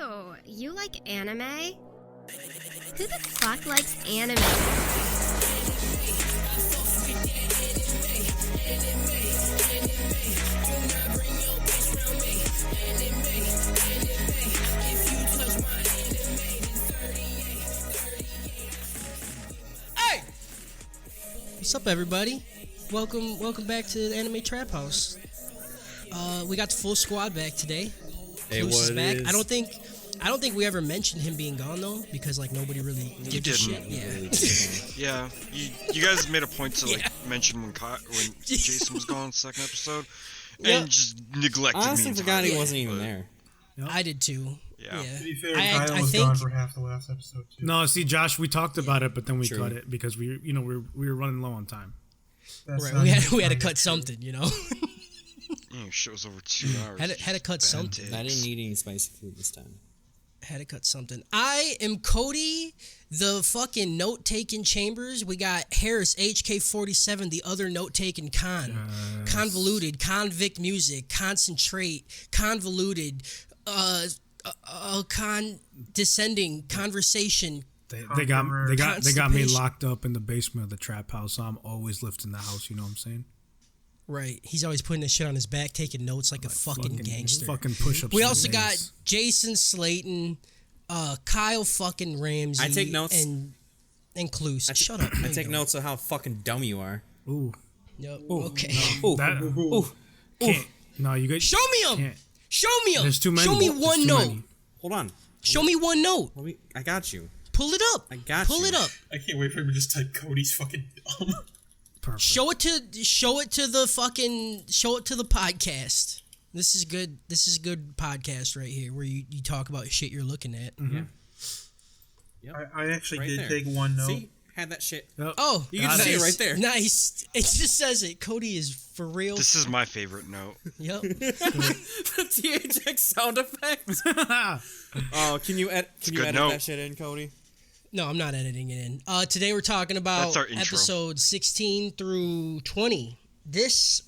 Ew, you like anime? Who the fuck likes anime? Hey! What's up, everybody? Welcome back to the Anime Trap House. We got the full squad back today. Clues is back. I don't think we ever mentioned him being gone though, because like nobody really did the shit. Yeah. You guys made a point to mention when Jason was gone second episode, and just neglected me. I honestly forgot he wasn't even there. Yep. I did too. Yeah. To be fair, Kyle was gone for half the last episode too. No, see, Josh, we talked about it, but then we cut it because we were running low on time. Right, we had to cut something, you know. Yeah, shit was over 2 hours. Had to cut something. I didn't need any spicy food this time. Had to cut something. I am Cody, the fucking note-taking Chambers. We got Harris, HK47, the other note-taking Convoluted, Convict Music, Concentrate, Convoluted, Condescending, Conversation. They got me locked up in the basement of the trap house, so I'm always lifting the house, you know what I'm saying? Right. He's always putting this shit on his back, taking notes like a fucking gangster. Fucking push-ups. We also got Jason Slayton, Kyle fucking Ramsey. I take notes. And Cluse. Shut up. I take notes of how fucking dumb you are. Ooh. Yep. Okay. No, you got. Show me him. Show me him. There's too many. Show me one note. Hold on. Show me one note. I got you. Pull it up. I got Pull you. it up. I can't wait for him to just type Cody's fucking dumb. Perfect. Show it to the podcast. This is good. This is a good podcast right here where you talk about shit you're looking at. Mm-hmm. Yep. I actually Right did there. take one note. See? Had that shit. Yep. Oh, You can see it right there. Nice. It just says it. Cody is for real. This is my favorite note. Yep. The THX sound effect. Oh, can you edit that shit in, Cody? No, I'm not editing it in. Today we're talking about episode 16 through 20. This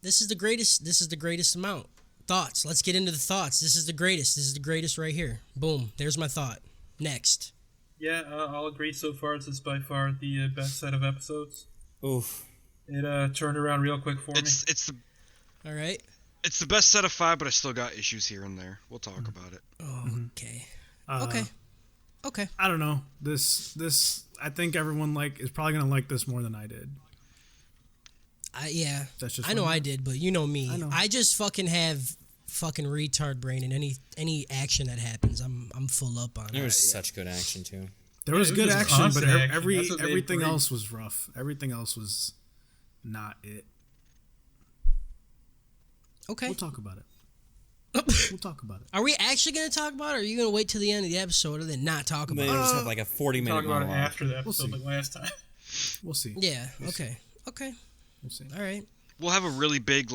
is the greatest. This is the greatest amount. Thoughts. Let's get into the thoughts. This is the greatest. This is the greatest right here. Boom. There's my thought. Next. Yeah, I'll agree so far. This is by far the best set of episodes. Oof. It turned around real quick for me. All right. It's the best set of 5, but I still got issues here and there. We'll talk about it. Oh, okay. Okay. I don't know. This I think everyone is probably gonna like this more than I did. Yeah. That's just I know funny. I did, but you know me. I know. I just fucking have fucking retard brain, and any action that happens, I'm full up on. There was such good action too. There was good just action, but constant action. everything else was rough. Everything else was not it. Okay. We'll talk about it. We'll talk about it. Are we actually going to talk about it, or are you going to wait till the end of the episode and then not talk about They it? just have like a 40-minute Talk about it monologue. after the episode like last time. We'll see. Yeah, okay. We'll see. All right. We'll have a really big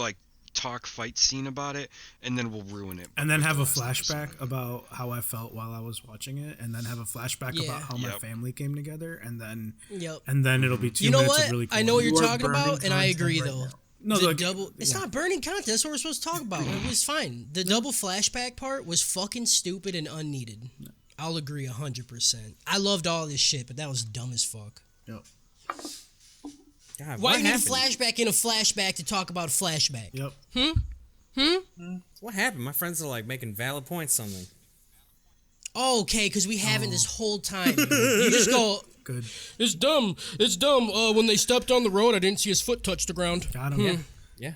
talk fight scene about it, and then we'll ruin it. And then have a flashback about how I felt while I was watching it, and then have a flashback about how my family came together, and then it'll be 2 You know minutes what? of really cool. I know what you're You are talking about, burning and I content agree right though. now. No, The like, double. It's not burning content. That's what we're supposed to talk about. It was fine. The double flashback part was fucking stupid and unneeded. I'll agree 100%. I loved all this shit, but that was dumb as fuck. Yep. God, Why what you need a happened? flashback in a flashback to talk about a flashback? Yep. What happened? My friends are making valid points on me. Oh, okay, because we haven't this whole time. You just go. Good. It's dumb. It's dumb. When they stepped on the road, I didn't see his foot touch the ground. Got him. Yeah.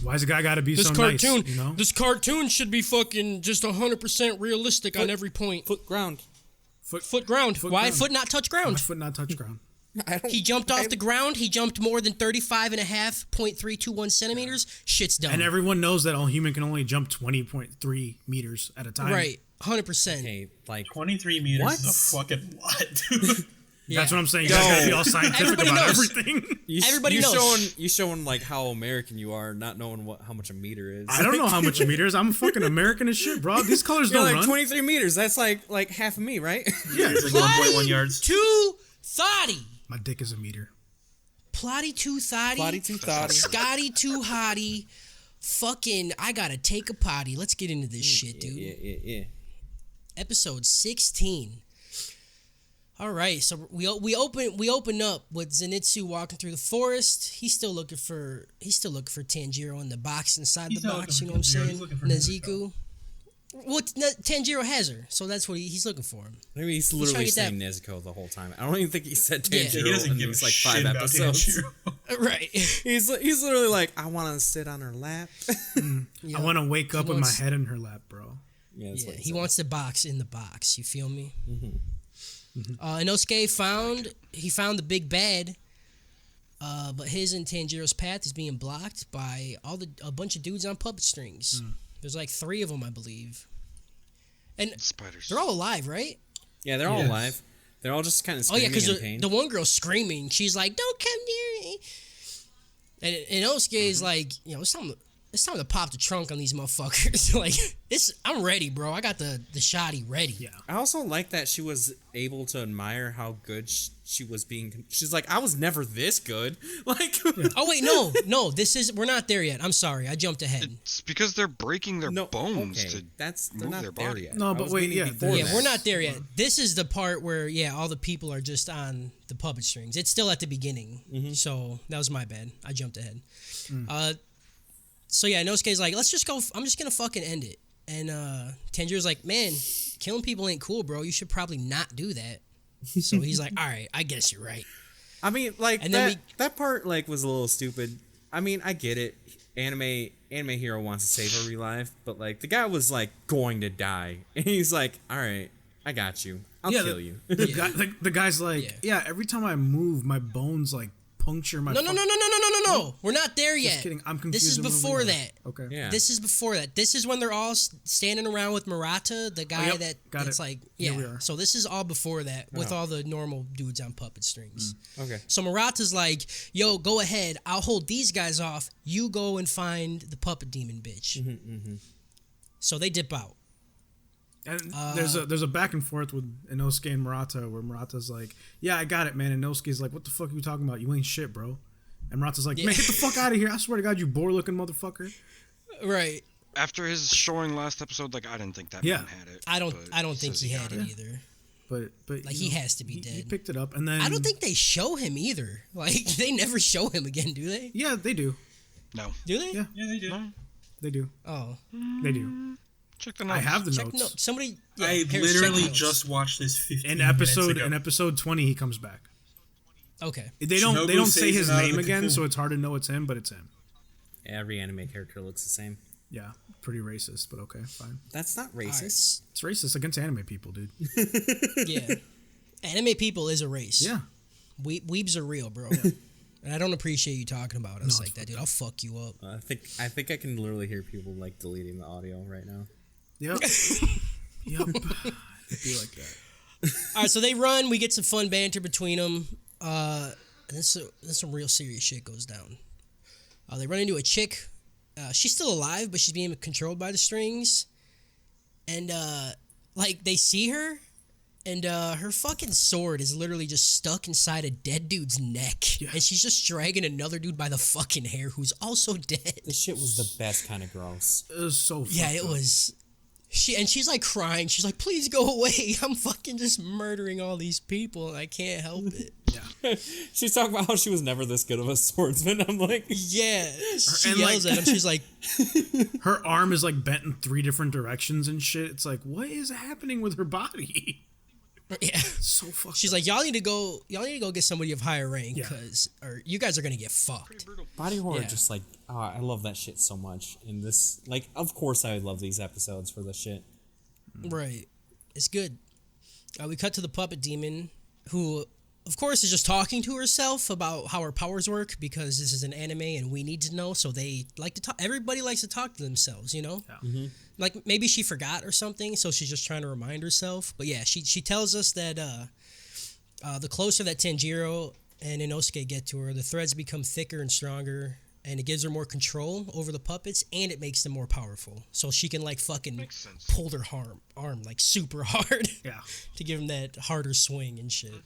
Why's the guy got to be This so cartoon, nice? You know? this cartoon should be fucking just 100% realistic on every point. Foot ground. Foot ground. Why ground. foot not touch ground? My foot not touch ground. He jumped off the ground. He jumped more than 35.5.321 centimeters. Shit's done. And everyone knows that all human can only jump 20.3 meters at a time. Right. 100%. Okay, 23 meters What? is a fucking lot, dude. That's what I'm saying. You guys gotta be all scientific Everybody about knows. everything. Everybody knows. You showing how American you are, not knowing how much a meter is. I don't know how much a meter is. I'm fucking American as shit, bro. These colors You're don't run. 23 meters. That's like half of me, right? Yeah. It's like 1.1 yards. Two thotty. My dick is a meter. Plotty two thotty. Plotty two thotty. Scotty too hottie. Fucking, I gotta take a potty. Let's get into this shit, dude. Yeah. episode 16. All right, so we open up with Zenitsu walking through the forest. He's still looking for Tanjiro in the box inside the box. You know what I'm saying? Nezuko. Well, Tanjiro has her, so that's what he's looking for. Maybe he's literally saying Nezuko the whole time. I don't even think he said Tanjiro in these like 5 episodes. Right. He's literally like, I want to sit on her lap. I want to wake up with my head in her lap, bro. Yeah, he wants the box in the box. You feel me? Inosuke found the big bad, but his and Tanjiro's path is being blocked by a bunch of dudes on puppet strings. There's like 3 of them, I believe. And spiders. They're all alive, right? Yeah, they're all alive. They're all just kind of screaming in pain. The one girl's screaming. She's like, "Don't come near me." And Inosuke is like, it's time to pop the trunk on these motherfuckers. Like, I'm ready, bro. I got the shoddy ready. Yeah. I also like that she was able to admire how good she was being. She's like, I was never this good. Like, oh wait, no, we're not there yet. I'm sorry, I jumped ahead. It's because they're breaking their bones to they're move not their there body. yet. No, but wait, we're not there yet. This is the part where all the people are just on the puppet strings. It's still at the beginning, so that was my bad. I jumped ahead. So yeah, Inosuke's like, let's just go. I'm just gonna fucking end it. And Tanjiro's like, man, killing people ain't cool, bro. You should probably not do that. So he's like, all right, I guess you're right. I mean, like, and that part like was a little stupid. I mean, I get it. Anime hero wants to save her alive, but like the guy was like going to die, and he's like, all right, I got you. I'll kill you. The guy's like, every time I move, my bones like puncture my. No. We're not there yet. Just kidding. I'm confused. This is before that. Okay. Yeah. This is before that. This is when they're all standing around with Murata, the guy that's like, So this is all before that with all the normal dudes on puppet strings. Okay. So Murata's like, yo, go ahead. I'll hold these guys off. You go and find the puppet demon bitch. So they dip out. And there's a back and forth with Inosuke and Murata where Murata's like, yeah, I got it, man. And Inosuke's like, what the fuck are you talking about? You ain't shit, bro. And Murata's like, man, get the fuck out of here. I swear to God, you boar-looking motherfucker. Right. After his showing last episode, like, I didn't think that man had it. I don't think he had it either. But like, he has to be dead. He picked it up, and then... I don't think they show him either. Like, they never show him again, do they? Yeah, they do. No. Do they? Yeah, they do. No. They do. Oh. They do. Check the notes. I have the notes. Somebody... I literally just watched this 15 minutes ago. In episode 20, he comes back. Okay. They don't say his name again, so it's hard to know it's him, but it's him. Every anime character looks the same. Yeah, pretty racist, but okay, fine. That's not racist. It's racist against anime people, dude. Yeah. Anime people is a race. Yeah. Weebs are real, bro. And I don't appreciate you talking about us like that, dude. I'll fuck you up. I think I can literally hear people like deleting the audio right now. Yep. It'd be like that. All right, so they run. We get some fun banter between them. And then some real serious shit goes down. They run into a chick. She's still alive, but she's being controlled by the strings. And like they see her, and her fucking sword is literally just stuck inside a dead dude's neck, and she's just dragging another dude by the fucking hair who's also dead. This shit was the best kind of gross. It was so. It was. She's like crying. She's like, "Please go away! I'm fucking just murdering all these people, and I can't help it." Yeah. She's talking about how she was never this good of a swordsman. I'm like, yeah. She yells at him. She's like, her arm is like bent in 3 different directions and shit. It's like, what is happening with her body? Yeah. It's so fucked. She's up. like, y'all need to go get somebody of higher rank, or you guys are gonna get fucked. Body horror, just like, I love that shit so much. And this, like, of course I would love these episodes for this shit. Right. It's good. We cut to the puppet demon, who, of course, is just talking to herself about how her powers work, because this is an anime and we need to know, so they like to talk. Everybody likes to talk to themselves, you know? Yeah. Like, maybe she forgot or something, so she's just trying to remind herself. But yeah, she tells us that the closer that Tanjiro and Inosuke get to her, the threads become thicker and stronger, and it gives her more control over the puppets, and it makes them more powerful. So she can, like, fucking pull their arm like, super hard. Yeah. To give him that harder swing and shit.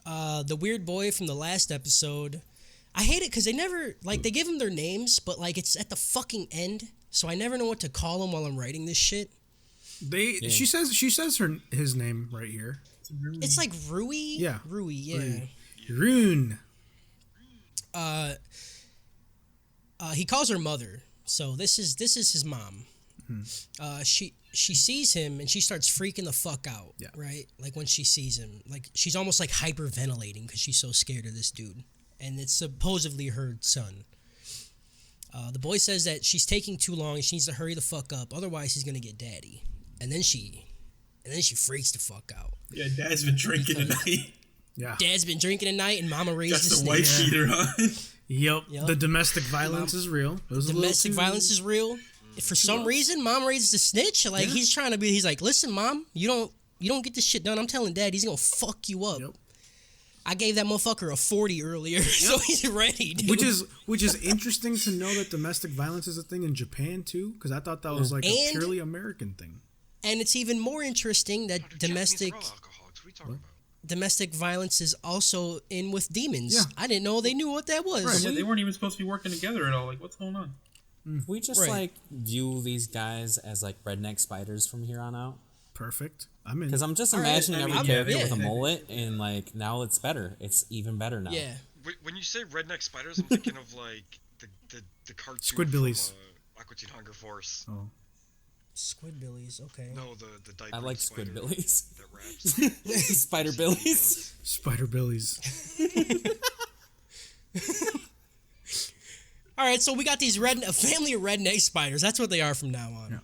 The weird boy from the last episode, I hate it because they never, like, they give them their names, but, like, it's at the fucking end, so I never know what to call them while I'm writing this shit. She says his name right here. It's like Rui. Yeah, Rui. Yeah. Rune. He calls her mother. So this is his mom. She sees him and she starts freaking the fuck out. Yeah. Right. Like when she sees him, like she's almost like hyperventilating because she's so scared of this dude, and it's supposedly her son. The boy says that she's taking too long and she needs to hurry the fuck up, otherwise he's gonna get daddy. And then she freaks the fuck out. Yeah, Dad's been drinking tonight. Yeah. Dad's been drinking tonight and Mama raised Got the the white snitch. beater on. Yep. The domestic violence is real. Domestic violence is real. If for some reason Mom raises the snitch, like he's like, listen, Mom, you don't get this shit done. I'm telling Dad he's gonna fuck you up. Yep. I gave that motherfucker a 40 earlier, so he's ready, dude. Which is interesting to know that domestic violence is a thing in Japan too, because I thought that was like a purely American thing. And it's even more interesting that domestic alcoholics. What are you talking about? domestic violence is also in with demons. Yeah. I didn't know they knew what that was. Right, yeah, they weren't even supposed to be working together at all. Like, what's going on? We just like view these guys as like redneck spiders from here on out. Perfect. I'm in. Because I'm just imagining every character with a mullet, and like now it's better. It's even better now. Yeah. When you say redneck spiders, I'm thinking of like the cartoon Squidbillies. from Aqua Teen Hunger Force. Oh. Squidbillies, okay. No, the diaper. I like spider Squidbillies. That wraps. Spider Billies. Spider Billies. All right, so we got these a family of redneck spiders. That's what they are from now on.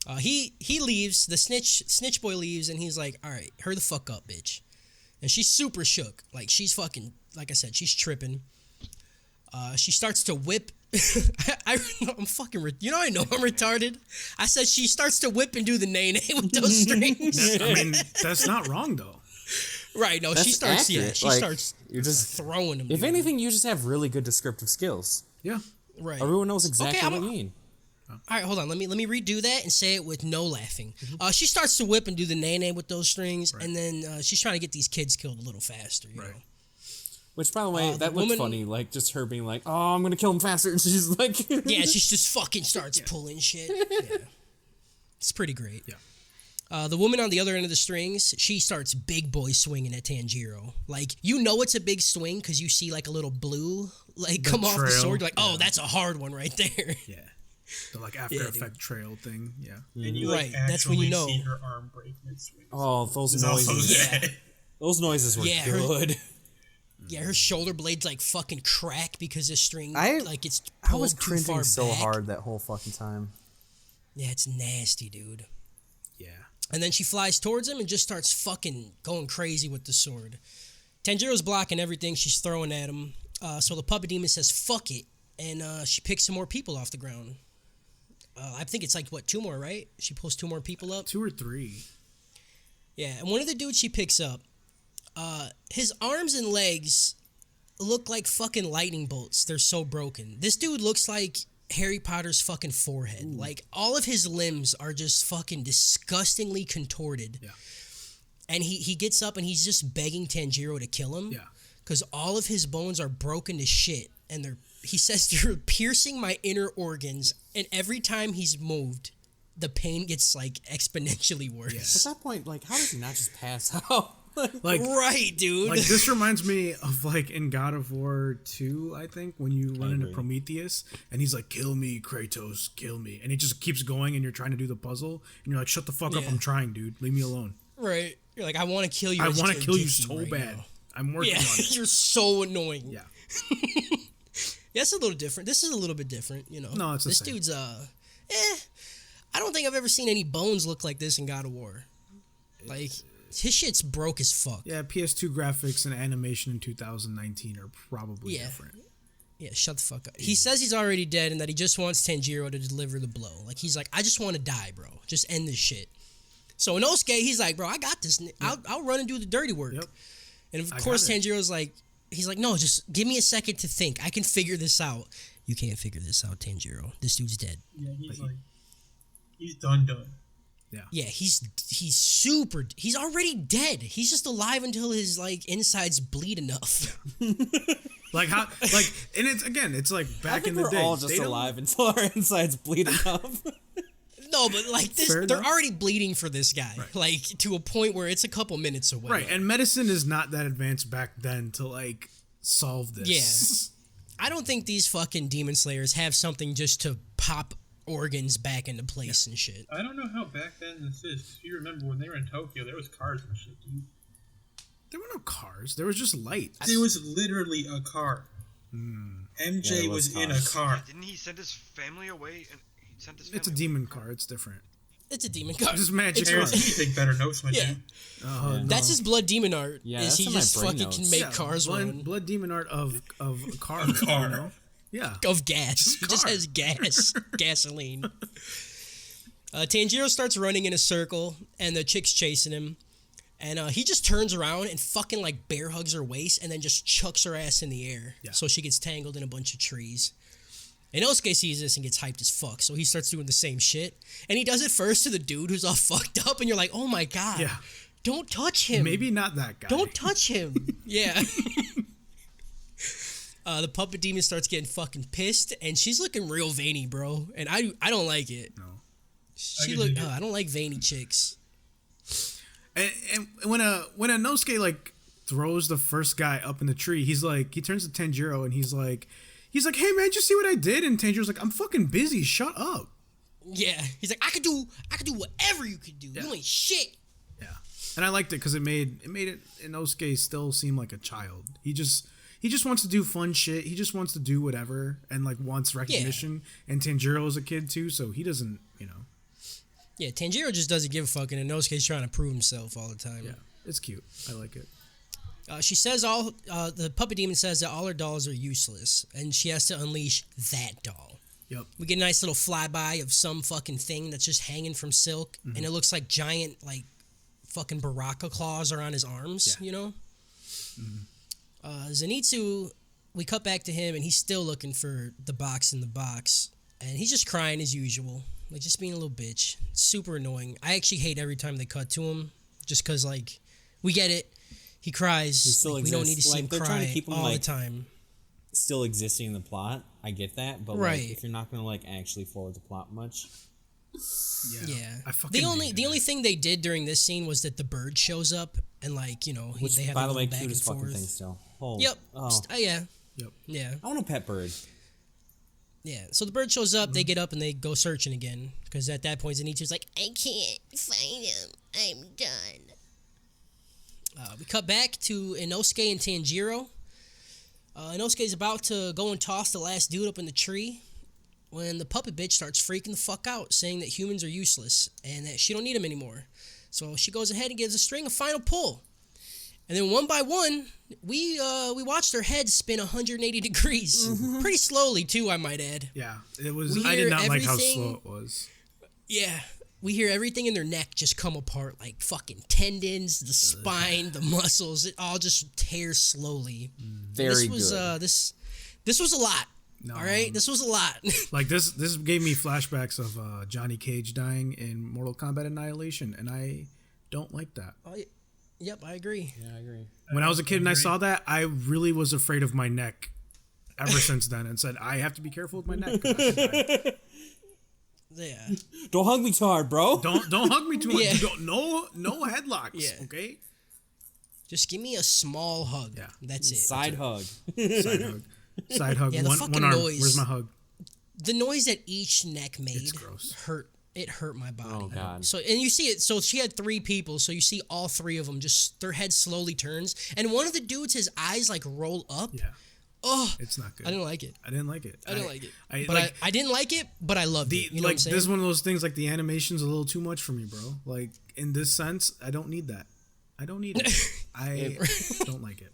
Yeah. He leaves. The snitch boy leaves, and he's like, "All right, hurry the fuck up, bitch." And she's super shook. Like she's fucking, like I said, she's tripping. She starts to whip. I'm fucking. I know I'm retarded. I said she starts to whip and do the nay with those strings. I mean, that's not wrong though. Right? No, That's she starts. accurate. Yeah, she Like, starts. You're just throwing them. If dude. anything, you just have really good descriptive skills. Yeah. Right. Everyone knows exactly Okay, what you mean. All right, hold on. Let me redo that and say it with no laughing. She starts to whip and do the nay with those strings, and then she's trying to get these kids killed a little faster. You know. Which, by the way, that looked funny. Like just her being like, "Oh, I'm gonna kill him faster," and she's like, Yeah, she just fucking starts pulling shit. Yeah. It's pretty great. Yeah. The woman on the other end of the strings, she starts big boy swinging at Tanjiro. Like, you know it's a big swing because you see like a little blue come off the sword. You're like, oh, that's a hard one right there. Yeah. The like after effect trail thing. Yeah. And you Right, that's when you know. see her arm break mid-swing. "Oh, those It's also noises! sad. Those noises were good." Yeah, her shoulder blades like fucking crack because the string it's I pulled was too cringing far so back. hard that whole fucking time. Yeah, it's nasty, dude. Yeah. And then she flies towards him and just starts fucking going crazy with the sword. Tanjiro's blocking everything she's throwing at him. So the puppet demon says, fuck it. And she picks some more people off the ground. I think it's like, 2 more, right? She pulls 2 more people up? 2 or 3. Yeah, and one of the dudes she picks up, his arms and legs look like fucking lightning bolts. They're so broken. This dude looks like Harry Potter's fucking forehead. Ooh. Like, all of his limbs are just fucking disgustingly contorted. Yeah. And he gets up and he's just begging Tanjiro to kill him. Yeah. Because all of his bones are broken to shit. And he says, they're piercing my inner organs. And every time he's moved, the pain gets, like, exponentially worse. Yeah. At that point, like, how does he not just pass out? Like, right, dude. Like, this reminds me of, like, in God of War 2, I think, when you run into Prometheus, and he's like, kill me, Kratos, kill me. And he just keeps going, and you're trying to do the puzzle, and you're like, shut the fuck up, I'm trying, dude. Leave me alone. Right. You're like, I want to kill you. I want to kill you so bad. Now. I'm working on it. You're so annoying. Yeah. Yeah, it's a little different. This is a little bit different, you know. No, it's the this same. dude's I don't think I've ever seen any bones look like this in God of War. Like, his shit's broke as fuck. Yeah, PS2 graphics and animation in 2019 are probably different. Yeah, shut the fuck up. He says he's already dead and that he just wants Tanjiro to deliver the blow. Like, he's like, I just want to die, bro. Just end this shit. So Inosuke, he's like, bro, I got this. I'll run and do the dirty work. Yep. And of course, Tanjiro's like, he's like, no, just give me a second to think. I can figure this out. You can't figure this out, Tanjiro. This dude's dead. Yeah, he's done. Yeah, he's already dead. He's just alive until his like insides bleed enough. Like how, and it's like back in the day. We're all just alive until our insides bleed enough. No, but like this, Fair they're enough. already bleeding for this guy, like to a point where it's a couple minutes away. Right, and medicine is not that advanced back then to like solve this. Yeah. I don't think these fucking demon slayers have something just to pop organs back into place and shit. I don't know how back then this is. If you remember when they were in Tokyo, there was cars and shit, dude. There were no cars. There was just light. There was literally a car. MJ was in a car. Didn't he send his family away? And he sent his It's a family demon car. It's different. It's a demon car. It's just magic car. Terrence, you take better notes, my Yeah. dude. No. That's his blood demon art. Yeah, is that's he in my just brain fucking notes. can make cars run blood demon art of a car. A car. You know? Yeah. of gas. He just car. has gas, gasoline. Tanjiro starts running in a circle, and the chick's chasing him. And he just turns around and fucking like bear hugs her waist and then just chucks her ass in the air. Yeah. So she gets tangled in a bunch of trees. And Inosuke sees this and gets hyped as fuck. So he starts doing the same shit. And he does it first to the dude who's all fucked up. And you're like, oh my God. Yeah. Don't touch him. Maybe not that guy. Don't touch him. Yeah. The puppet demon starts getting fucking pissed. And she's looking real veiny, bro. And I don't like it. No. I don't like veiny chicks. And when Inosuke like throws the first guy up in the tree, he turns to Tanjiro and he's like, hey man, did you see what I did? And Tanjiro's like, I'm fucking busy. Shut up. Yeah, he's like, I could do whatever you could do. Yeah. You ain't shit. Yeah, and I liked it because it made Inosuke still seem like a child. He just wants to do fun shit. He just wants to do whatever and like wants recognition. And Tanjiro is a kid too, so he doesn't, Yeah, Tanjiro just doesn't give a fuck, and Inosuke's trying to prove himself all the time. Yeah, it's cute. I like it. She says the puppet demon says that all her dolls are useless, and she has to unleash that doll. Yep. We get a nice little flyby of some fucking thing that's just hanging from silk, and it looks like giant, like, fucking Baraka claws are on his arms, you know? Zenitsu, we cut back to him, and he's still looking for the box in the box, and he's just crying as usual. Like, just being a little bitch. It's super annoying. I actually hate every time they cut to him, just because, like, we get it. He cries. still Like, we don't need to see Like, him they're cry trying to keep him, all like, the time. still existing in the plot. I get that, but Right. like, if you're not gonna like actually forward the plot much, Yeah. I fucking the only hated it. thing they did during this scene was that the bird shows up and, like, you know, which they have by a the little way, back cute and as fucking forth. thing still. Oh, Yep. Oh, Yeah. Yep. Yeah. I want a pet bird. Yeah. So the bird shows up, they get up, and they go searching again. Because at that point, Zenitsu's like, I can't find him. I'm done. We cut back to Inosuke and Tanjiro. Inosuke's about to go and toss the last dude up in the tree when the puppet bitch starts freaking the fuck out, saying that humans are useless and that she don't need them anymore. So she goes ahead and gives the string a final pull. And then one by one, we watched their heads spin 180 degrees. Pretty slowly, too, I might add. Yeah, it was. We I hear did not like how everything- slow it was. Yeah. We hear everything in their neck just come apart, like fucking tendons, the spine, the muscles. It all just tears slowly. Very this was, good. This was a lot. No. All right? This was a lot. Like this gave me flashbacks of Johnny Cage dying in Mortal Kombat Annihilation, and I don't like that. Yep, I agree. Yeah, I agree. When I was a kid and I saw that, I really was afraid of my neck. Ever since then, and said I have to be careful with my neck. 'Cause I could die. Yeah. Don't hug me too hard, bro. Don't hug me too much. Yeah. You don't, no headlocks. Yeah. Okay. Just give me a small hug. Yeah. That's it. Side hug. Side hug. Side hug. Yeah, the one fucking arm. noise. Where's my hug? The noise that each neck made gross. hurt. It hurt my body. Oh, God. So and you see it. So she had 3 people. So you see all 3 of them. Just their head slowly turns, and one of the dudes, his eyes like roll up. Yeah. Oh, It's not good. I didn't like it. I didn't like it. I didn't like it. I But like I didn't like it, but I loved the it. You know like. what I'm saying? This is one of those things. Like the animation's a little too much for me, bro. Like in this sense, I don't need that. I don't need it. I don't like it.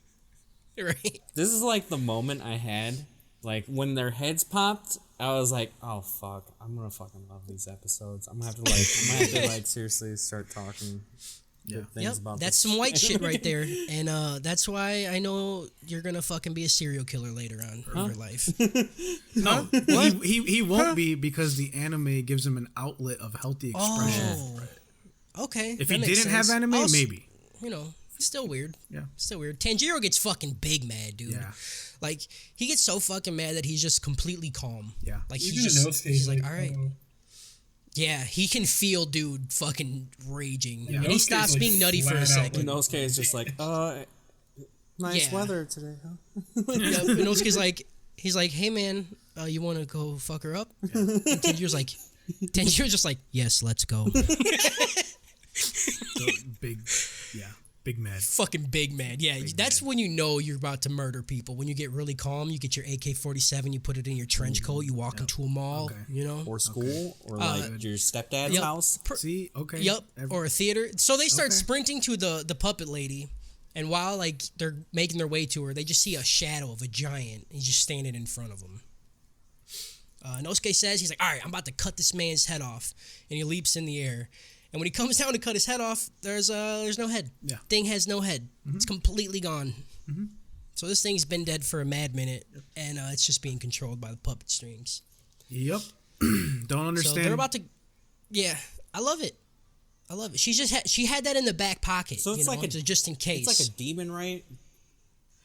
Right. This is like the moment I had, like when their heads popped. I was like, oh fuck, I'm gonna fucking love these episodes. I'm gonna have to like seriously start talking. Yeah. Things Yep. about That's this. some white shit right there, and that's why I know you're gonna fucking be a serial killer later on in your life. No, he won't be because the anime gives him an outlet of healthy expression. Oh. Okay. If that he makes didn't have sense. anime, Also, maybe. You know, still weird. Yeah. Still weird. Tanjiro gets fucking big mad, dude. Yeah. Like he gets so fucking mad that he's just completely calm. Yeah. Like Even he's Inosuke's like, all right. Yeah, he can feel dude fucking raging. Yeah, and he stops like, being nutty for a second. Inosuke is just like, nice weather today, huh? Yeah, Inosuke's like, he's like, hey man, you want to go fuck her up? Yeah. And Tanjiro's just like, yes, let's go. Big mad. Fucking big mad. Yeah, that's when you know you're about to murder people. When you get really calm, you get your AK-47, you put it in your trench coat, you walk into a mall, you know? Or school, or like your stepdad's house. See, okay. Yep, or a theater. So they start sprinting to the puppet lady, and while like they're making their way to her, they just see a shadow of a giant. He's just standing in front of them. Inosuke says, he's like, all right, I'm about to cut this man's head off. And he leaps in the air. And when he comes down to cut his head off, there's no head. Yeah. Thing has no head. Mm-hmm. It's completely gone. Mm-hmm. So this thing's been dead for a mad minute, and it's just being controlled by the puppet strings. Yep. Don't understand. So they're about to... Yeah, I love it. I love it. She had that in the back pocket. So it's like just in case. It's like a demon, right?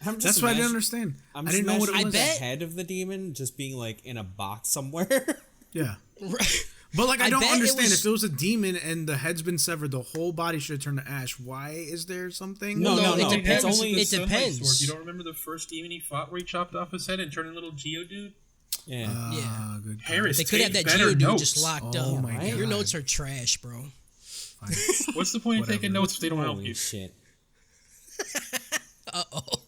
That's what I didn't understand. I didn't know what it was. I bet the head of the demon just being like in a box somewhere. Yeah. Right. But like I don't understand if it was a demon and the head's been severed, the whole body should turn to ash. Why is there something? No. It depends. It depends. Sword. You don't remember the first demon he fought where he chopped off his head and turned a little Geodude? Yeah. Good. Harris, they could have that Geodude just locked up. My God. Your notes are trash, bro. What's the point of taking notes if they don't help you? Shit. Uh-oh.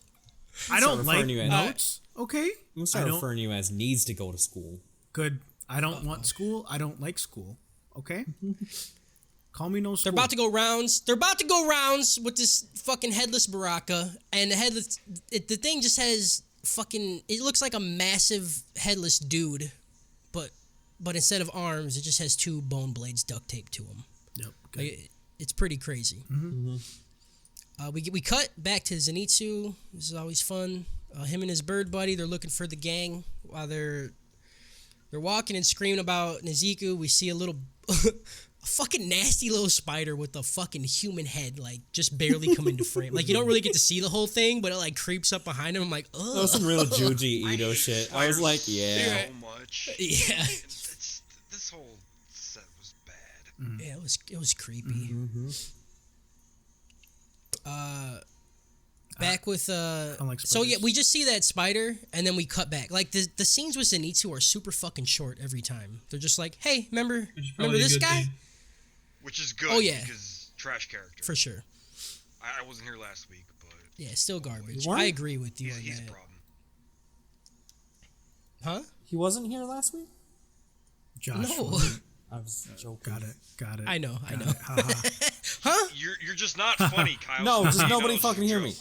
I don't like notes. Okay. I'm gonna start referring to you as needs to go to school. Good. I don't want school. I don't like school. Okay? Call me no school. They're about to go rounds. They're about to go rounds with this fucking headless Baraka. And the thing just has fucking... It looks like a massive headless dude. But instead of arms, it just has two bone blades duct taped to him. Yep. Like, it's pretty crazy. Mm-hmm. We cut back to Zenitsu. This is always fun. Him and his bird buddy, they're looking for the gang while they're walking and screaming about Nezuko. We see a fucking nasty little spider with a fucking human head, like, just barely come into frame. Like, you don't really get to see the whole thing, but it, like, creeps up behind him. I'm like, ugh. That was some real Juji Ito shit. I was like, yeah. So much. Yeah. This whole set was bad. Yeah, it was creepy. Mm-hmm. Back with like so yeah, we just see that spider and then we cut back. Like the scenes with Zenitsu are super fucking short every time. They're just like, hey, remember this guy? Which is good. Oh yeah, because trash character for sure. I wasn't here last week, but yeah, still garbage. I agree with you. He's on a that. problem. Huh? He wasn't here last week? Josh. No. I was joking. Got it. I know. Huh? You're just not funny, Kyle. No, just nobody fucking hear me.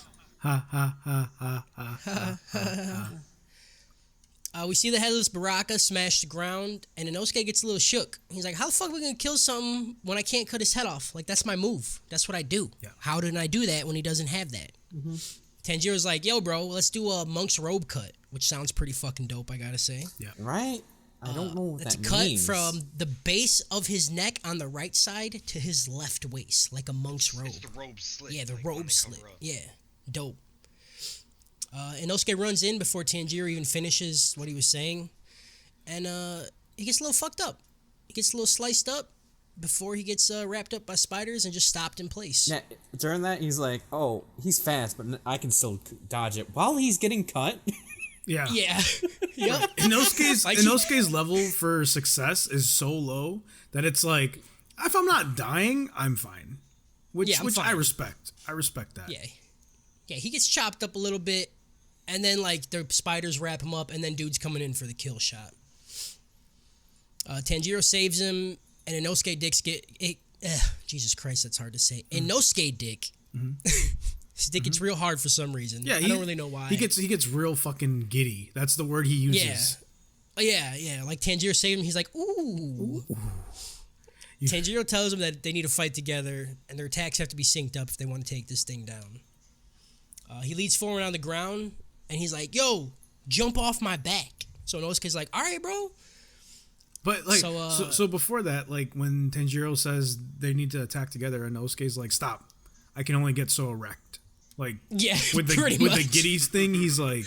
We see the headless Baraka smash the ground, and Inosuke gets a little shook. He's like, how the fuck are we gonna kill something when I can't cut his head off? Like, that's my move. That's what I do. Yeah. How did I do that when he doesn't have that? Mm-hmm. Tanjiro's like, yo, bro, let's do a monk's robe cut, which sounds pretty fucking dope, I gotta say. Yeah. Right? I don't know what that means. That's a cut from the base of his neck on the right side to his left waist, like a monk's robe. It's the robe slit. Yeah, the robe slit. Yeah, dope. Inosuke runs in before Tanjiro even finishes what he was saying, and he gets a little fucked up. He gets a little sliced up before he gets wrapped up by spiders and just stopped in place. Yeah, during that, he's like, oh, he's fast, but I can still dodge it while he's getting cut. Yeah. Yeah. Yep. Inosuke's level for success is so low that it's like, if I'm not dying, I'm fine. Which fine. I respect. I respect that. Yeah. Yeah, he gets chopped up a little bit, and then, like, the spiders wrap him up, and then dude's coming in for the kill shot. Tanjiro saves him, and Inosuke Dick's Jesus Christ, that's hard to say. Inosuke Dick. Mm-hmm. His dick gets real hard for some reason. Yeah, I don't really know why. He gets real fucking giddy. That's the word he uses. Yeah. Like Tanjiro saved him. He's like, ooh. Tanjiro tells him that they need to fight together, and their attacks have to be synced up if they want to take this thing down. He leads forward on the ground, and he's like, yo, jump off my back. So Inosuke's like, all right, bro. But like, so before that, like when Tanjiro says they need to attack together, Inosuke's like, stop. I can only get so erect. Like, yeah, with the giddies thing, he's like,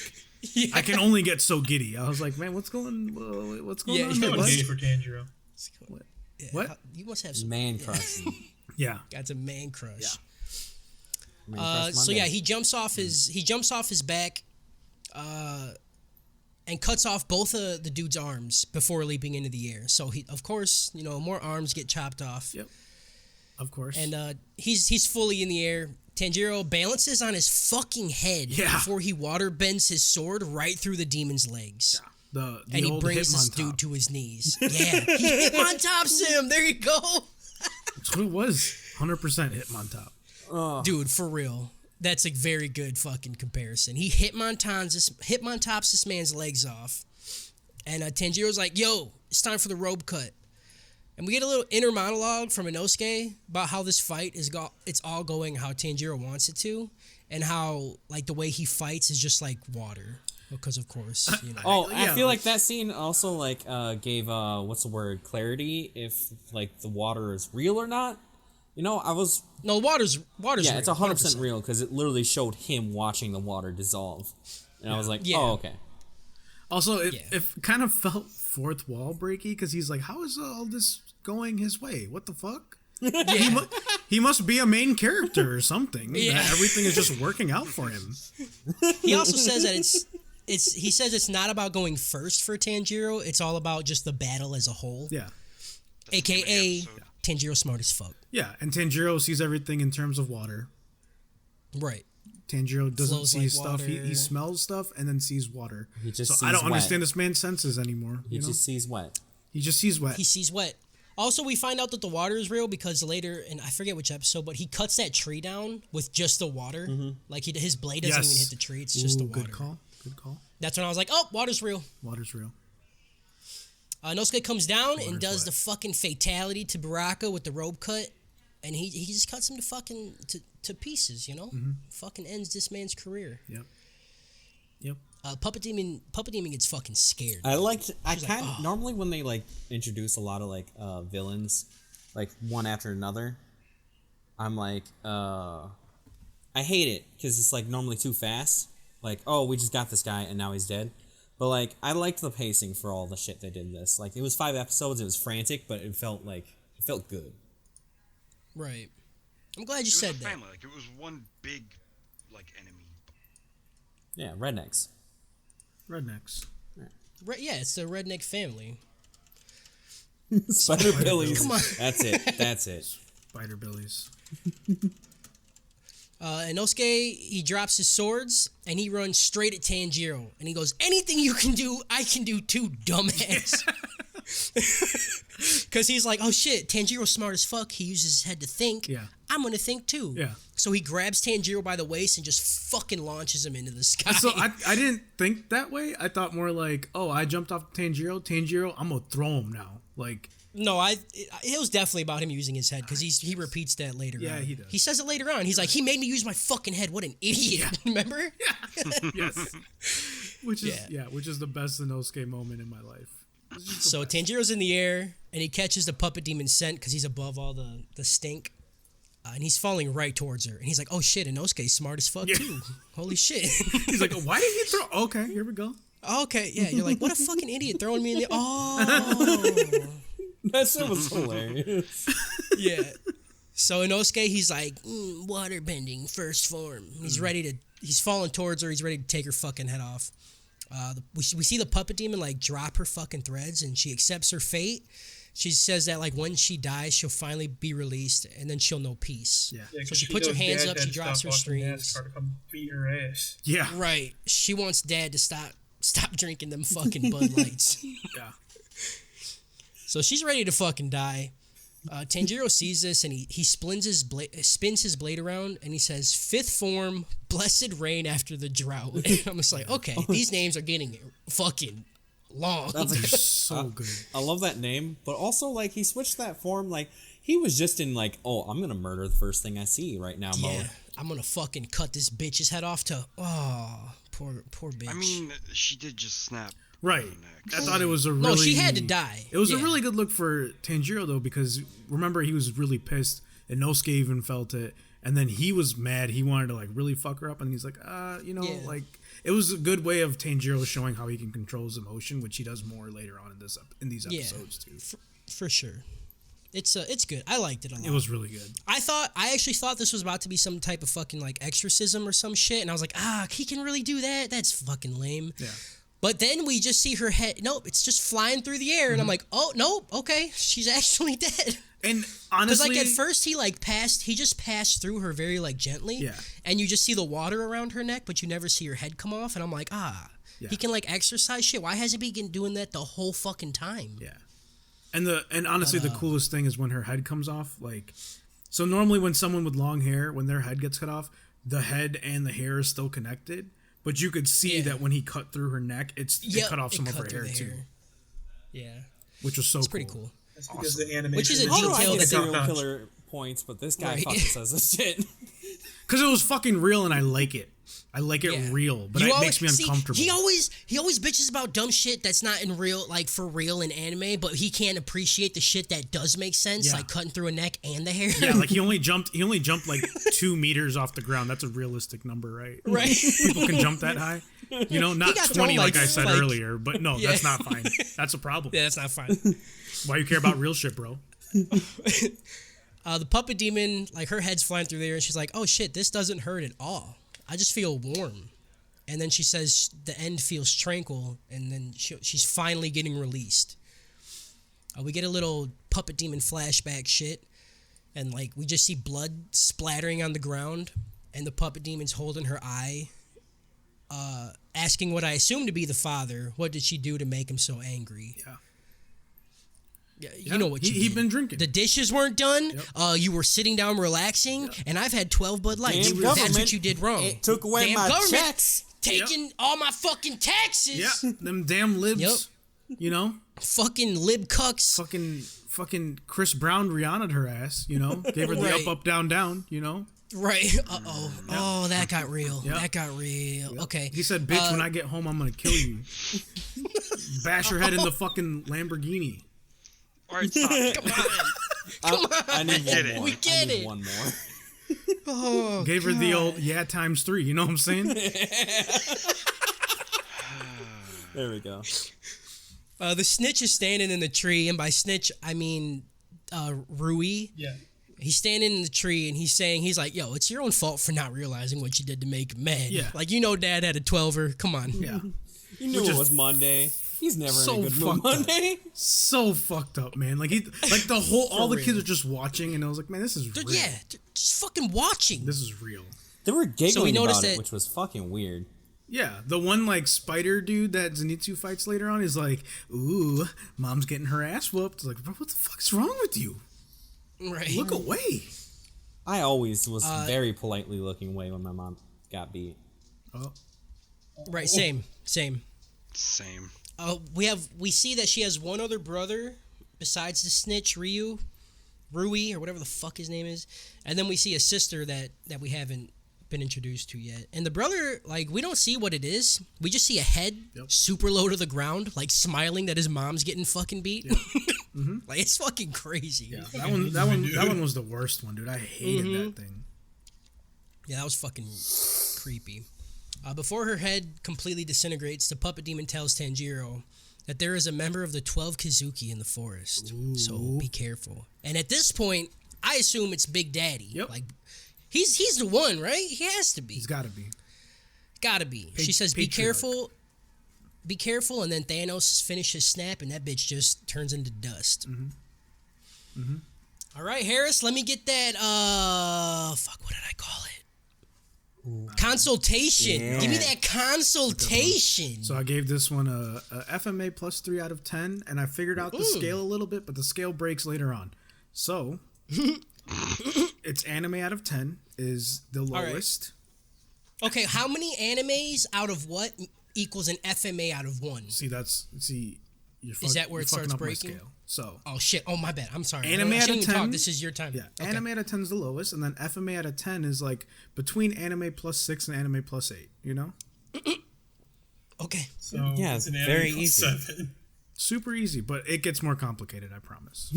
I can only get so giddy. I was like, man, what's going on? He's going giddy for Tanjiro. What? You must have some Man crush. Yeah. Got a man crush. Man crush So Monday. yeah, he jumps off his back, and cuts off both of the dude's arms before leaping into the air. So he, of course, more arms get chopped off. Yep. Of course. And he's fully in the air. Tanjiro balances on his fucking head before he water bends his sword right through the demon's legs. The And he old brings this Hitmontop. dude to his knees. Yeah, he Hitmontops him. There you go. That's what it was. 100% Hitmontop. Dude, for real. That's a very good fucking comparison. He Hitmontops this man's legs off. And Tanjiro's like, yo, it's time for the robe cut. And we get a little inner monologue from Inosuke about how this fight it's all going how Tanjiro wants it to. And how, like, the way he fights is just like water. Because, of course, I feel like that scene also, like, gave, clarity if, like, the water is real or not. No, water's yeah, real. it's 100% real because it literally showed him watching the water dissolve. And I was like, oh, okay. Also, it kind of felt fourth wall breaky because he's like, how is all this going his way? What the fuck? He must be a main character or something. Yeah. That everything is just working out for him. He also says that he says it's not about going first for Tanjiro. It's all about just the battle as a whole. Yeah. AKA Tanjiro smart as fuck. Yeah, and Tanjiro sees everything in terms of water. Right. Tanjiro doesn't Flows see like stuff. He water. smells stuff and then sees water. He just so I sees don't wet. understand this man's senses anymore. He just sees wet. He just sees wet. He sees wet. Also, we find out that the water is real because later, and I forget which episode, but he cuts that tree down with just the water. Like his blade doesn't even hit the tree; it's just the water. Good call. Good call. That's when I was like, "Oh, water's real." Water's real. Inosuke comes down and does the fucking fatality to Baraka with the robe cut, and he just cuts him to fucking to pieces. Fucking ends this man's career. Yep. Puppet Demon gets fucking scared. Normally when they like introduce a lot of like villains, like one after another, I'm like, I hate it because it's like normally too fast. Like, oh, we just got this guy and now he's dead. But like, I liked the pacing for all the shit they did in this. Like, it was 5 episodes, it was frantic, but it felt good. Right. I'm glad you said that. Family. Like, it was one big like enemy. Yeah, rednecks. Rednecks. Yeah, it's the redneck family. Spider Billies. Come on. That's it. Spider Billies. Inosuke, he drops his swords and he runs straight at Tanjiro. And he goes, anything you can do, I can do too, dumbass. Because he's like, oh shit, Tanjiro's smart as fuck. He uses his head to think. Yeah. I'm going to think too. Yeah. So he grabs Tanjiro by the waist and just fucking launches him into the sky. So I didn't think that way. I thought more like, oh, I jumped off Tanjiro, I'm going to throw him now. Like... No, it was definitely about him using his head because he repeats that later on. Yeah, he does. He says it later on. He's like, he made me use my fucking head. What an idiot. Remember? Yes. Which is the best Inosuke moment in my life. So Tanjiro's in the air and he catches the puppet demon's scent because he's above all the stink. And he's falling right towards her. And he's like, oh shit, Inosuke's smart as fuck too. Holy shit. He's like, why did he throw... Okay, here we go. Okay, yeah. You're like, what a fucking idiot throwing me in the... Oh. That shit was hilarious. Yeah. So Inosuke, he's like, water bending, first form. He's falling towards her. He's ready to take her fucking head off. We see the puppet demon like drop her fucking threads and she accepts her fate. She says that like when she dies, she'll finally be released and then she'll know peace. Yeah. So she puts her hands up, she drops her strings. To come beat her ass. Yeah. Right. She wants dad to stop drinking them fucking Bud Lights. Yeah. So she's ready to fucking die. Tanjiro sees this and he spins his blade around and he says, fifth form, blessed rain after the drought. And I'm just like, okay, these names are getting fucking long. That's so good. I love that name, but also like he switched that form. Like he was just in like, oh, I'm gonna murder the first thing I see right now Yeah, mode. I'm gonna fucking cut this bitch's head off to, poor bitch. I mean, she did just snap. Right. I thought it was a really... No, she had to die. It was a Yeah. really good look for Tanjiro, though, because remember, he was really pissed, and Inosuke even felt it, and then he was mad. He wanted to, like, really fuck her up, and he's like, Yeah. like... It was a good way of Tanjiro showing how he can control his emotion, which he does more later on in these episodes, too. For sure. It's good. I liked it a lot. It was really good. I actually thought this was about to be some type of fucking like exorcism or some shit, and I was like, he can really do that? That's fucking lame. Yeah. But then we just see her head. Nope, it's just flying through the air, and I'm like, oh nope, okay, she's actually dead. And honestly, because like at first he just passed through her very like gently, Yeah. and you just see the water around her neck, but you never see her head come off, and I'm like, Yeah. he can like exercise shit. Why hasn't he been doing that the whole fucking time? Yeah. And honestly, the coolest thing is when her head comes off. Like, so normally when someone with long hair, when their head gets cut off, the head and the hair is still connected. But you could see that when he cut through her neck, it cut off some of her hair too. Yeah, which was so That's cool. That's because the animation. Which is a How do detail I that get they serial killer points, but this guy fucking says this shit. Because it was fucking real, and I like it. I like it real, but it makes me uncomfortable. He always bitches about dumb shit that's not in real, like for real in anime, but he can't appreciate the shit that does make sense, like cutting through a neck and the hair. Yeah, like he only jumped like 2 meters off the ground. That's a realistic number, right? Right. People can jump that high. You know, not 20 like I said earlier, but no, that's not fine. That's a problem. Yeah, that's not fine. Why you care about real shit, bro? The puppet demon, like her head's flying through the air, and she's like, "Oh shit, this doesn't hurt at all. I just feel warm." And then she says the end feels tranquil, and then she's finally getting released. We get a little puppet demon flashback shit, and like we just see blood splattering on the ground, and the puppet demon's holding her eye, asking what I assume to be the father, what did she do to make him so angry? Yeah, you know what you he'd been drinking. The dishes weren't done. Yep. You were sitting down relaxing, and I've had 12 Bud Lights. That's what you did wrong. It took away my checks. Taking all my fucking taxes. Yeah, them damn libs. Yep. You know? Fucking lib cucks. Fucking Chris Brown Rihanna'd her ass, you know? Gave her the up, down, down, you know? Right. Uh-oh. Yep. Oh, that got real. Yep. That got real. Yep. Okay. He said, bitch, when I get home, I'm gonna kill you. Bash your head in the fucking Lamborghini. All right, stop. Come on. I need one more. We get it. One more. Oh, gave her the old times 3. You know what I'm saying? There we go. The snitch is standing in the tree, and by snitch I mean Rui. Yeah. He's standing in the tree, and he's like, "Yo, it's your own fault for not realizing what you did to make him mad. Yeah. Like, you know, Dad had a 12er. Come on." Yeah. You knew it was Monday. He's never in a good mood Monday. So fucked up, man. Like all the kids are just watching, and I was like, man, this is real. Yeah, just fucking watching. This is real. They were giggling about that, it, which was fucking weird. Yeah, the one like spider dude that Zenitsu fights later on is like, "Ooh, mom's getting her ass whooped." It's like, bro, what the fuck's wrong with you? Right. Look away. I always was very politely looking away when my mom got beat. Oh. Right. Same. We see that she has one other brother besides the snitch, Rui, or whatever the fuck his name is, and then we see a sister that we haven't been introduced to yet. And the brother, like, we don't see what it is. We just see a head super low to the ground, like smiling that his mom's getting fucking beat. Yep. Mm-hmm. Like, it's fucking crazy. Yeah, that one was the worst one, dude. I hated that thing. Yeah, that was fucking creepy. Before her head completely disintegrates, the puppet demon tells Tanjiro that there is a member of the 12 Kizuki in the forest. Ooh. So be careful. And at this point, I assume it's Big Daddy. Yep. Like, he's the one, right? He has to be. He's got to be. Gotta be. She says, "Be careful." Be careful, and then Thanos finishes snap, and that bitch just turns into dust. Mm-hmm. Mm-hmm. All right, Harris, let me get that. Fuck, what did I call it? Consultation. Yeah. Give me that consultation. So I gave this one a FMA plus 3 out of 10, and I figured out the scale a little bit, but the scale breaks later on. So its anime out of 10 is the lowest. Right. Okay, how many animes out of what equals an FMA out of 1? Is that where it starts breaking? So. Oh shit! Oh my bad. I'm sorry. Anime out of 10. This is your time. Yeah. Okay. Anime out of 10 is the lowest, and then FMA out of 10 is like between anime plus 6 and anime plus 8. You know? Okay. So yeah, it's very easy. 7. Super easy, but it gets more complicated. I promise.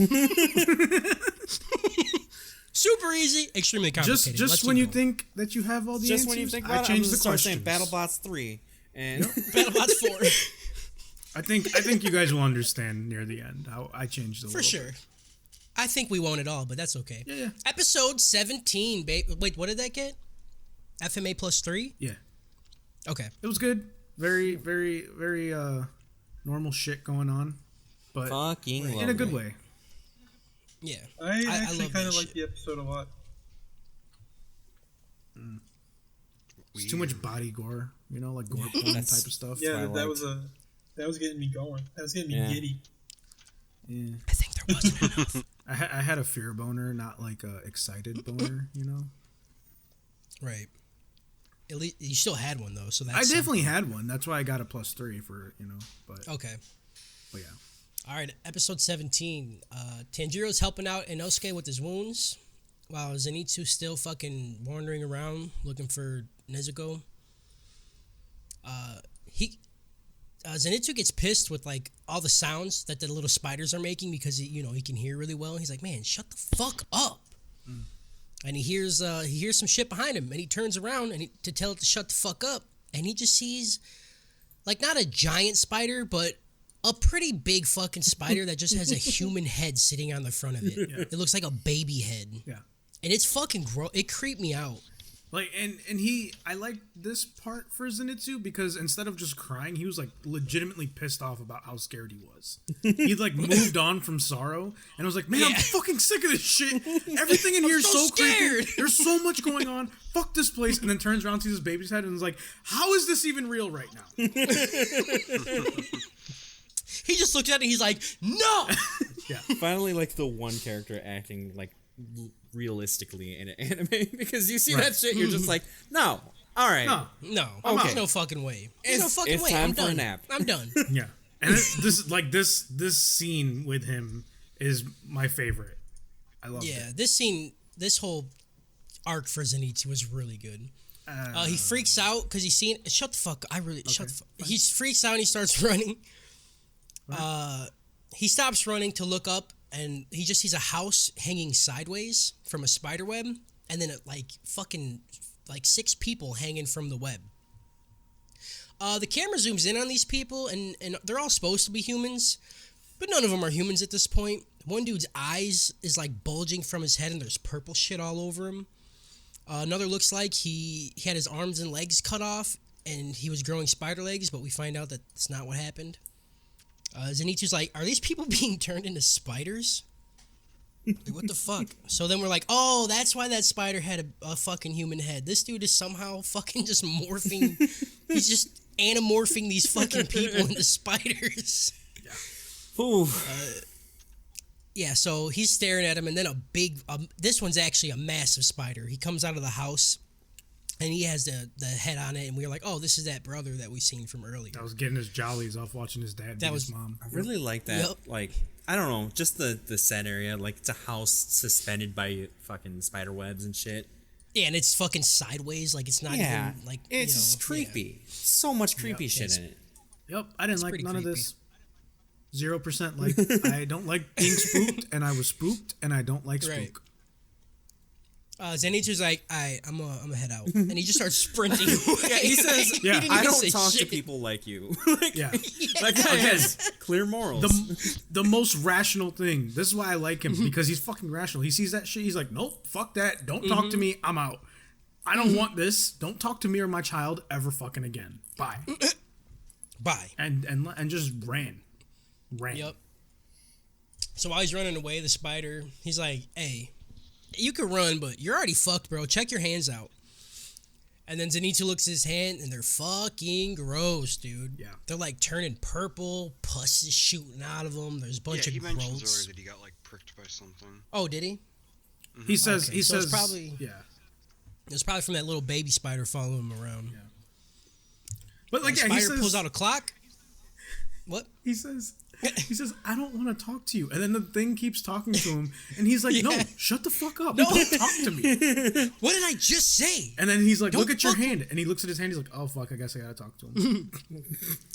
Super easy, extremely complicated. Just when you think that you have all the answers, when you think about I changed the start questions. saying BattleBots 3 and BattleBots 4. I think you guys will understand near the end how I changed a little. For sure. Bit. I think we won't at all, but that's okay. Yeah. Episode 17, babe. Wait, what did that get? FMA +3? Yeah. Okay. It was good. Very, very, very normal shit going on, but Fucking in a good way. Yeah. I actually love kind of that like shit. the episode a lot. It's too much body gore, like gore porn type of stuff. Yeah, that was getting me going. That was getting me giddy. Yeah. I think there wasn't enough. I had a fear boner, not like a excited boner, Right. At least you still had one though, so that's I definitely had one. That's why I got a +3 for, but okay. But yeah. All right, episode 17. Tanjiro's helping out Inosuke with his wounds, while Zenitsu's still fucking wandering around looking for Nezuko. Zenitsu gets pissed with like all the sounds that the little spiders are making because he can hear really well. He's like, man, shut the fuck up. And he hears some shit behind him, and he turns around to tell it to shut the fuck up, and he just sees like not a giant spider, but a pretty big fucking spider that just has a human head sitting on the front of it. Yeah. It looks like a baby head. Yeah. And it's fucking it creeped me out. Like, and I like this part for Zenitsu because instead of just crying, he was like legitimately pissed off about how scared he was. He like moved on from sorrow and was like, man, I'm fucking sick of this shit. Everything in here is so scared. creepy. There's so much going on. Fuck this place. And then turns around, sees his baby's head and is like, how is this even real right now? He just looked at it and he's like, no! Yeah. Finally, like the one character acting like realistically in an anime because you see that shit, you're just like, no, all right, No, Okay. there's no fucking way. There's no fucking it's way. time I'm for a done. nap. I'm done. Yeah. And this scene with him is my favorite. I love it. This whole arc for Zenitsu was really good. He freaks out because he's seen. Shut the fuck. Shut the fuck. He freaks out and he starts running. He stops running to look up, and he just sees a house hanging sideways from a spider web, and then fucking 6 people hanging from the web. The camera zooms in on these people, and they're all supposed to be humans, but none of them are humans at this point. One dude's eyes is like bulging from his head, and there's purple shit all over him. Another looks like he had his arms and legs cut off, and he was growing spider legs, but we find out that that's not what happened. Zenitsu's like, are these people being turned into spiders? Like, what the fuck? So then we're like, oh, that's why that spider had a fucking human head. This dude is somehow fucking just morphing. He's just anamorphing these fucking people into spiders. Yeah. Ooh. Yeah, so he's staring at him, and then a big, this one's actually a massive spider. He comes out of the house, and he has the head on it, and we were like, oh, this is that brother that we seen from earlier. I was getting his jollies off watching his dad beat his mom. I really like that. Yep. Like, I don't know, just the set area. Like, it's a house suspended by fucking spider webs and shit. Yeah, and it's fucking sideways, like it's not even, like, it's just creepy. Yeah. So much creepy shit in it. Yep, I didn't like none pretty of this. 0% like. I don't like being spooked, and I was spooked, and I don't like spook. Right. Zenitsu's like, I'm gonna head out, and he just starts sprinting away. Yeah, he says, He didn't even I don't say talk to shit. people like you. Like, Yeah. that guy has clear morals. The most rational thing. This is why I like him, because he's fucking rational. He sees that shit, he's like, nope, fuck that. Don't talk to me. I'm out. I don't want this. Don't talk to me or my child ever fucking again. Bye. Bye. And just ran. Yep. So while he's running away, the spider, he's like, hey, you can run, but you're already fucked, bro. Check your hands out. And then Zenitsu looks at his hand, and they're fucking gross, dude. Yeah. They're like turning purple, pus is shooting out of them. There's a bunch of he mentions growths. already that he got like pricked by something. Oh, did he? He says, Okay, he so says, it's probably- yeah. It was probably from that little baby spider following him around. Yeah. But like, The yeah, spider he says, pulls out a clock. What? he says, I don't want to talk to you. And then the thing keeps talking to him, and he's like, no, shut the fuck up. No. Don't talk to me. What did I just say? And then he's like, Don't look at your fuck- hand. And he looks at his hand. He's like, oh, fuck, I guess I got to talk to him. I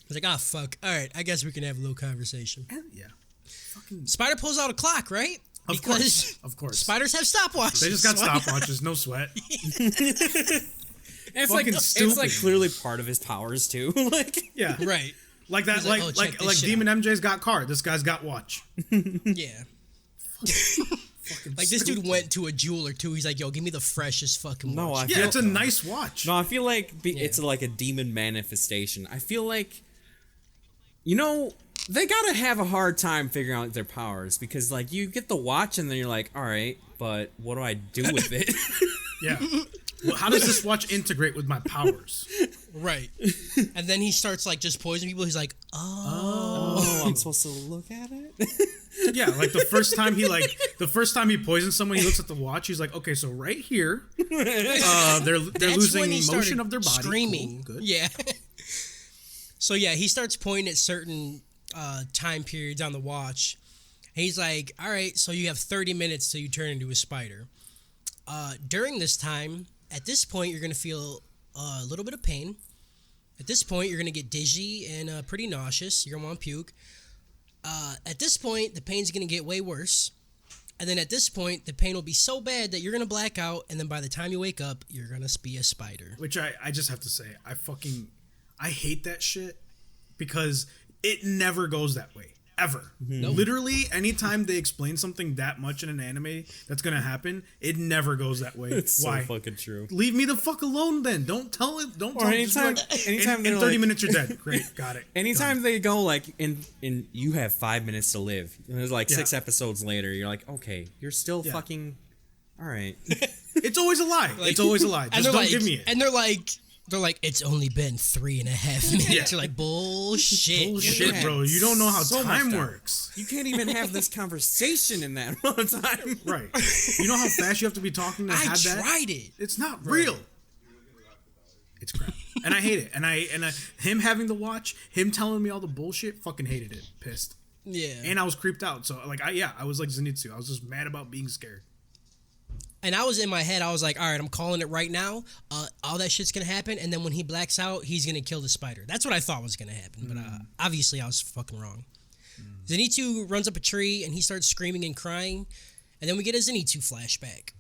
was like, ah, fuck. All right, I guess we can have a little conversation. And, yeah. Fucking, Spider pulls out a clock, right? of course. Of course. Spiders have stopwatches. They just got So- stopwatches, no sweat. And it's Fucking like stupid. it's like clearly part of his powers too. Like, Yeah. Right. Like that, He's like, like oh, check this like shit Demon MJ's got car. This guy's got watch. Yeah. Like this dude went to a jeweler too. He's like, "Yo, give me the freshest fucking watch." Yeah, it's a nice watch. No, I feel like it's like a demon manifestation. I feel like, they gotta have a hard time figuring out their powers because, like, you get the watch and then you're like, all right, but what do I do with it? Yeah. Well, how does this watch integrate with my powers? Right. And then he starts like just poisoning people. He's like, Oh, I'm supposed to look at it? Yeah, like the first time he poisons someone, he looks at the watch. He's like, okay, so right here, they're losing motion of their body. Screaming. Cool, good. Yeah. So yeah, he starts pointing at certain time periods on the watch. And he's like, all right, so you have 30 minutes till you turn into a spider. During this time, at this point, you're going to feel a little bit of pain. At this point, you're going to get dizzy and pretty nauseous. You're going to want to puke. At this point, the pain's going to get way worse. And then at this point, the pain will be so bad that you're going to black out. And then by the time you wake up, you're going to be a spider. Which I just have to say, I hate that shit because it never goes that way. Ever. Nope. Literally, anytime they explain something that much in an anime that's gonna happen, it never goes that way. It's Why? so fucking true. Leave me the fuck alone then. Don't tell it. Don't tell anytime, anytime in 30 minutes you're dead. Great, got it. Anytime they go like in you have 5 minutes to live. And there's like 6 episodes later, you're like, okay, you're still fucking all right. It's always a lie. It's always a lie. Just don't give me it. And they're like, it's only been 3.5 minutes. Yeah. You're like, bullshit. Bullshit, bro. You don't know how So time much time. works. You can't even have this conversation in that amount of time. Right. You know how fast you have to be talking to I have that? tried it. It's not real. It's crap. And I hate it. And him having the watch, him telling me all the bullshit, fucking hated it. Pissed. Yeah. And I was creeped out. So I was like Zenitsu. I was just mad about being scared. And I was in my head, I was like, all right, I'm calling it right now. All that shit's going to happen. And then when he blacks out, he's going to kill the spider. That's what I thought was going to happen. But obviously, I was fucking wrong. Zenitsu runs up a tree and he starts screaming and crying. And then we get a Zenitsu flashback.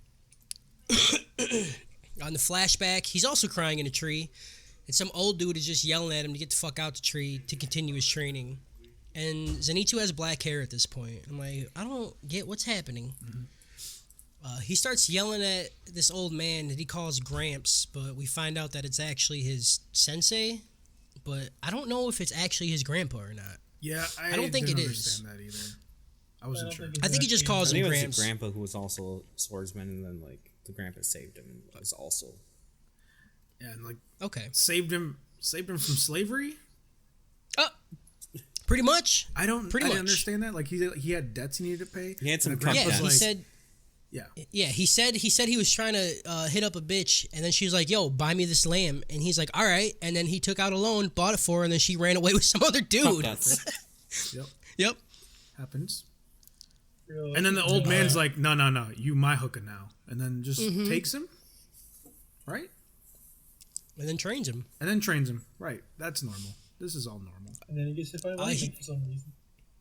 On the flashback, he's also crying in a tree. And some old dude is just yelling at him to get the fuck out the tree to continue his training. And Zenitsu has black hair at this point. I'm like, I don't get what's happening. He starts yelling at this old man that he calls Gramps, but we find out that it's actually his sensei. But I don't know if it's actually his grandpa or not. Yeah, I don't think didn't it is. understand that either. I wasn't sure. I think he just calls I him think it was Gramps. the grandpa who was also a swordsman, and then like the grandpa saved him and was also Yeah, and like Okay. saved him from slavery. Pretty much. I Pretty didn't much. understand that. Like he had debts he needed to pay. He had some and the grandpa's Yeah, he like, said. yeah. Yeah, he said he was trying to hit up a bitch, and then she was like, "Yo, buy me this lamb," and he's like, "All right," and then he took out a loan, bought it for her, and then she ran away with some other dude. Yep. Happens. And then the old man's like, no, you my hooker now. And then just takes him. Right? And then trains him. And then trains him. Right. That's normal. This is all normal. And then he gets hit by lightning for some reason.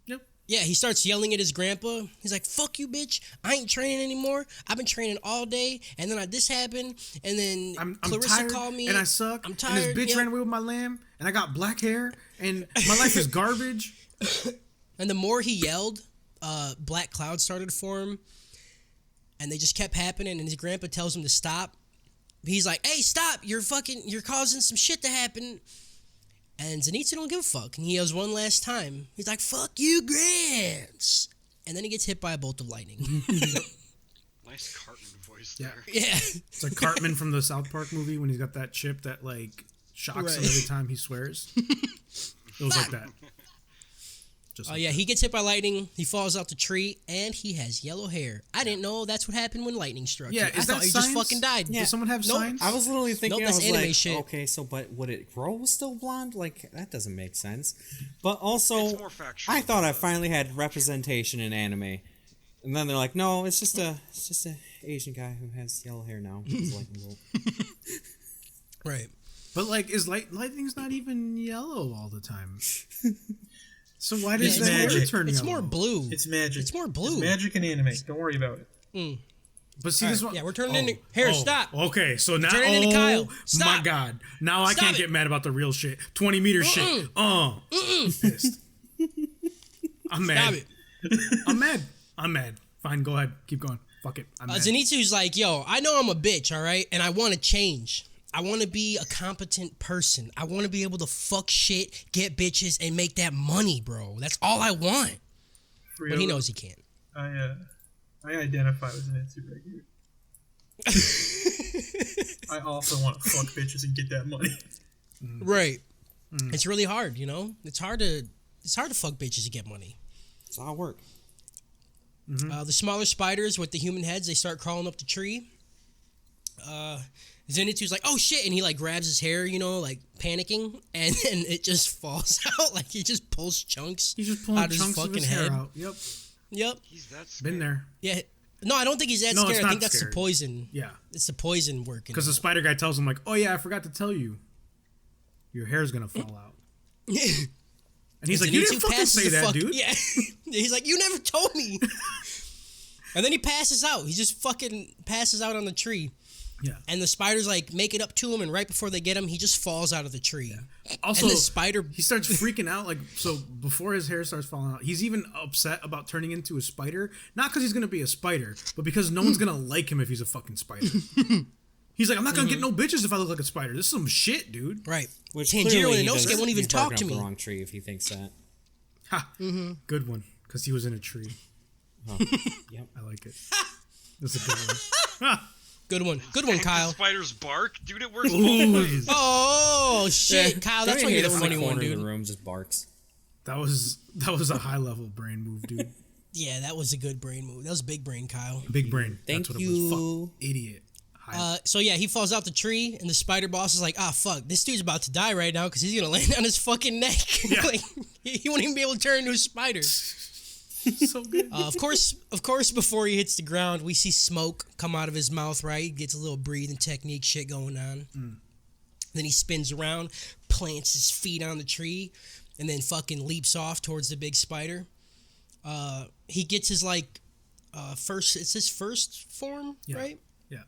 Yep. Yeah, he starts yelling at his grandpa. He's like, "Fuck you, bitch! I ain't training anymore. I've been training all day, and then this happened, and then I'm Clarissa tired, called me, and I suck. I'm tired. And this bitch ran away with my lamb, and I got black hair, and my life is garbage." And the more he yelled, black clouds started to form, and they just kept happening. And his grandpa tells him to stop. He's like, "Hey, stop! You're causing some shit to happen." And Zenitsu don't give a fuck. And he yells one last time. He's like, "Fuck you, Gramps!" And then he gets hit by a bolt of lightning. Nice Cartman voice Yeah. there. Yeah. It's like Cartman from the South Park movie when he's got that chip that like shocks him every time he swears. It was like that. Just Oh yeah, he gets hit by lightning. He falls out the tree, and he has yellow hair. I didn't know that's what happened when lightning struck. Yeah, you. I is thought that he science? just fucking died. Does someone have Nope. science? I was literally thinking, Nope, that's I was anime like, shit. okay, so but would it grow still blonde? Like that doesn't make sense. But also, It's more factual. I thought I finally had representation in anime, and then they're like, no, it's just a Asian guy who has yellow hair now. It's like, well, Right. But like, is lightning's not even yellow all the time? So why does It's that hair magic. turn It's yellow? more blue. It's magic. It's more blue. It's magic and anime. Don't worry about it. But see, this one. Yeah, we're turning into here. Stop. Okay, so now, turning into Kyle. my Stop. God, now I Stop can't it. get mad about the real shit. 20-meter shit. Pissed. I'm mad. Stop it. I'm mad. Fine, go ahead. Keep going. Fuck it. I'm mad. Zenitsu's like, yo, I know I'm a bitch, all right? And I want to change. I want to be a competent person. I want to be able to fuck shit, get bitches, and make that money, bro. That's all I want. But he knows he can't. I identify as an Zenitsu right here. I also want to fuck bitches and get that money. Right. It's really hard, you know? It's hard to fuck bitches and get money. It's all work. The smaller spiders with the human heads, they start crawling up the tree. Zenitsu's like, oh shit, and he like grabs his hair, you know, like panicking, and then it just falls out. Like he just pulls chunks. He's just pulling out chunks his of fucking his head. hair out. Yep. He's that scared. Been there. Yeah. No, I don't think he's that No, scared. it's I not think that's scared. the poison. Yeah. It's the poison working. Because the spider guy tells him like, oh yeah, I forgot to tell you. Your hair's gonna fall out. And he's like, you didn't fucking say that, dude. Yeah. He's like, you never told me. And then he passes out. He just fucking passes out on the tree. Yeah. And the spiders like make it up to him, and right before they get him, he just falls out of the tree. Yeah. Also, and the spider, he starts freaking out. Like, so before his hair starts falling out, he's even upset about turning into a spider. Not because he's gonna be a spider, but because no one's gonna like him if he's a fucking spider. He's like, I'm not gonna get no bitches if I look like a spider. This is some shit, dude. right? Which Tanjiro clearly and Inosuke won't even he's talk barking to up me. the wrong tree if he thinks that. Ha. Good one, because he was in a tree. Oh, yep. I like it. That's a good one. Good one, Kyle. The spiders bark, dude. It works both ways. Oh shit, Kyle, that's why you're the funny one, In dude. the room just barks. That was a high level brain move, dude. Yeah, that was a good brain move. That was big brain, Kyle. Big brain. Thank That's what you. it was. Fuck, idiot. So yeah, he falls out the tree, and the spider boss is like, "Ah, fuck, this dude's about to die right now because he's gonna land on his fucking neck. Yeah. Like, he won't even be able to turn into a spider." So good. Of course, before he hits the ground, we see smoke come out of his mouth. Right, he gets a little breathing technique shit going on. Then he spins around, plants his feet on the tree, and then fucking leaps off towards the big spider. He gets his like first. It's his first form, right? Yeah.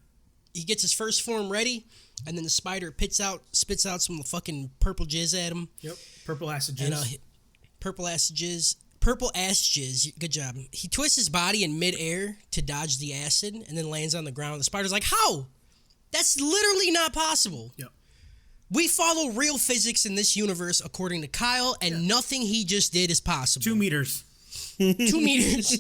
He gets his first form ready, and then the spider spits out some fucking purple jizz at him. Yep. Purple acid And, jizz. purple ass jizz. Good job. He twists his body in midair to dodge the acid, and then lands on the ground. The spider's like, "How? That's literally not possible." Yep. We follow real physics in this universe, according to Kyle, and nothing he just did is possible. 2 meters. 2 meters.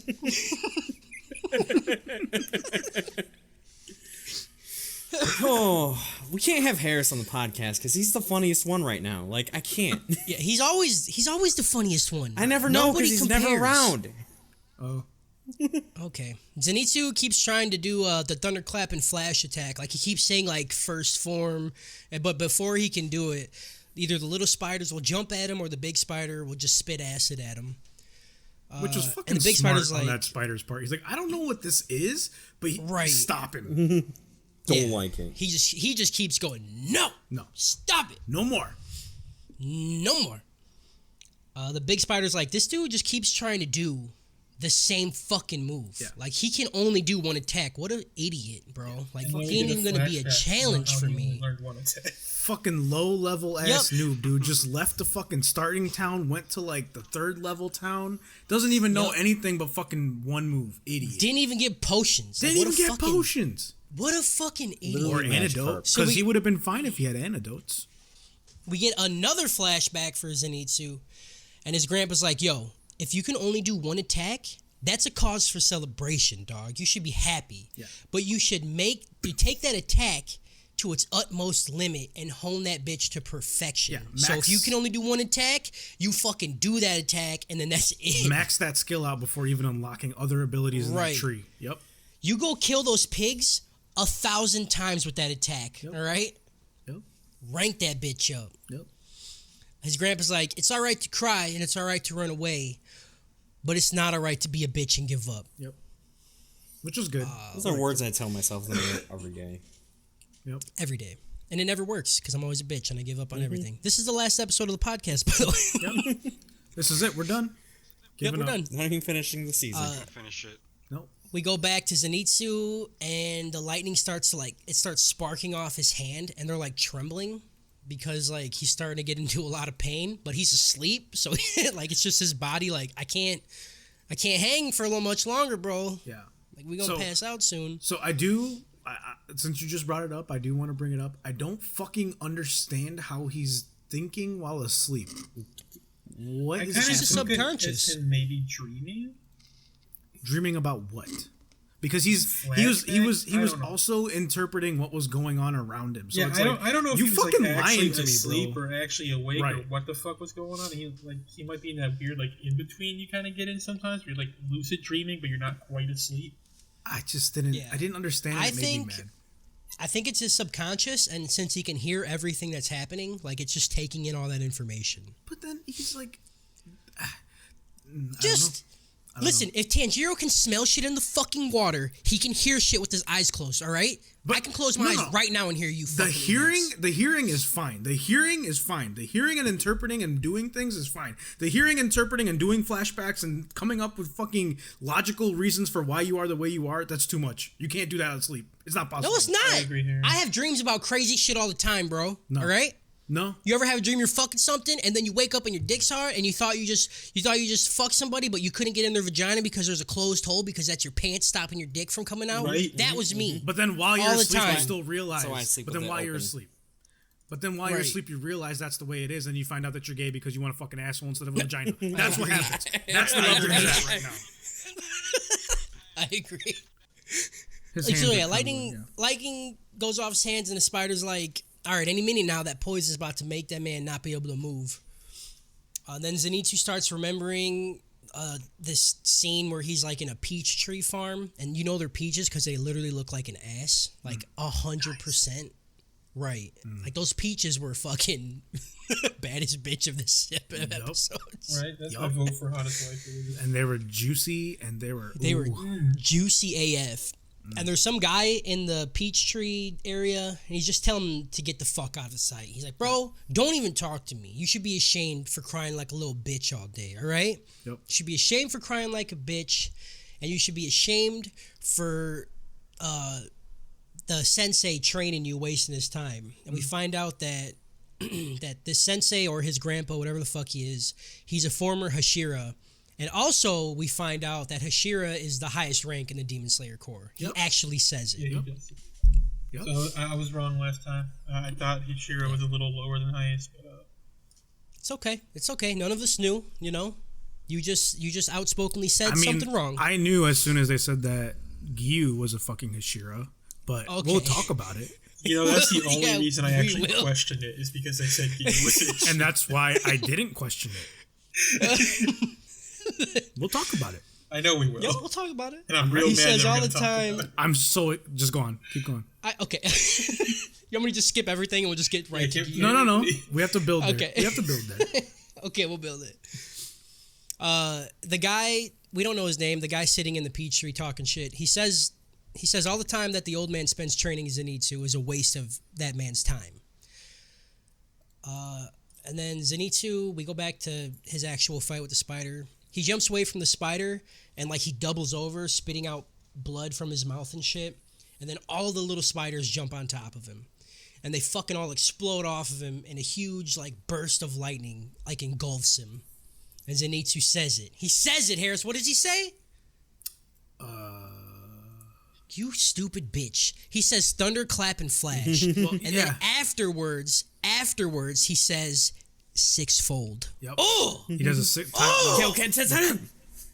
Oh, we can't have Harris on the podcast because he's the funniest one right now. Like, I can't. Yeah, he's always the funniest one. I never know because Nobody he's compares. never around. Oh. Okay. Zenitsu keeps trying to do the thunderclap and flash attack. Like, he keeps saying, like, first form. But before he can do it, either the little spiders will jump at him or the big spider will just spit acid at him. Which was fucking and the big smart spider's on like, that spider's part. He's like, I don't know what this is, but Right. stop him. Don't like it. He just keeps going, no, stop it, No more. no more. The big spider's like, this dude just keeps trying to do the same fucking move. Yeah. Like, he can only do one attack. What an idiot, bro. Like, he ain't even gonna be a challenge for me. Fucking low level ass noob, dude. Just left the fucking starting town, went to like the 3rd level town. Doesn't even know anything but fucking one move. Idiot. Didn't even get potions. Didn't Like, even get potions. What a fucking idiot. Or Literally magic antidotes. So Because we- he would have been fine if he had antidotes. We get another flashback for Zenitsu, and his grandpa's like, yo, if you can only do one attack, that's a cause for celebration, dog. You should be happy. Yeah. But you take that attack to its utmost limit and hone that bitch to perfection. Yeah, So max- if you can only do one attack, you fucking do that attack, and then that's it. Max that skill out before even unlocking other abilities in Right. that tree. Yep. You go kill those pigs 1,000 times with that attack, all right? Yep. Rank that bitch up. Yep. His grandpa's like, it's all right to cry and it's all right to run away, but it's not all right to be a bitch and give up. Yep. Which was good. Those are words I tell myself in the mirror every day. Yep. Every day. And it never works because I'm always a bitch and I give up on everything. This is the last episode of the podcast, by the way. Yep. This is it. We're done. Yep, Giving we're up. done. Not even finishing the season. Finish it. Nope. We go back to Zenitsu and the lightning starts sparking off his hand and they're like trembling because like he's starting to get into a lot of pain, but he's asleep. So like it's just his body like, I can't I can't hang for a little much longer, bro. Yeah. Like, we gonna pass out soon. So I since you just brought it up, I do want to bring it up. I don't fucking understand how he's thinking while asleep. What is It's just subconscious. Him maybe dreaming. Dreaming about what? Because he was also interpreting what was going on around him. So it's I don't know if you he was fucking like actually lying to me, asleep bro. or actually awake Right. or what the fuck was going on. He might be in that weird like in between you kind of get in sometimes where you're like lucid dreaming but you're not quite asleep. I just didn't. Yeah. I didn't understand. It made me mad. I think it's his subconscious, and since he can hear everything that's happening, like it's just taking in all that information. But then he's like, Just listen. If Tanjiro can smell shit in the fucking water, he can hear shit with his eyes closed. All right, but I can close my eyes right now and hear you. The hearing is fine. The hearing is fine. The hearing and interpreting and doing things is fine. The hearing, interpreting, and doing flashbacks and coming up with fucking logical reasons for why you are the way you are. That's too much. You can't do that on sleep. It's not possible. No, it's not. I agree here. I have dreams about crazy shit all the time, bro. No. All right. No. You ever have a dream you're fucking something and then you wake up and your dick's hard and you thought you just fucked somebody but you couldn't get in their vagina because there's a closed hole because that's your pants stopping your dick from coming out? Right. That was me. But then while you're All the asleep, time. you still realize. So I sleep but with then it while you're open. asleep. But then while you're asleep, you realize that's the way it is, and you find out that you're gay because you want a fucking asshole instead of a vagina. That's what happens. That's the level he's at right now. I agree. His Like, so hands yeah, are lightning goes off his hands and the spider's like, all right, any minute now that poison's about to make that man not be able to move. Then Zenitsu starts remembering this scene where he's like in a peach tree farm, and you know they're peaches because they literally look like an ass, like 100%. Right. Like those peaches were fucking baddest bitch of this episodes. Right, that's my vote for hottest wife. And they were juicy, and they were Juicy AF. And there's some guy in the peach tree area, and he's just telling him to get the fuck out of the sight. He's like, bro, don't even talk to me. You should be ashamed for crying like a little bitch all day, all right? Yep. You should be ashamed for crying like a bitch, and you should be ashamed for the sensei training you, wasting his time. And we find out that that this sensei or his grandpa, whatever the fuck he is, he's a former Hashira. And also, we find out that Hashira is the highest rank in the Demon Slayer Corps. He actually says it. Yeah, he does. So I was wrong last time. I thought Hashira was a little lower than highest. But, It's okay. It's okay. None of us knew, you know? You just outspokenly said something wrong. I knew as soon as they said that Gyu was a fucking Hashira, but we'll talk about it. you know, that's the only reason I actually will. questioned it is because they said he was. And that's why I didn't question it. We'll talk about it. I know we will. Yep, we'll talk about it. And I'm real He mad says that we're all gonna the talk about time. it. I'm so just go on, keep going. Okay. You want me to just skip everything and we'll just get right to Yeah, it? No. We have to build it. Okay. We have to build that. Okay, we'll build it. The guy, we don't know his name, the guy sitting in the peach tree talking shit, he says all the time that the old man spends training Zenitsu is a waste of that man's time. And then Zenitsu, we go back to his actual fight with the spider. He jumps away from the spider and like he doubles over, spitting out blood from his mouth and shit. And then all the little spiders jump on top of him. And they fucking all explode off of him and a huge like burst of lightning like engulfs him. And Zenitsu says it. He says it, Harris. What does he say? You stupid bitch. He says thunder, clap, and flash. And then afterwards, he says sixfold. Yep. Oh! He does a six.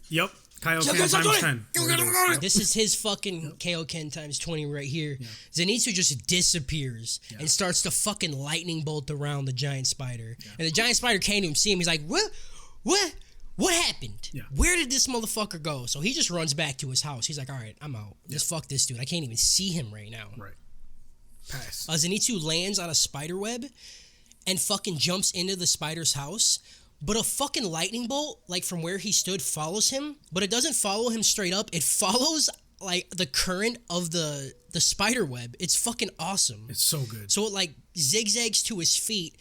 Yep. Kaioken times 10. This is his fucking Kaioken times 20 right here. Yeah. Zenitsu just disappears and starts to fucking lightning bolt around the giant spider. Yeah. And the giant spider can't even see him. He's like, What happened? Yeah. Where did this motherfucker go? So he just runs back to his house. He's like, all right, I'm out. Just fuck this dude. I can't even see him right now. Right. Pass. Zenitsu lands on a spider web and fucking jumps into the spider's house. But a fucking lightning bolt, like from where he stood, follows him. But it doesn't follow him straight up. It follows like the current of the spider web. It's fucking awesome. It's so good. So it like zigzags to his feet,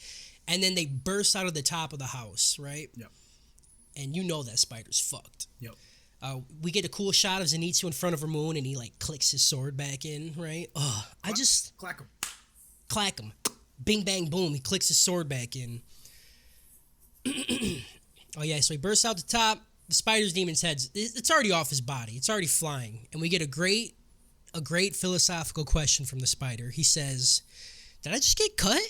and then they burst out of the top of the house, right? Yep. And you know that spider's fucked. Yep. We get a cool shot of Zenitsu in front of Ramon, and he like clicks his sword back in, right? Clack him. Clack him. Bing, bang, boom. He clicks his sword back in. Oh, yeah, so he bursts out the top. the spider's demon's head, it's already off his body. It's already flying. And we get a great philosophical question from the spider. He says, did I just get cut?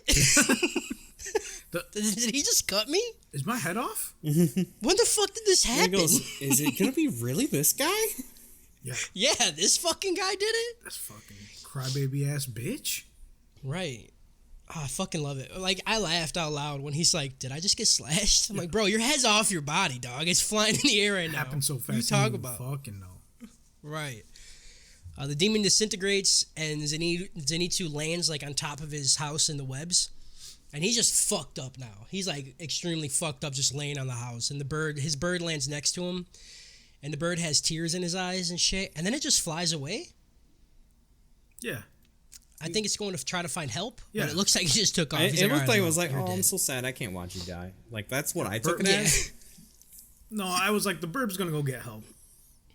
Did he just cut me? Is my head off? When the fuck did this happen? Goes, is it gonna be really this guy? Yeah. Yeah, this fucking guy did it? That's fucking crybaby ass bitch. Right. Oh, I fucking love it. Like, I laughed out loud when he's like, did I just get slashed? I'm like, bro, your head's off your body, dog. It's flying in the air right now. It happened so fast. What you talk about? Fucking no. Right. The demon disintegrates, and Zenitsu lands like on top of his house in the webs, and he's just fucked up now. He's like extremely fucked up, just laying on the house. And his bird lands next to him, and the bird has tears in his eyes and shit. And then it just flies away. Yeah. I think it's going to try to find help, Yeah. but it looks like he just took off. It looked like it was like, you're oh, I'm dead." so sad. I can't watch you die. Like, that's what I took it Yeah. as. No, I was like, the bird's gonna go get help.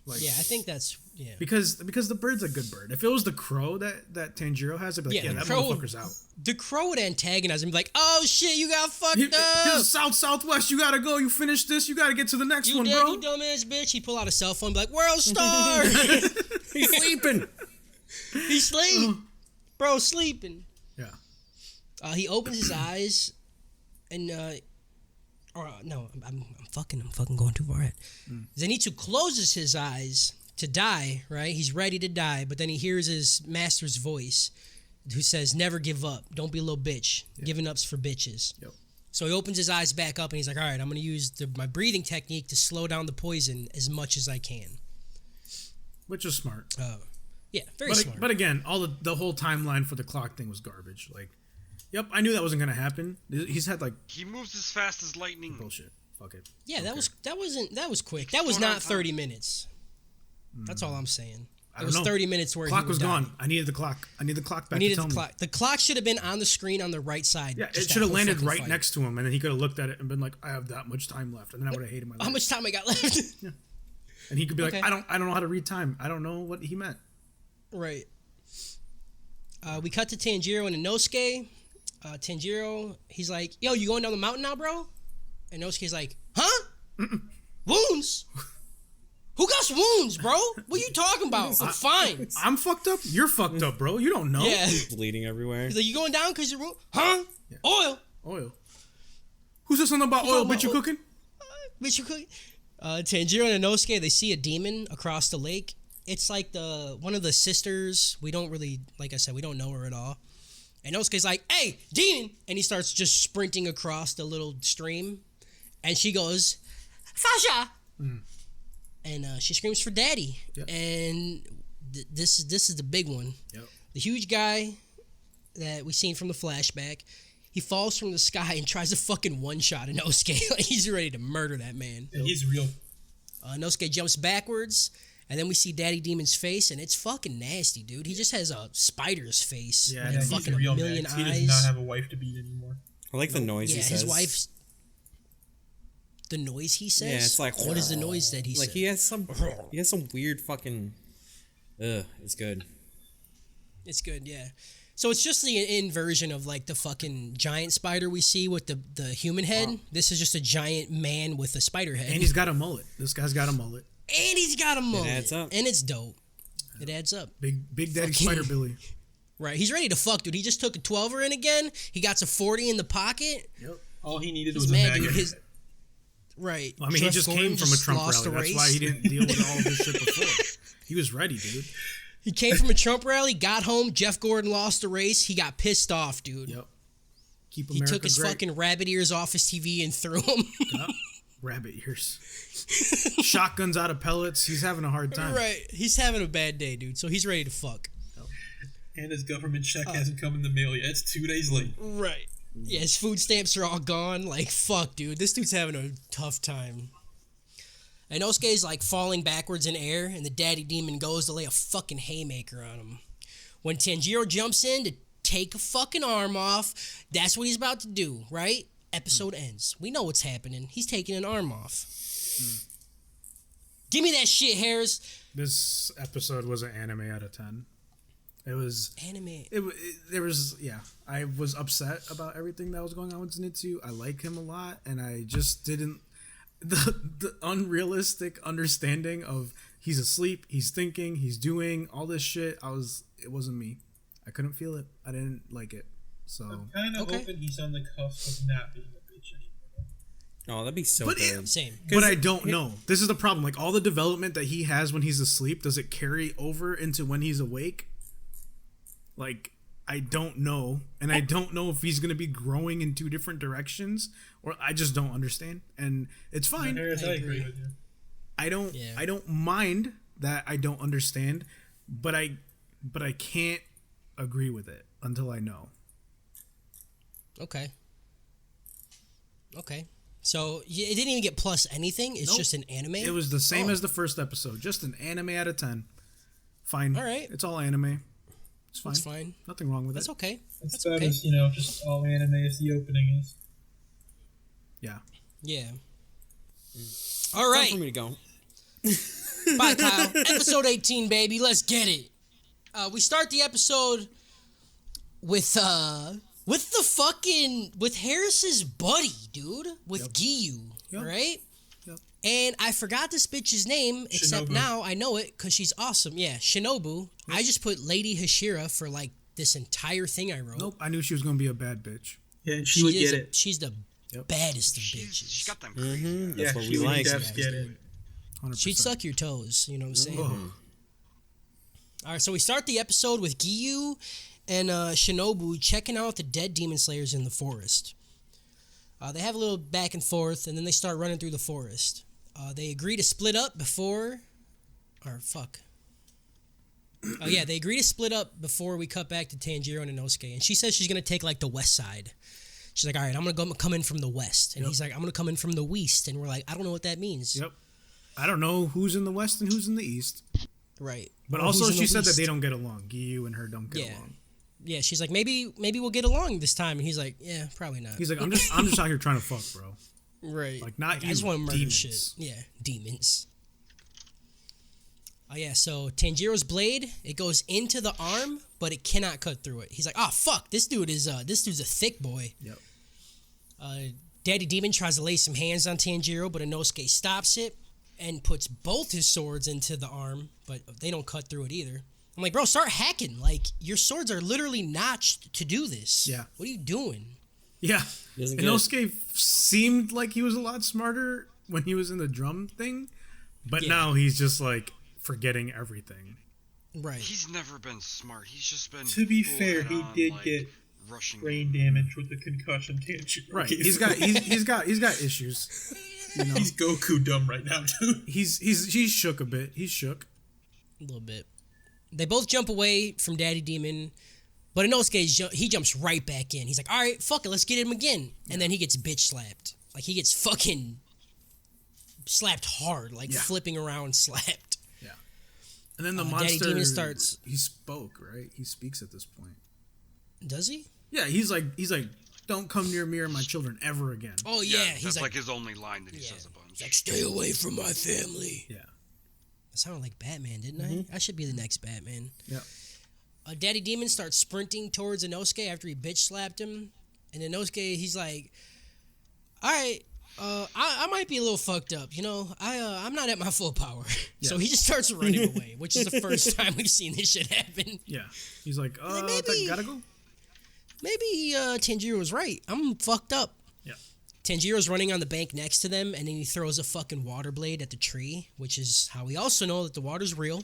Like, Yeah, I think that's because the bird's a good bird. If it was the crow that Tanjiro has, I'd be like, yeah, the that crow- motherfucker's out. The crow would antagonize him, be like, "Oh shit, you got fucked Here's up. southwest. You gotta go. You finish this. You gotta get to the next You one, dead, bro. you dumbass bitch." He pull out a cell phone, be like, "World star." He's sleeping. He sleep, bro, sleeping. Yeah. He opens his eyes, and no, I'm fucking going too far ahead. Zenitsu closes his eyes to die. Right, he's ready to die, but then he hears his master's voice, who says, "Never give up. Don't be a little bitch. Giving up's for bitches." Yep. So he opens his eyes back up, and he's like, "All right, I'm gonna use my breathing technique to slow down the poison as much as I can." Which is smart. Yeah, very smart. But again, all the whole timeline for the clock thing was garbage. Like, yep, I knew that wasn't gonna happen. He's had like He moves as fast as lightning. bullshit. Fuck it. Yeah, that was quick. That was not 30 minutes. That's all I'm saying. It was 30 minutes where Clock he was would die. gone. I needed the clock. I need the clock back. We needed to tell the clock. The clock should have been on the screen on the right side. Me. Yeah, just it that should have whole landed fucking right fight. next to him, and then he could have looked at it and been like, "I have that much time left," and then I would have hated my life. How much time I got left? And he could be Okay. like, "I don't know how to read time. I don't know what he meant." Right. We cut to Tanjiro and Inosuke. Tanjiro, he's like, "Yo, you going down the mountain now, bro?" And Inosuke's like, "Huh? Wounds? Who got some wounds, bro? What are you talking about? I'm fine." I'm fucked up. You're fucked up, bro. You don't know. Yeah. Bleeding everywhere. He's like, "You going down because you're huh? Oil? Oil. Who's this on about You oil? talking Bitch, you about cooking? Bitch, you cooking?" Tanjiro and Inosuke, they see a demon across the lake. It's like one of the sisters. We don't really, like I said, we don't know her at all. And Inosuke's like, "Hey, demon!" And he starts just sprinting across the little stream. And she goes, "Fasha!" And she screams for daddy. Yep. And this is the big one. Yep. The huge guy that we seen from the flashback, he falls from the sky and tries to fucking one-shot Inosuke. Like, he's ready to murder that man. Yeah, he's real. Inosuke jumps backwards, and then we see Daddy Demon's face, and it's fucking nasty, dude. He just has a spider's face. Yeah, like yeah, He's fucking real, a million man. He eyes. does not have a wife to beat anymore. I like the noise he Yeah, says. his wife's... The noise he says? Yeah, it's like... What is the noise that he like says? he has some weird fucking... Ugh, it's good. It's good, yeah. So it's just the inversion of like the fucking giant spider we see with the human head. Wow. This is just a giant man with a spider head. And he's got a mullet. This guy's got a mullet. And he's got a mullet. It adds up. And it's dope. It adds up. Big daddy Fucking- Spider Billy. Right. He's ready to fuck, dude. He just took a 12er in again. He got a 40 in the pocket. Yep. All he needed He's was mad, a dude. maggot. Right. Well, I mean, Jeff he just Gordon came from a Trump lost rally. a That's race. why he didn't deal with all this shit before. He was ready, dude. He came from a Trump rally, got home. Jeff Gordon lost the race. He got pissed off, dude. Yep. Keep He America took his great. fucking rabbit ears off his TV and threw them. Yep. Rabbit ears. Shotguns out of pellets. He's having a hard time. Right. He's having a bad day, dude. So he's ready to fuck. And his government check hasn't come in the mail yet. It's 2 days late. Right. Yeah, his food stamps are all gone. Like, fuck, dude. This dude's having a tough time. And Inosuke's like falling backwards in air, and the daddy demon goes to lay a fucking haymaker on him. When Tanjiro jumps in to take a fucking arm off, that's what he's about to do, right? Episode ends. We know what's happening. He's taking an arm off. Give me that shit, Harris. This episode was an anime out of 10. It was Anime. there was I was upset about everything that was going on with Zenitsu. I like him a lot, and I just didn't. the unrealistic understanding of he's asleep, he's thinking, he's doing all this shit. It wasn't me. I couldn't feel it. I didn't like it. So I'm kind of hoping he's on the cusp of not being a bitch anymore. Oh, that'd be so good. Same. But I don't know. This is the problem. Like all the development that he has when he's asleep, does it carry over into when he's awake? Like I don't know, and I don't know if he's gonna be growing in two different directions, or I just don't understand. And it's fine. I agree with you. I don't mind that I don't understand, but I can't agree with it until I know. Okay. So it didn't even get plus anything. It's just an anime. It was the same as the first episode. Just an anime out of 10. Fine. All right. It's all anime. It's fine. It's fine. Nothing wrong with That's it. okay. That's okay. Just all anime as the opening is. Yeah. Yeah. All right. Time for me to go. Bye, Kyle. Episode 18, baby. Let's get it. We start the episode with Harris's buddy, dude, with Giyu, right? Yep. And I forgot this bitch's name, except Shinobu. now I know it because she's awesome. Yeah, Shinobu. Yep. I just put Lady Hashira for like this entire thing I wrote. Nope. I knew she was gonna be a bad bitch. Yeah, and she would get it. She's the baddest of bitches. She's got them crazy. That's what we she would like. definitely get it. 100%. She'd suck your toes. You know what I'm saying? All right, so we start the episode with Giyu and Shinobu checking out the dead demon slayers in the forest. They have a little back and forth, and then they start running through the forest. They agree to split up before... they agree to split up before we cut back to Tanjiro and Inosuke. And she says she's going to take, like, the west side. She's like, all right, I'm going to come in from the west. And he's like, I'm going to come in from the west. And we're like, I don't know what that means. Yep. I don't know who's in the west and who's in the east. Right. But Or also who's in she the said that west. they don't get along. Giyu and her don't get along. Yeah, she's like, maybe we'll get along this time. And he's like, yeah, probably not. He's like, I'm just out here trying to fuck, bro. Right. Like, not I you, just want to murder demons. shit. Yeah, demons. Oh, yeah, so Tanjiro's blade, it goes into the arm, but it cannot cut through it. He's like, oh, fuck, this dude's a thick boy. Yep. Daddy Demon tries to lay some hands on Tanjiro, but Inosuke stops it and puts both his swords into the arm, but they don't cut through it either. I'm like, bro, start hacking. Like, your swords are literally notched to do this. Yeah. What are you doing? Yeah. Doesn't get Inosuke seemed like he was a lot smarter when he was in the drum thing, but now he's just like forgetting everything. Right. He's never been smart. He's just been. To be full fair, head he on, did like, get rushing brain damage with the concussion Tanjiro. Right. He's got issues. You know? He's Goku dumb right now, dude. He's shook a bit. He's shook. A little bit. They both jump away from Daddy Demon, but Inosuke, he jumps right back in. He's like, all right, fuck it, let's get him again. And then he gets bitch slapped. Like, he gets fucking slapped hard, like flipping around slapped. Yeah. And then the Daddy monster Demon starts... He spoke, right? He speaks at this point. Does he? Yeah, he's like, don't come near me or my children ever again. Oh, yeah. That's He's like his only line that he says a bunch. He's like, stay away from my family. Yeah. That sounded like Batman, didn't I? I should be the next Batman. Yeah. Daddy Demon starts sprinting towards Inosuke after he bitch slapped him. And Inosuke, he's like, all right, I might be a little fucked up. You know, I'm not at my full power. Yeah. So he just starts running away, which is the first time we've seen this shit happen. Yeah. He's like, maybe- gotta go. Maybe Tanjiro was right. I'm fucked up. Yeah. Tanjiro's running on the bank next to them, and then he throws a fucking water blade at the tree, which is how we also know that the water's real.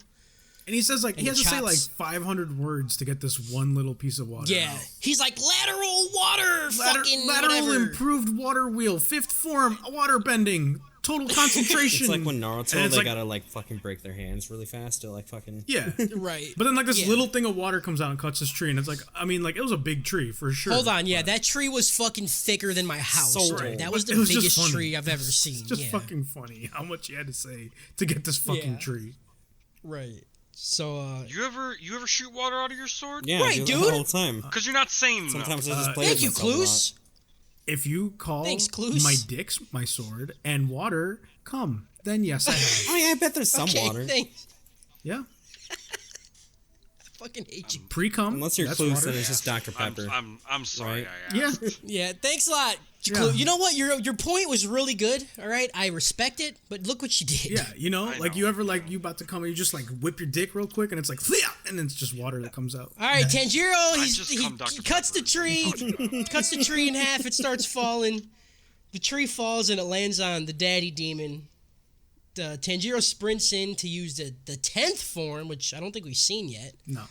And he says, like, And he has he to say, like, chops. 500 words to get this one little piece of water Yeah. out. He's like, lateral water, fucking Lateral whatever. improved water wheel, fifth form, water bending, total concentration. It's like when Naruto, And it's they like- gotta, like, fucking break their hands really fast to, like, fucking... Yeah. Right. But then, like, this Yeah. little thing of water comes out and cuts this tree, and it's like, I mean, like, it was a big tree, for sure. Hold on, yeah, that tree was fucking thicker than my house. So dude. tall. That was But the it was just biggest funny. tree I've ever seen. It's just yeah. fucking funny how much you had to say to get this fucking Yeah. tree. Right. So, You ever shoot water out of your sword? Yeah, Right, I do dude. the whole time. Because you're not saying Sometimes no. I just play thank with you, myself a lot. Clues. If you call Thanks, Clues. my dick's my sword and water come, then yes, I have. I mean, I bet there's some Okay, water. thanks. Yeah. fucking hate you. Pre-cum. Unless you're that's clueless, water. then it's just Dr. Pepper. I'm sorry. Right? I Yeah. asked. Yeah, thanks a lot. Yeah. You know what? Your point was really good. All right, I respect it, but look what you did. Yeah, you know, I like know, you ever like you about to come and you just like whip your dick real quick and it's like "Flia!" and then it's just water that comes out. All right, Tanjiro, just he come Dr. cuts the Pepper. tree, cuts the tree in half. It starts falling. The tree falls and it lands on the daddy demon. Tanjiro sprints in to use the 10th form, which I don't think we've seen yet, No.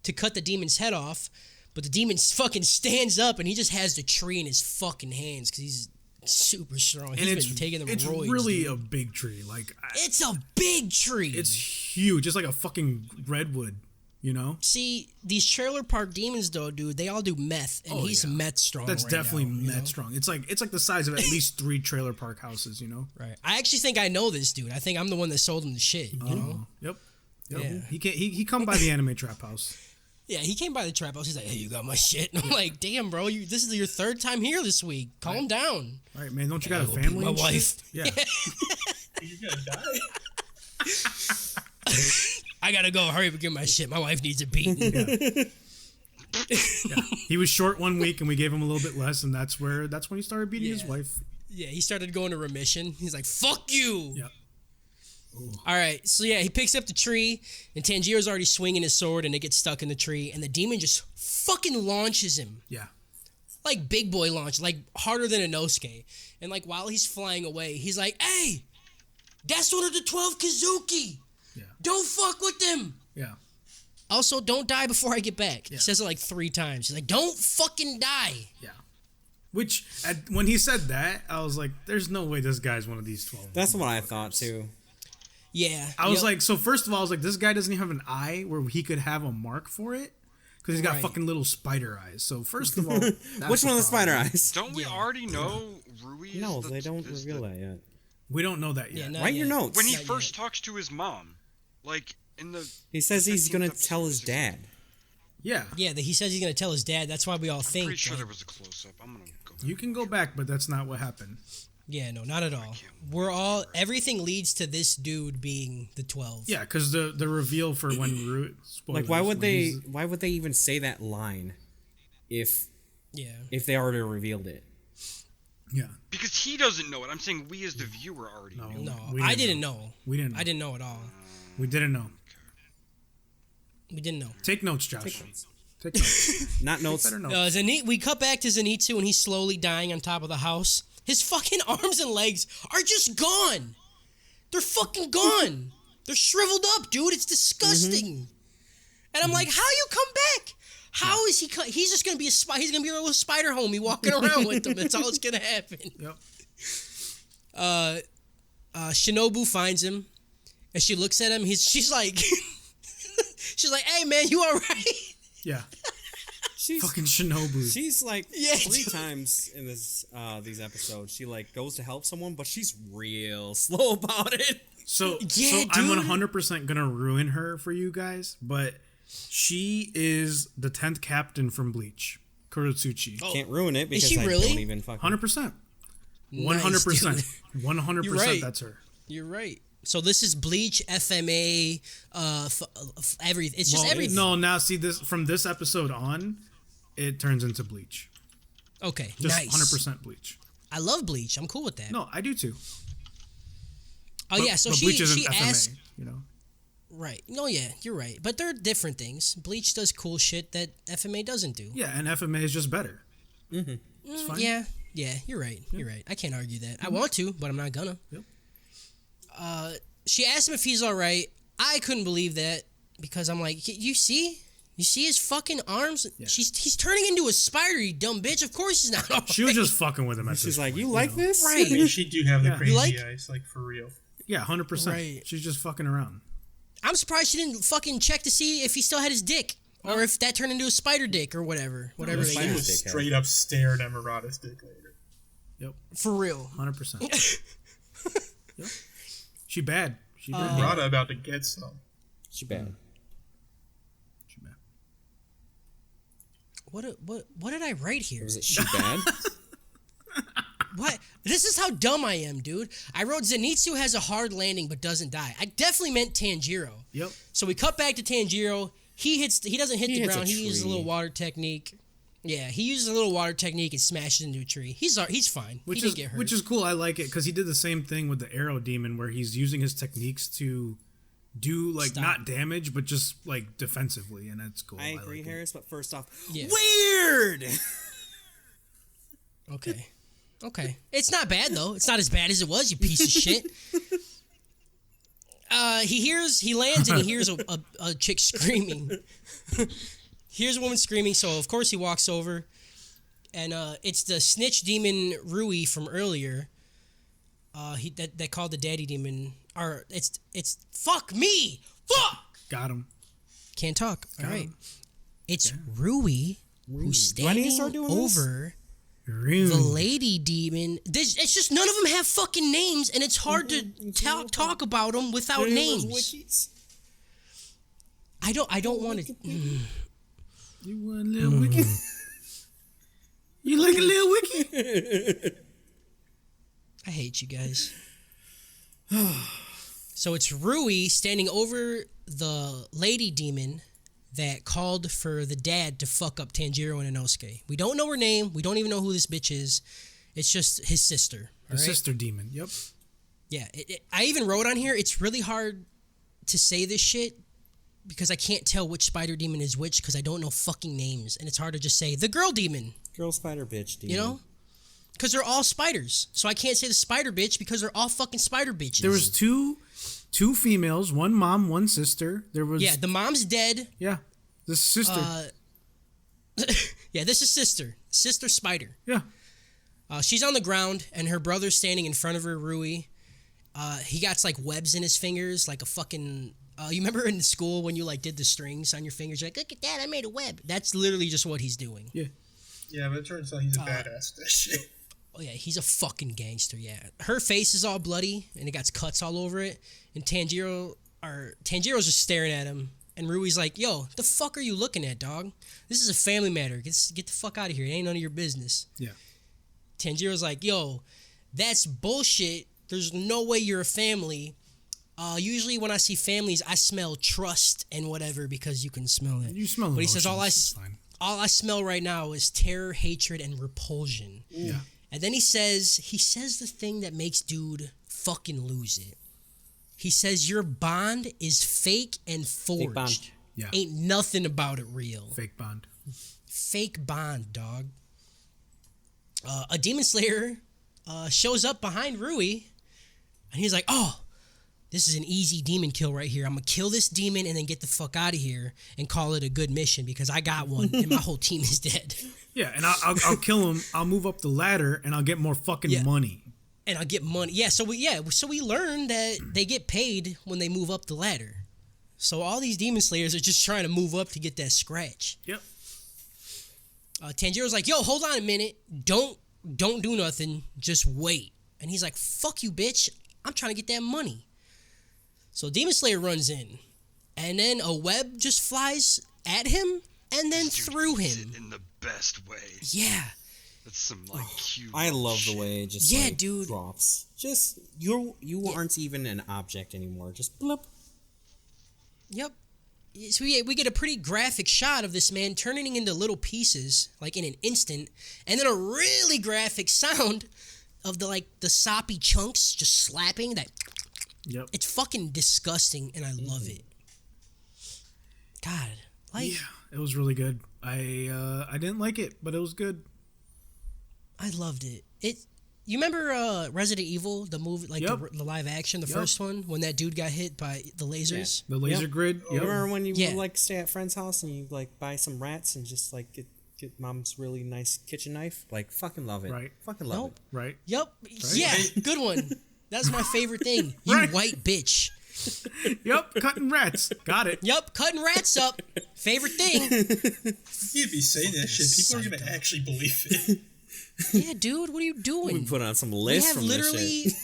to cut the demon's head off. But the demon fucking stands up and he just has the tree in his fucking hands because he's super strong. And He's been taking them it's roids. really dude. a big tree. Like It's a big tree. it's huge. It's like a fucking redwood, you know? See, these trailer park demons, though, dude, they all do meth, and he's yeah. meth strong. That's right definitely now, you know? mad strong. It's like the size of at least 3 trailer park houses, you know? Right. I actually think I know this dude. I think I'm the one that sold him the shit. You know? Yep. Yeah. He come by the anime trap house. Yeah. He came by the trap house. He's like, "Hey, you got my shit." And I'm like, "Damn, bro, this is your 3rd time here this week. Calm down." All right, man. Don't you got a I'll beat family? my and shit? wife. Yeah. You're gonna die. I gotta go. Hurry up and get my shit. My wife needs a beating. He was short 1 week, and we gave him a little bit less, and that's when he started beating his Yeah. wife. Yeah, he started going to remission. He's like, "Fuck you." Yeah. All right, so yeah, he picks up the tree, and Tanjiro's already swinging his sword, and it gets stuck in the tree, and the demon just fucking launches him. Yeah. Like big boy launch, like harder than a Inosuke. And like while he's flying away, he's like, "Hey, that's one of the 12 Kazuki. Yeah. Don't fuck with them. Yeah. Also, don't die before I get back." Yeah. He says it like 3 times. He's like, "Don't fucking die." Yeah. Which, when he said that, I was like, there's no way this guy's one of these 12. That's what I thought too. Yeah. I was Yep. like, so first of all, I was like, this guy doesn't even have an eye where he could have a mark for it. Because he's got Right. fucking little spider eyes. So first of all, Which one of the spider eyes? Don't we already know Rui? No, is the, they don't is reveal the, that yet. We don't know that Yeah, yet. not Write your yet. notes. When he Not first yet. talks to his mom, like in the. He says the he's gonna 15th tell his episode, dad. Yeah. Yeah, he says he's gonna tell his dad. That's why we all I'm think. pretty sure like, there was a close up. I'm gonna go. You can go back, but that's not what happened. yeah, no, not at all. can't- Everything leads to this dude being the 12. Yeah, because the reveal for when Root. Like, why would they even say that line if Yeah. they already revealed it? Yeah. Because he doesn't know it. I'm saying we as the viewer already knew. No, We I didn't didn't know. We didn't know. I didn't know at all. We didn't know. We didn't know. Take notes, Josh. Take notes. Not notes. Better notes. We cut back to Zenitsu and he's slowly dying on top of the house. His fucking arms and legs are just gone. They're fucking gone. They're shriveled up, dude. It's disgusting. And I'm like, how you come back? How is he? He's just gonna be he's gonna be a little spider homie walking around with them. That's all that's gonna happen. Yep. Shinobu finds him, and she looks at him. She's like, she's like, "Hey man, you all right?" Yeah. She's Fucking Shinobu. she's like Yeah, 3 dude. times in these episodes. She like goes to help someone, but she's real slow about it. So, Yeah, I'm dude. 100% gonna ruin her for you guys, but she is the 10th captain from Bleach, Kurotsuchi. Can't ruin it because she I really? don't even fucking. 100%. Nice, 100%. 100%. You're right. That's her. You're right. So this is Bleach, FMA, everything. It's just everything. No, now see this from this episode on, it turns into Bleach. Okay, Just nice. 100% Bleach. I love Bleach. I'm cool with that. No, I do too. Oh yeah, so but she Bleach isn't FMA, asked. you know. Right. No, yeah, you're right. But they're different things. Bleach does cool shit that FMA doesn't do. Yeah, and FMA is just better. It's fine. Yeah, you're right. You're right. I can't argue that. I want to, but I'm not gonna. Yep. She asked him if he's all right. I couldn't believe that because I'm like, you see his fucking arms? Yeah. He's turning into a spider, you dumb bitch. Of course he's not all right. She was just fucking with him at She's this like, point, you like know? this? Right. I mean, she do have the Yeah. crazy You like- eyes, like for real. Yeah, 100%. Right. She's just fucking around. I'm surprised she didn't fucking check to see if he still had his dick. Or if that turned into a spider dick or whatever. Whatever they She spider use. was dick, straight up staring at Murata's dick later. Yep, For real. 100%. Yep. She bad. She did. Murata about to get some. She bad. She bad. What did I write here? Was it she bad? What? This is how dumb I am, dude. I wrote Zenitsu has a hard landing but doesn't die. I definitely meant Tanjiro. Yep. So we cut back to Tanjiro. He doesn't hit the hits a ground. He uses a tree. little water technique. Yeah, he uses a little water technique and smashes into a tree. He's fine. He didn't get hurt. Which is cool. I like it because he did the same thing with the arrow demon, where he's using his techniques to do like not damage, but just like defensively, and that's cool. I agree, like Harris. But first off, Yeah. weird. Okay. It's not bad though. It's not as bad as it was. You piece of shit. He lands and he hears a chick screaming. Hears a woman screaming, so of course he walks over, and it's the snitch demon Rui from earlier. That called the daddy demon. Or it's fuck me, fuck. Got him. Can't talk. All right, it's Rui who's Do I need to standing start doing over Rune. the lady demon. It's just none of them have fucking names, and it's hard to talk about them without names. I don't want to. You want a little wiki? You like a little wiki? I hate you guys. So it's Rui standing over the lady demon that called for the dad to fuck up Tanjiro and Inosuke. We don't know her name. We don't even know who this bitch is. It's just his sister. The sister demon. Yep. Yeah. I even wrote on here, it's really hard to say this shit because I can't tell which spider demon is which because I don't know fucking names. And it's hard to just say the girl demon. Girl spider bitch demon. You know? Because they're all spiders. So I can't say the spider bitch because they're all fucking spider bitches. There was two females, one mom, one sister. There was the mom's dead. Yeah. The sister. Yeah, this is sister spider. Yeah. She's on the ground and her brother's standing in front of her, Rui. He got like webs in his fingers, like a fucking. You remember in school when you like did the strings on your fingers? You're like, look at that, I made a web. That's literally just what he's doing. Yeah. Yeah, but it turns out he's a badass. That shit. Oh yeah, he's a fucking gangster. Yeah, her face is all bloody and it got cuts all over it. And Tanjiro's just staring at him. And Rui's like, "Yo, the fuck are you looking at, dog? This is a family matter. Get the fuck out of here. It ain't none of your business." Yeah. Tanjiro's like, "Yo, that's bullshit. There's no way you're a family. Usually when I see families, I smell trust and whatever because you can smell it. You smell But he emotions. says all I smell right now is terror, hatred, and repulsion." Yeah. And then he says the thing that makes dude fucking lose it. He says your bond is fake and forged. Fake bond. Yeah. Ain't nothing about it real. Fake bond. Fake bond, dog. A demon slayer shows up behind Rui, and he's like, "Oh, this is an easy demon kill right here. I'm gonna kill this demon and then get the fuck out of here and call it a good mission because I got one and my whole team is dead." Yeah, and I'll kill him. I'll move up the ladder and I'll get more fucking money. And I'll get money. Yeah, so we learned that they get paid when they move up the ladder. So all these demon slayers are just trying to move up to get that scratch. Yep. Tanjiro's like, "Yo, hold on a minute. Don't do nothing. Just wait." And he's like, "Fuck you, bitch. I'm trying to get that money." So Demon Slayer runs in, and then a web just flies at him and then through him. In the best way. Yeah. That's some cute. I love shit. the way it just dude. drops. Just you aren't even an object anymore. Just blip. Yep. So we get a pretty graphic shot of this man turning into little pieces, like in an instant, and then a really graphic sound of the soppy chunks just slapping that. Yep. It's fucking disgusting, and I love it. God, yeah, it was really good. I didn't like it, but it was good. I loved it. You remember Resident Evil, the movie, the live action, the first one, when that dude got hit by the lasers? The laser grid. Yep. Remember when you would stay at friend's house and you buy some rats and just get mom's really nice kitchen knife? Fucking love it. Right. Fucking love it. Right. Yep. Right. Yeah, good one. That's my favorite thing. You white bitch. Yep, cutting rats. Got it. Yep, cutting rats up. Favorite thing. You'd be saying that shit. People are gonna actually believe it. Yeah, dude, what are you doing? We put on some lists from this shit.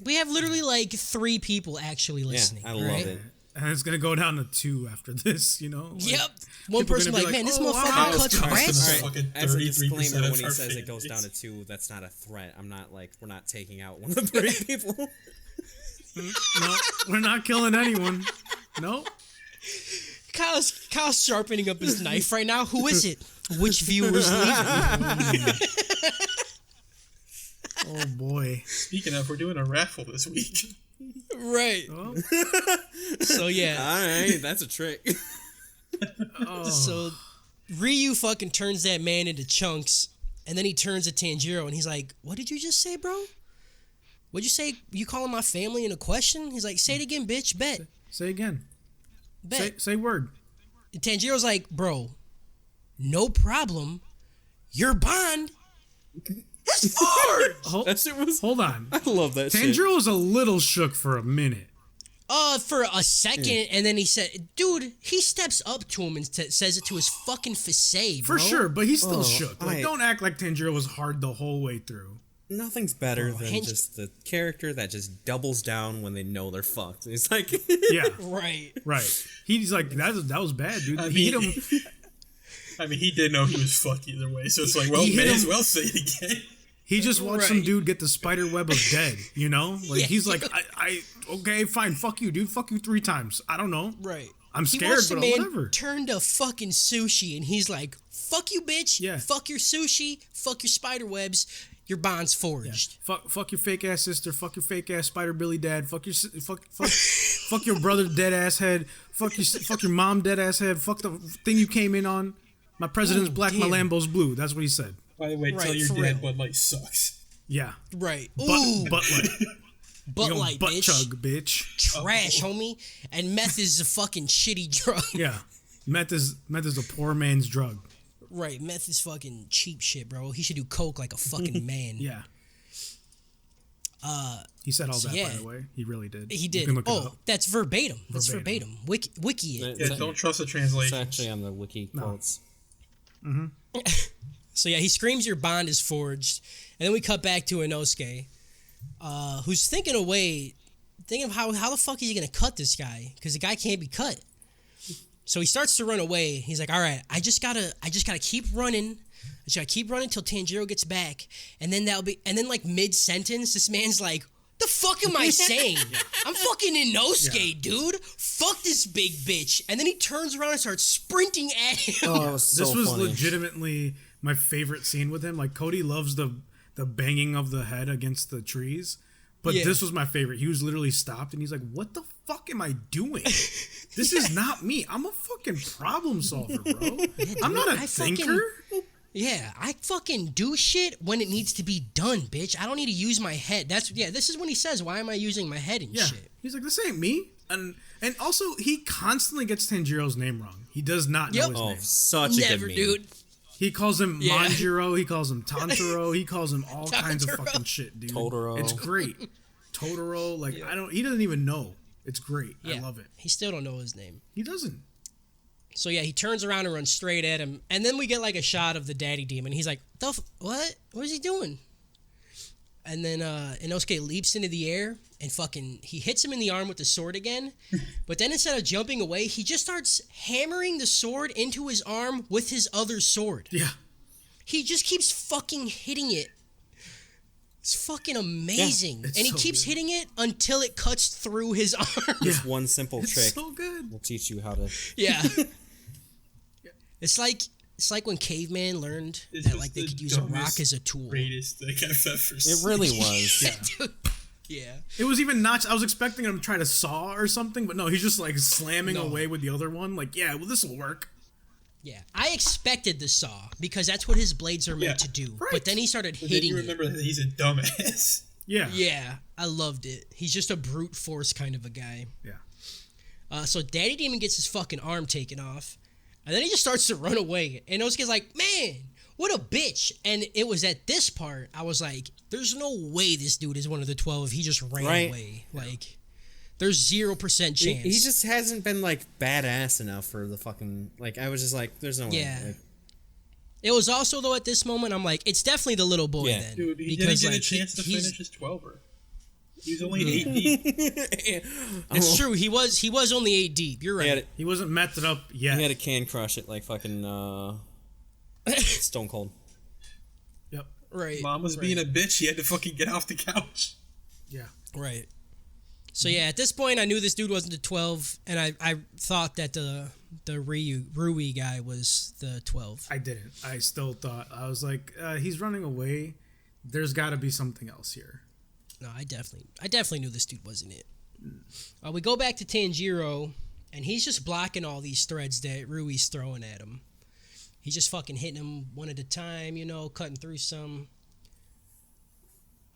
We have literally 3 people actually listening. Yeah, I love it. And it's gonna go down to 2 after this, you know? Yep. One person be man, this "Oh, motherfucker wow, cuts it's rats. All right. As a 33% disclaimer, of when he our says it goes favorites. down to 2, that's not a threat. I'm not we're not taking out one of the 3 people. No, we're not killing anyone. No. Kyle's Kyle's sharpening up his knife right now. Who is it? Which viewer's leaving? Oh boy. Speaking of, we're doing a raffle this week. Right. Oh. So yeah. All right, that's a trick. So Ryu fucking turns that man into chunks, and then he turns to Tanjiro, and he's like, "What did you just say, bro? What'd you say? You calling my family into question?" He's like, "Say it again, bitch. Bet. Say again. Bet." Say word. And Tanjiro's like, "Bro, no problem. Your bond is forged." That shit was. Hold on. I love that shit. Tanjiro was a little shook for a minute. For a second, and then he said, "Dude," he steps up to him and says it to his fucking face, bro. For sure, but he's still shook. Like, I- don't act like Tanjiro was hard the whole way through. Nothing's better than Henge- just the character that just doubles down when they know they're fucked. It's like, Yeah, Right. right. He's like, that was bad, dude. I He hit mean- him. I mean, he did know he was fucked either way, so it's like, well, He hit may as him- well say it again. He just watched some dude get the spider web of dead, you know? Like, Yeah. he's like, okay, fine, fuck you, dude. Fuck you 3 times. I don't know. Right. I'm He scared, watched the but man whatever. turn to fucking sushi, and he's like, "Fuck you, bitch. Yeah. Fuck your sushi. Fuck your spider webs. Your bond's forged." Fuck your fake ass sister. Fuck your fake ass Spider Billy dad. Fuck fuck your brother dead ass head. Fuck your mom dead ass head. Fuck the thing you came in on. My president's black, my damn. Lambo's blue. That's what he said. By the way, Right, tell your for dad real. Bud Light sucks. Yeah. Right. Ooh, Butt light. butt You gonna light, butt bitch. chug, bitch. Trash, homie. And meth is a fucking shitty drug. Yeah. Meth is a poor man's drug. Right. Meth is fucking cheap shit, bro. He should do coke like a fucking man. Yeah. He said all that, yeah. by the way. He really did. He You did. can look it Oh, up. that's verbatim. That's Verbatim. verbatim. Wiki it. Yeah, don't trust the it's translation. actually on the wiki quotes. So yeah, he screams your bond is forged. And then we cut back to Inosuke, who's thinking of how the fuck is he gonna cut this guy? Because the guy can't be cut. So he starts to run away. He's like, all right, I just gotta keep running. I just gotta keep running till Tanjiro gets back. And then like mid-sentence, this man's like, the fuck am I saying? I'm fucking Inosuke, dude. Fuck this big bitch. And then he turns around and starts sprinting at him. Oh, it was so This was funny. legitimately my favorite scene with him. Like, Cody loves the banging of the head against the trees. But Yeah. this was my favorite. He was literally stopped and he's like, what the fuck am I doing? This is not me. I'm a fucking problem solver, bro. I'm not a I fucking- thinker. Yeah, I fucking do shit when it needs to be done, bitch. I don't need to use my head. This is when he says, why am I using my head and Yeah. shit? He's like, this ain't me. And also, he constantly gets Tanjiro's name wrong. He does not know Yep. his Oh, name. such a Never, good meme. dude. He calls him Yeah. Manjiro. He calls him Tantaro. He calls him all kinds of Totoro. fucking shit, dude. Totoro. It's great. Totoro. Like, he doesn't even know. It's great. Yeah. I love it. He still don't know his name. He doesn't. So yeah, he turns around and runs straight at him. And then we get like a shot of the daddy demon. He's like, what? What is he doing? And then Inosuke leaps into the air and fucking, he hits him in the arm with the sword again. But then instead of jumping away, he just starts hammering the sword into his arm with his other sword. Yeah. He just keeps fucking hitting it. It's fucking amazing. it's And he so keeps good. hitting it until it cuts through his arm. This one simple It's trick so good. will teach you how to. Yeah. It's like when caveman learned It's that just like they the could use a rock dumbest, as a tool. Greatest thing I've ever It seen. really was. Dude. Yeah. It was even not. I was expecting him to try to saw or something, but no, he's just like slamming No. away with the other one. Like, yeah, well, this will work. Yeah. I expected the saw because that's what his blades are meant Yeah. to do. Right. But then he started But then hitting you it. remember that he's a dumbass. Yeah. Yeah. I loved it. He's just a brute force kind of a guy. Yeah. So Daddy Demon gets his fucking arm taken off. And then he just starts to run away. And Inosuke's like, man, what a bitch. And it was at this part, I was like, there's no way this dude is one of the 12 if he just ran Right. away. Like, there's 0% chance. He just hasn't been like badass enough for the fucking like. I was just like, there's no Yeah. way. Like, It was also, though, at this moment, I'm like, it's definitely the little boy Yeah. then. Dude, he because, didn't get like, a chance to he's- finish his 12er. He was only 8 deep. It's true. He was only 8 deep. You're he, right. had, He wasn't methed up yet. he had a can crush it like fucking Stone Cold. Yep. Right. Mom was being a bitch. He had to fucking get off the couch. Yeah. Right. So yeah, at this point, I knew this dude wasn't the 12, and I thought that the Rui guy was the 12. I didn't. I still thought, I was like, he's running away. There's got to be something else here. No, I definitely knew this dude wasn't it. We go back to Tanjiro, and he's just blocking all these threads that Rui's throwing at him. He's just fucking hitting them one at a time, cutting through some.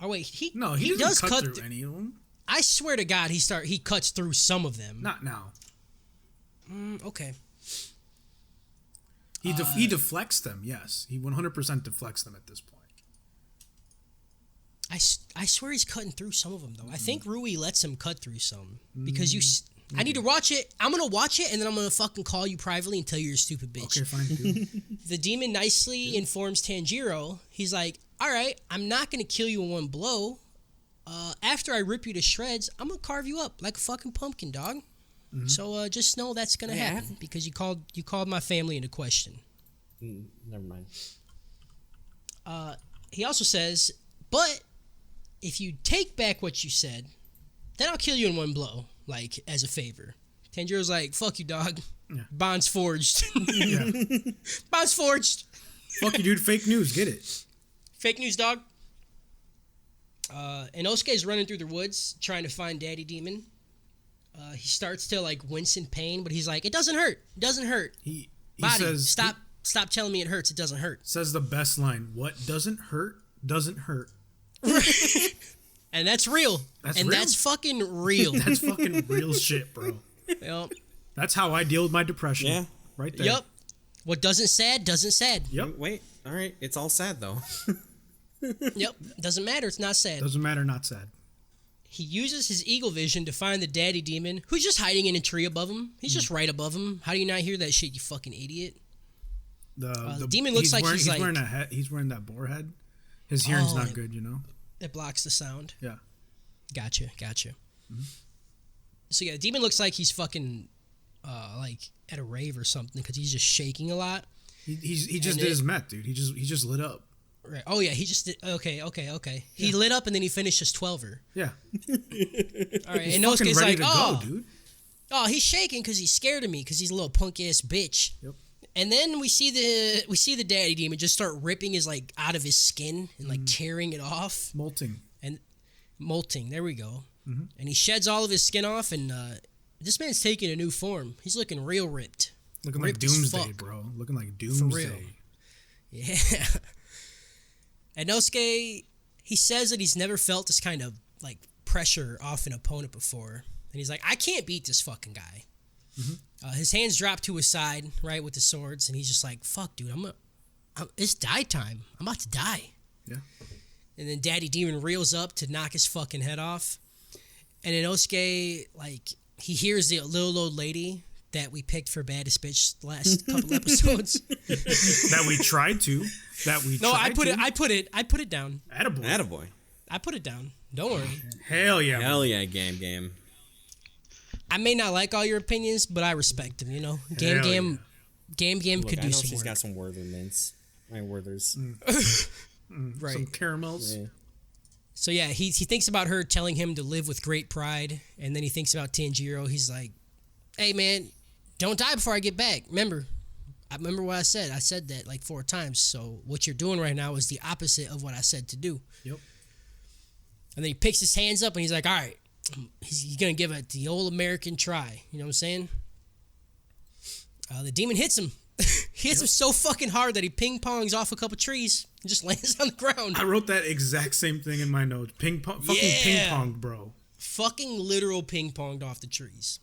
Oh wait, he does cut through any of them. I swear to God, he cuts through some of them. Not now. Okay. He deflects them. Yes, he 100% deflects them at this point. I swear he's cutting through some of them though. I think Rui lets him cut through some because I need to watch it. I'm gonna watch it and then I'm gonna fucking call you privately and tell you you're a stupid bitch. Okay, fine. Dude. The demon nicely informs Tanjiro. He's like, "All right, I'm not gonna kill you in one blow. After I rip you to shreds, I'm gonna carve you up like a fucking pumpkin, dog. Mm-hmm. So just know that's gonna happen because you called my family into question." Never mind. He also says, "But if you take back what you said, then I'll kill you in one blow, like as a favor." Tanjiro's like, "Fuck you, dog. Yeah. Bond's forged." Yeah. Bond's forged. Fuck you, dude. Fake news. Get it? Fake news, dog. Inosuke's running through the woods trying to find Daddy Demon. He starts to like wince in pain, but he's like, "It doesn't hurt. It doesn't hurt." He Body, says, stop telling me it hurts. It doesn't hurt. Says the best line. What doesn't hurt doesn't hurt. And that's real. That's fucking real. That's fucking real shit, bro. Yep. That's how I deal with my depression. Yeah. Right there. Yep. What doesn't sad. Yep. Wait. All right. It's all sad though. Yep. Doesn't matter. It's not sad. Doesn't matter. Not sad. He uses his eagle vision to find the daddy demon, who's just hiding in a tree above him. He's just right above him. How do you not hear that shit, you fucking idiot? The demon looks like he's wearing a head. He's wearing that boar head. His hearing's not good, It blocks the sound. Yeah. Gotcha. Mm-hmm. So yeah, the demon looks like he's fucking like at a rave or something because he's just shaking a lot. He just did his meth, dude. He just lit up. Right. Oh yeah, he just did. Okay. He lit up and then he finished his 12er. Yeah. All right. He's and Nosuke's ready like, to go, dude. Oh, he's shaking because he's scared of me because he's a little punk ass bitch. Yep. And then we see the daddy demon just start ripping his like out of his skin and like tearing it off. Molting. There we go. Mm-hmm. And he sheds all of his skin off, and this man's taking a new form. He's looking real ripped. Looking like Doomsday, bro. Looking like Doomsday. For real. Yeah. And Inosuke, he says that he's never felt this kind of like pressure off an opponent before, and he's like, "I can't beat this fucking guy." Mm-hmm. His hands drop to his side, right, with the swords, and he's just like, "Fuck, dude, it's die time. I'm about to die." Yeah. And then Daddy Demon reels up to knock his fucking head off, and Inosuke, like, he hears the little old lady that we picked for baddest bitch the last couple episodes. That we tried to. I put it down. Attaboy. I put it down. Don't worry. Hell yeah, game. I may not like all your opinions, but I respect them, Game Look, could do some work. She's got some Werthermints. Werthers. Right. Some caramels. Yeah. So yeah, he thinks about her telling him to live with great pride, and then he thinks about Tanjiro. He's like, "Hey man, don't die before I get back. Remember what I said. I said that like 4 times. So what you're doing right now is the opposite of what I said to do." Yep. And then he picks his hands up and he's like, "All right." He's going to give it the old American try. You know what I'm saying? The demon hits him. He hits him so fucking hard that he ping-pongs off a couple trees and just lands on the ground. I wrote that exact same thing in my notes. Ping-ponged, bro. Fucking literal ping-ponged off the trees.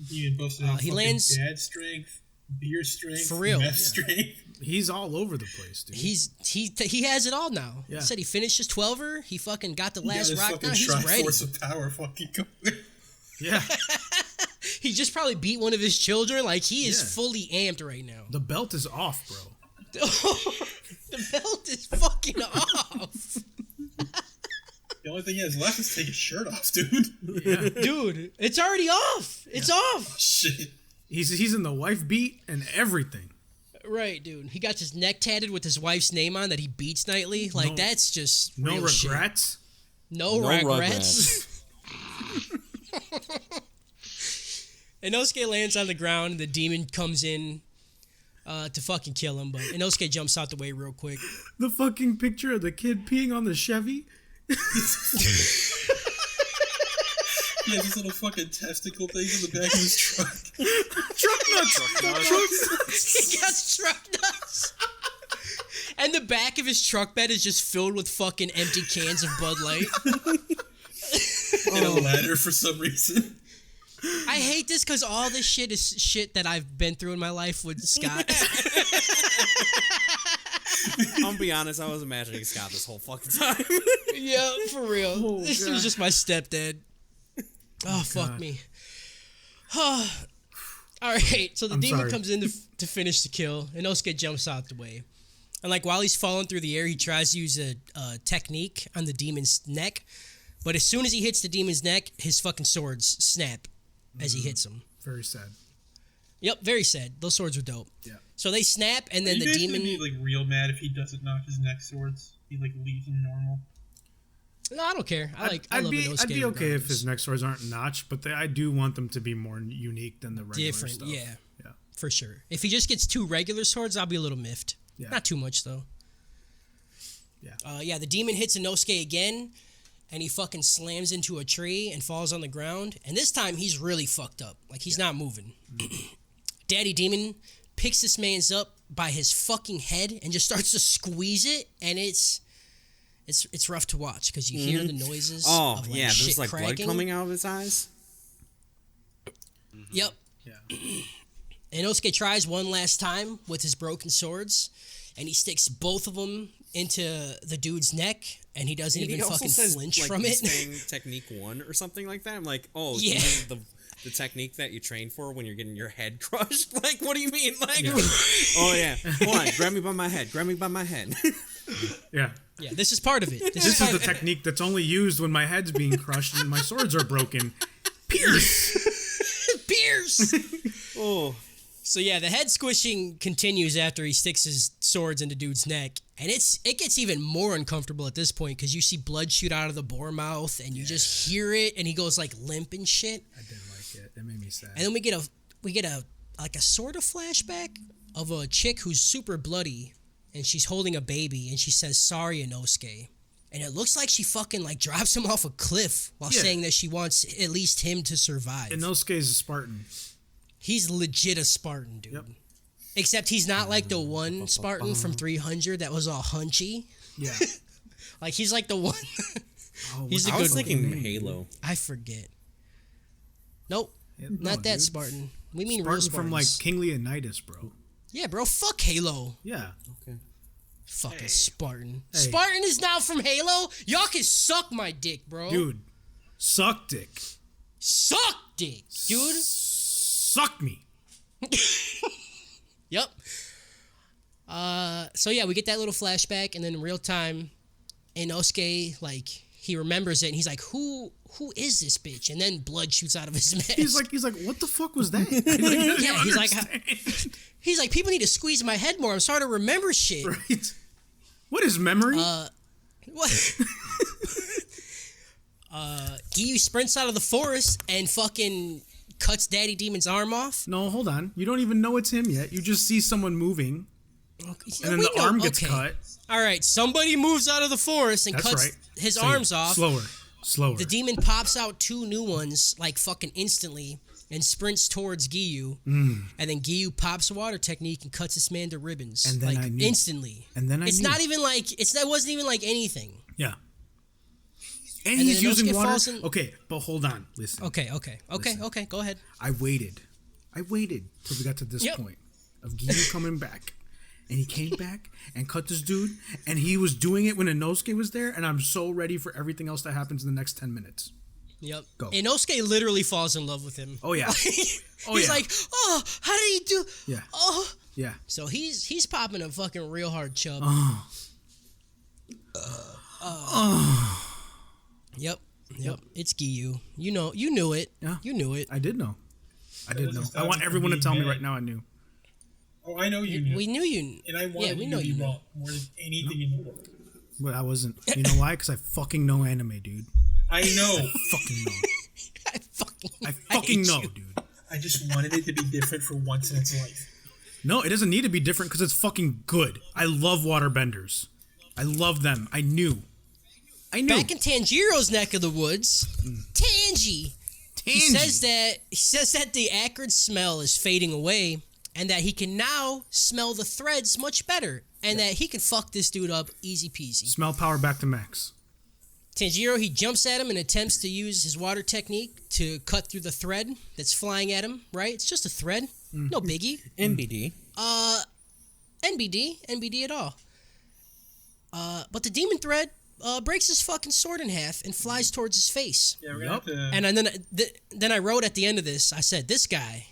He busted out he lands dad strength, beer strength, for real. meth strength. He's all over the place, dude. He has it all now. Yeah. He said he finished his 12er. He fucking got the last rock down. He's ready. Force of power fucking going. Yeah. He just probably beat one of his children. Like, he is fully amped right now. The belt is off, bro. The belt is fucking off. The only thing he has left is take his shirt off, dude. Yeah. Dude, it's already off. It's off. Oh, shit. He's in the wife beat and everything. Right, dude. He got his neck tatted with his wife's name on that he beats nightly. Like, that's just no real regrets. Shit. No regrets. Inosuke lands on the ground, and the demon comes in to fucking kill him, but Inosuke jumps out the way real quick. The fucking picture of the kid peeing on the Chevy. He has these little fucking testicle things in the back of his truck. Truck nuts. He got truck nuts. And the back of his truck bed is just filled with fucking empty cans of Bud Light. And a ladder for some reason. I hate this because all this shit is shit that I've been through in my life with Scott. I'll be honest, I was imagining Scott this whole fucking time. Yeah, for real. Oh, this God. was just my stepdad. Oh, fuck God. me. All right, so the I'm demon sorry. comes in to finish the kill. Inosuke jumps out the way. And, like, while he's falling through the air, he tries to use a technique on the demon's neck. But as soon as he hits the demon's neck, his fucking swords snap as he hits him. Very sad. Yep, very sad. Those swords were dope. Yeah. So they snap, and then You the guys demon... would be like real mad if he doesn't knock his neck swords. He like leaves them normal. No, I don't care. I I'd love be Inosuke okay if regardless. his neck swords aren't notched, but I do want them to be more unique than the regular Different, stuff. yeah. Yeah. For sure. If he just gets 2 regular swords, I'll be a little miffed. Yeah. Not too much, though. Yeah. The demon hits Inosuke again, and he fucking slams into a tree and falls on the ground. And this time, he's really fucked up. Like, he's not moving. Daddy Demon picks this man's up by his fucking head and just starts to squeeze it, and it's rough to watch because you hear the noises Oh, of, like, yeah, shit there's like cracking. blood coming out of his eyes. Yep. Yeah. Inosuke tries one last time with his broken swords, and he sticks both of them into the dude's neck, and he doesn't He even also fucking says, flinch like, from he's it. saying technique 1 or something like that. I'm like, oh, Yeah. this is the technique that you train for when you're getting your head crushed. Like, what do you mean? Like, oh yeah, hold on, grab me by my head, grab me by my head. Yeah. Yeah, this is part of it. This is the technique that's only used when my head's being crushed and my swords are broken. Pierce! Pierce! Oh, So yeah, the head squishing continues after he sticks his swords into dude's neck, and it gets even more uncomfortable at this point because you see blood shoot out of the boar mouth, and you just hear it, and he goes like limp and shit. I didn't like it. It made me sad. And then we get a like a sort of flashback of a chick who's super bloody, and she's holding a baby, and she says, "Sorry, Inosuke." And it looks like she fucking like drops him off a cliff while Yeah. saying that she wants at least him to survive. Inosuke's a Spartan. He's legit a Spartan, dude. Yep. Except he's not like the one Spartan from 300 that was all hunchy. Yeah. Like he's like the one. Oh, He's a I good was one. thinking Halo. I forget. Nope, Yeah, not no, that dude. Spartan. We mean Spartan real Spartans. from like King Leonidas, bro. Yeah, bro. Fuck Halo. Yeah. Okay. Fucking Spartan. Hey. Spartan is now from Halo. Y'all can suck my dick, bro. Dude, suck dick. Suck dick, dude. Suck me. Yep. So yeah, we get that little flashback, and then in real time, Inosuke, like, he remembers it, and he's like, who is this bitch? And then blood shoots out of his mask. He's like, what the fuck was that? yeah, he's like, people need to squeeze my head more. I'm starting to remember shit. Right. What is memory? What? Giyu sprints out of the forest and fucking cuts Daddy Demon's arm off. No, hold on. You don't even know it's him yet. You just see someone moving, and then We the know- arm gets okay. cut. All right, somebody moves out of the forest and That's cuts right. his Say arms off. Slower. The demon pops out 2 new ones, like fucking instantly, and sprints towards Giyu. And then Giyu pops a water technique and cuts this man to ribbons. And then like, I knew. instantly. And then I it's knew. not even like, that wasn't even like anything. Yeah. And then he's using Inosuke water. falls in- Okay, but hold on. Listen. Okay, go ahead. I waited till we got to this Yep. point of Giyu coming back. And he came back and cut this dude. And he was doing it when Inosuke was there. And I'm so ready for everything else that happens in the next 10 minutes. Yep. Go. Inosuke literally falls in love with him. Oh, yeah. He's yeah. like, oh, how did he do? Yeah. Oh. Yeah. So he's popping a fucking real hard chub. Yep. It's Giyu. You knew it. Yeah. You knew it. I did know. I doesn't want stop everyone to me tell me being right mad. now I knew. Oh, I know you knew. We knew you. And I wanted we you know to be you knew. wrong more than anything in the world. But I wasn't. You know why? Because I fucking know anime, dude. I know. Fucking know. I fucking I fucking hate know, you. dude. I just wanted it to be different for once in its life. No, it doesn't need to be different because it's fucking good. I love waterbenders. I love them. I knew. Back in Tanjiro's neck of the woods, Tanji. He says that the acrid smell is fading away, and that he can now smell the threads much better, and that he can fuck this dude up easy peasy. Smell power back to max. Tanjiro, he jumps at him and attempts to use his water technique to cut through the thread that's flying at him, right? It's just a thread. No biggie. NBD. NBD at all. But the demon thread breaks his fucking sword in half and flies towards his face. Yeah, we're gonna have to. And then I wrote at the end of this, I said, this guy's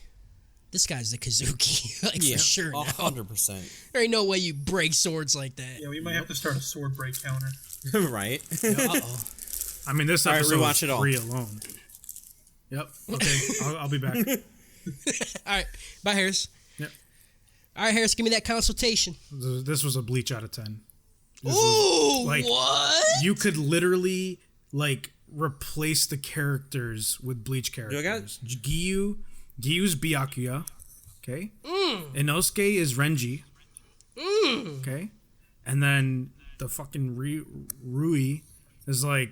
the Kazuki. For sure. 100%. There ain't no way you break swords like that. Yeah, we might have to start a sword break counter. Right. Uh-oh. I mean, this All right, episode rewatch is it all. free alone. Yep. Okay, I'll be back. All right. Bye, Harris. Yep. All right, Harris, give me that consultation. This was a Bleach out of 10. Ooh, like, what? You could literally, like, replace the characters with Bleach characters. Giyu's Byakuya. Okay? Inosuke is Renji. Okay? And then the fucking Rui is, like,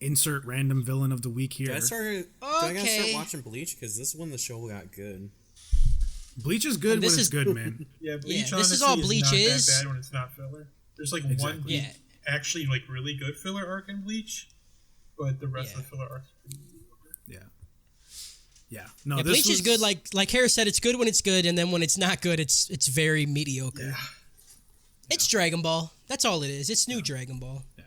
insert random villain of the week here. I gotta start watching Bleach because this is when the show got good. Bleach is good when it's good, man. Yeah, Bleach this is all Bleach not is. that bad when it's not filler. There's like one actually like really good filler arc in Bleach, but the rest of the filler arcs. Yeah. No, Yeah, Bleach is good. Like Harris said, it's good when it's good, and then when it's not good, it's very mediocre. Yeah. It's Dragon Ball. That's all it is. It's new Dragon Ball. Yeah.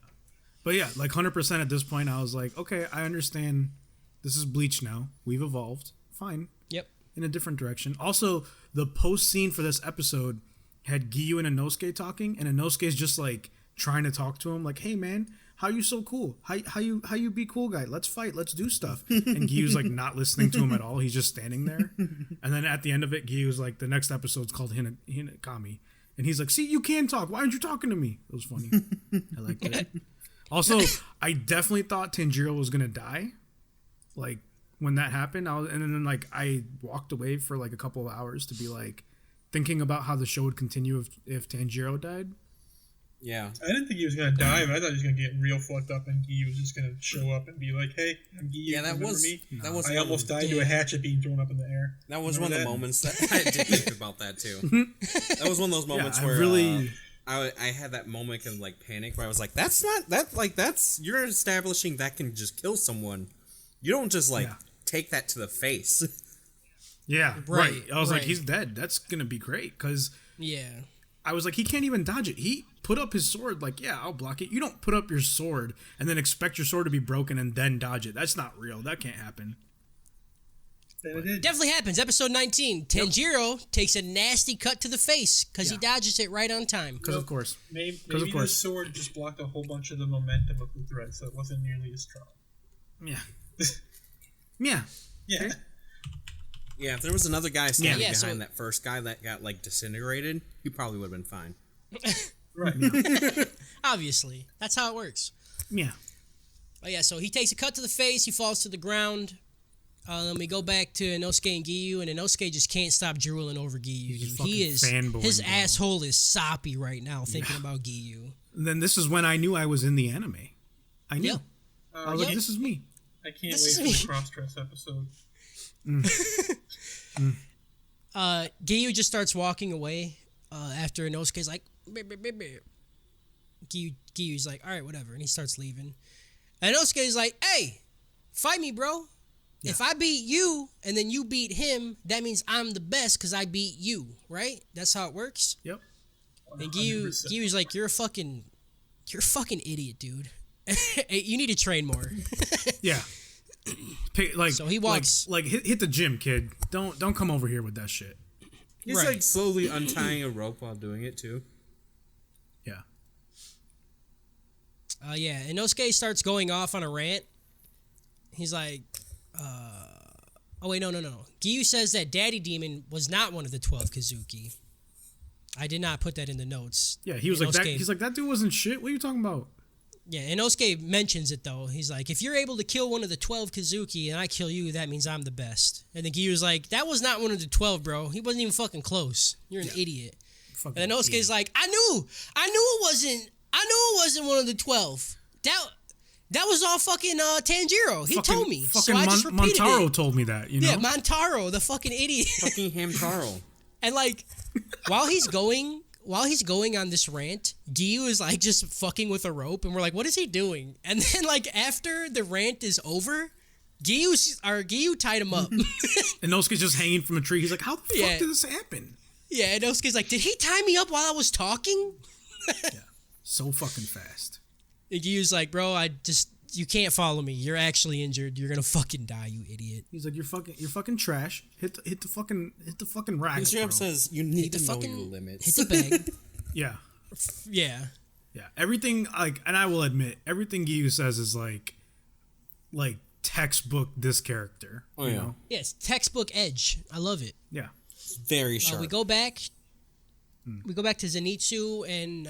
But yeah, like 100% at this point, I was like, okay, I understand. This is Bleach now. We've evolved. Fine. Yep. In a different direction. Also, the post scene for this episode had Giyu and Inosuke talking, and Inosuke's just like trying to talk to him, like, "Hey man, how you so cool? How you be cool guy? Let's fight. Let's do stuff." And Giyu's like not listening to him at all. He's just standing there. And then at the end of it, Giyu's like, "The next episode's called Hinakami," and he's like, "See, you can talk. Why aren't you talking to me?" It was funny. I liked it. Also, I definitely thought Tanjiro was gonna die. Like when that happened, and then like I walked away for like a couple of hours to be like thinking about how the show would continue if Tanjiro died. Yeah. I didn't think he was gonna die, but I thought he was gonna get real fucked up, and Giyu was just gonna show up and be like, "Hey, I'm Giyu. Yeah, that was me? that was. I almost died to a hatchet being thrown up in the air." That was one of the moments that I did think about that too. That was one of those moments where I had that moment of like panic where I was like, "That's not that like that's you're establishing that can just kill someone. You don't just like take that to the face." Yeah, right. I was like, he's dead. That's gonna be great because I was like, he can't even dodge it. He put up his sword, like, yeah, I'll block it. You don't put up your sword and then expect your sword to be broken and then dodge it. That's not real. That can't happen. Definitely happens. Episode 19. Tanjiro takes a nasty cut to the face because he dodges it right on time. Because of course. Maybe the sword just blocked a whole bunch of the momentum of the thread, so it wasn't nearly as strong. Yeah. Yeah. Yeah. Okay. Yeah, if there was another guy standing behind that first guy that got like disintegrated, he probably would have been fine. Right. Obviously. That's how it works. Yeah. Oh, yeah, so he takes a cut to the face. He falls to the ground. Then we go back to Inosuke and Giyu, and Inosuke just can't stop drooling over Giyu. His asshole is soppy right now thinking about Giyu. And then this is when I knew I was in the anime. I knew. I was like, this is me. I can't wait for the cross-dress episode. Giyu just starts walking away after Inosuke's like, Giyu's like, all right, whatever, and he starts leaving. And Inosuke's like, hey, fight me, bro. Yeah. If I beat you and then you beat him, that means I'm the best because I beat you, right? That's how it works. Yep. And Giyu's like, you're a fucking idiot, dude. You need to train more. Yeah. So he walks like hit the gym, kid. Don't come over here with that shit. He's like slowly untying a rope while doing it too. Yeah. Inosuke starts going off on a rant. He's like, oh wait, no. Giyu says that Daddy Demon was not one of the 12 Kazuki. I did not put that in the notes. Yeah, he was like that. He's like, that dude wasn't shit. What are you talking about? Yeah, Inosuke mentions it though. He's like, if you're able to kill one of the 12 Kazuki and I kill you, that means I'm the best. And then Gyu's like, that was not one of the 12, bro. He wasn't even fucking close. You're an idiot. And then Inosuke's like, I knew it wasn't one of the 12. That was all fucking Tanjiro. He told me. So I just repeated Montaro it. told me that, you know? Yeah, Montaro, the fucking idiot. Fucking Hamtaro. And like, while he's going on this rant, Gyu is like just fucking with a rope, and we're like, what is he doing? And then like after the rant is over, Gyu tied him up. And Inosuke's just hanging from a tree. He's like, how the fuck did this happen? Yeah, and Inosuke's like, did he tie me up while I was talking? Yeah, so fucking fast. And Gyu's like, bro, you can't follow me. You're actually injured. You're gonna fucking die, you idiot. He's like, you're fucking trash. Hit the fucking rack. Instagram says you need to know your limits. Hit the bag. Yeah. Yeah. Yeah. Everything and I will admit, everything Gyu says is like textbook this character. Oh you yeah. know? Yeah, it's textbook Edge. I love it. Yeah. It's very sharp. We go back to Zenitsu and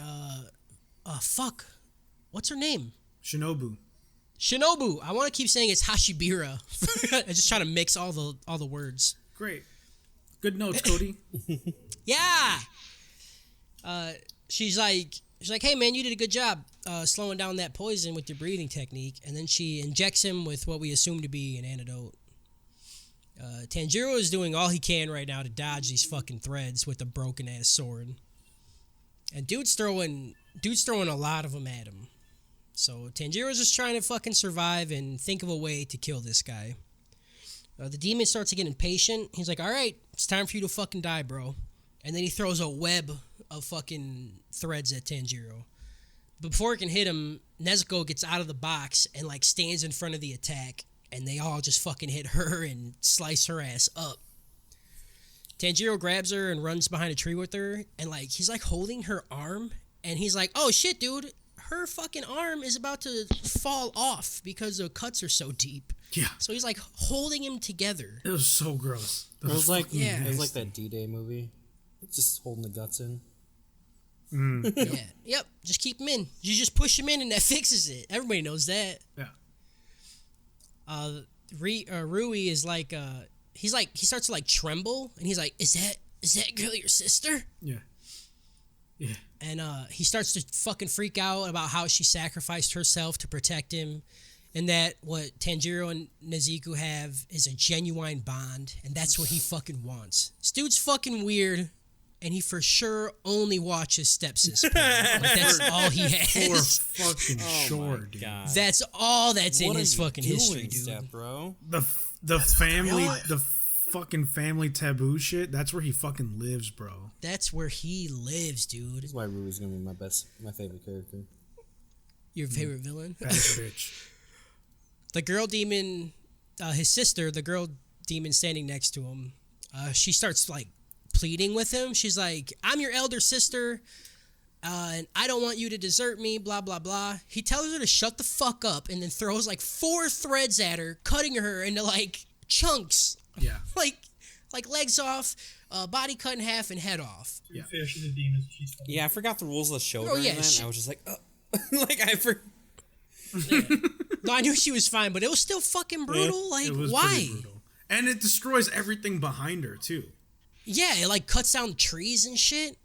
fuck. What's her name? Shinobu. I want to keep saying it's Hashibira. I'm just trying to mix all the words. Great. Good notes, Cody. Yeah. She's like, hey man, you did a good job slowing down that poison with your breathing technique. And then she injects him with what we assume to be an antidote. Tanjiro is doing all he can right now to dodge these fucking threads with a broken ass sword. And dude's throwing a lot of them at him. So Tanjiro's just trying to fucking survive and think of a way to kill this guy. The demon starts to get impatient. He's like, all right, it's time for you to fucking die, bro. And then he throws a web of fucking threads at Tanjiro. But before it can hit him, Nezuko gets out of the box and like stands in front of the attack. And they all just fucking hit her and slice her ass up. Tanjiro grabs her and runs behind a tree with her. And like, he's like holding her arm. And he's like, oh shit, dude. Her fucking arm is about to fall off because the cuts are so deep. Yeah. So he's like holding him together. It was so gross. It was like Yeah. it was like that D-Day movie. Just holding the guts in. Yeah. Yep. Just keep him in. You just push him in and that fixes it. Everybody knows that. Yeah. Rui is like he starts to like tremble and he's like, Is that girl your sister? Yeah. Yeah. And he starts to fucking freak out about how she sacrificed herself to protect him, and that what Tanjiro and Nezuko have is a genuine bond, and that's what he fucking wants. This dude's fucking weird, and he for sure only watches stepsister. Like, that's all he has. For fucking sure, dude. God. That's all that's What in are his you fucking doing, history, dude. Step, bro? The family, the fucking family taboo shit. That's where he fucking lives, bro. That's where he lives, dude. That's why Rui's gonna be my favorite character. Your favorite villain? Bad bitch. The girl demon, his sister, the girl demon standing next to him, she starts like pleading with him. She's like, I'm your elder sister, and I don't want you to desert me, blah, blah, blah. He tells her to shut the fuck up and then throws like 4 threads at her, cutting her into like chunks. Yeah. like legs off, body cut in half, and head off. To be fair, she's a demon. She's fine. Yeah, I forgot the rules of the show. Oh, yeah, I was just like, like I forgot. Yeah. No, I knew she was fine, but it was still fucking brutal. Like, It was why? pretty brutal. And it destroys everything behind her too. Yeah, it like cuts down trees and shit.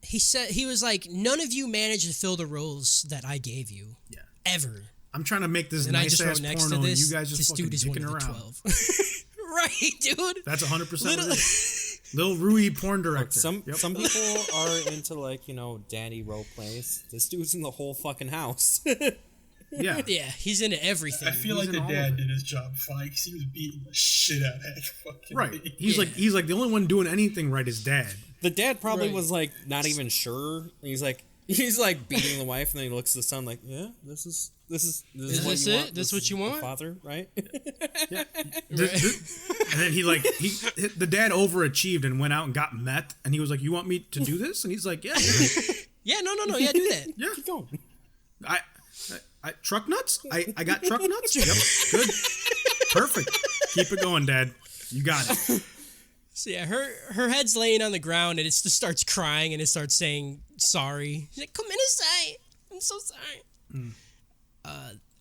He said he was like, none of you managed to fill the roles that I gave you. Yeah. Ever. I'm trying to make this And I nice just ass wrote next porno, to this, and you guys just this fucking dude is one dicking of the around. 12. Right, dude. That's 100% Little Rui porn director. Some Yep. some people are into like daddy role plays. This dude's in the whole fucking house. Yeah. Yeah, he's into everything. I feel like in the all of dad it. did his job fine because he was beating the shit out of that fucking Right. thing. He's like the only one doing anything right is dad. The dad probably Right. was like not even sure. He's like beating the wife, and then he looks at the son like, yeah, this is what this you it? want. This what you is the want? father, right? And then the dad overachieved and went out and got meth, and he was like, "You want me to do this?" And he's like, "Yeah, Yeah, no, yeah, do that. yeah." Keep going. I truck nuts. I got truck nuts. Yep, good, perfect. Keep it going, Dad. You got it. So yeah, her head's laying on the ground and it just starts crying and it starts saying, sorry. He's like, "Komenasai, I'm so sorry."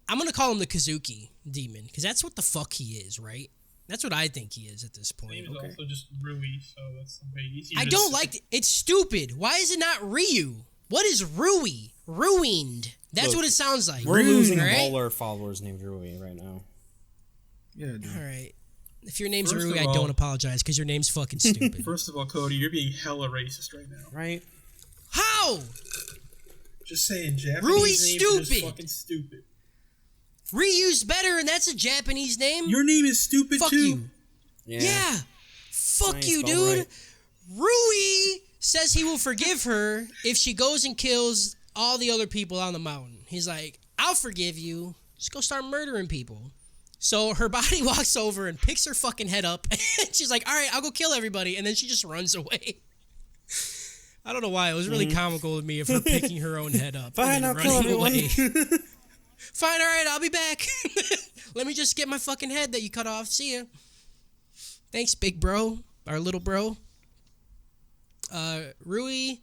I'm gonna call him the Kazuki demon because that's what the fuck he is, right? That's what I think he is at this point. His name is also just Rui, so that's way easier. I don't like it. It's stupid. Why is it not Ryu? What is Rui? Ruined. That's what it sounds like. We're losing right? all our followers named Rui right now. Yeah, dude. All right. If your name's First Rui, of I all- don't apologize because your name's fucking stupid. First of all, Cody, you're being hella racist right now. Right? How? Just saying, Japanese Rui's names are just stupid. fucking stupid. Ryu's better, and that's a Japanese name. Your name is stupid Fuck too. you. Yeah. Fuck Nice, you, all dude. right. Rui says he will forgive her if she goes and kills all the other people on the mountain. He's like, I'll forgive you. Just go start murdering people. So her body walks over and picks her fucking head up. And she's like, all right, I'll go kill everybody. And then she just runs away. I don't know why. It was really comical to me of her picking her own head up. Fine, and then I'll kill running everyone. away. Fine, all right, I'll be back. Let me just get my fucking head that you cut off. See ya. Thanks, big bro. Our little bro. Rui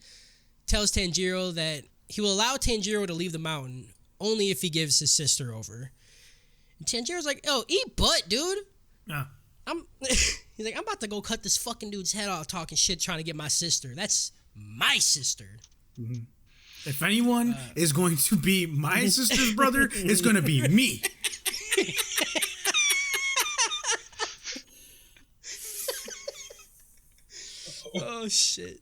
tells Tanjiro that he will allow Tanjiro to leave the mountain only if he gives his sister over. And Tanjiro's like, "Oh, eat butt, dude." Yeah. He's like, "I'm about to go cut this fucking dude's head off talking shit trying to get my sister. That's my sister." If anyone is going to be my sister's brother, it's going to be me. Oh shit.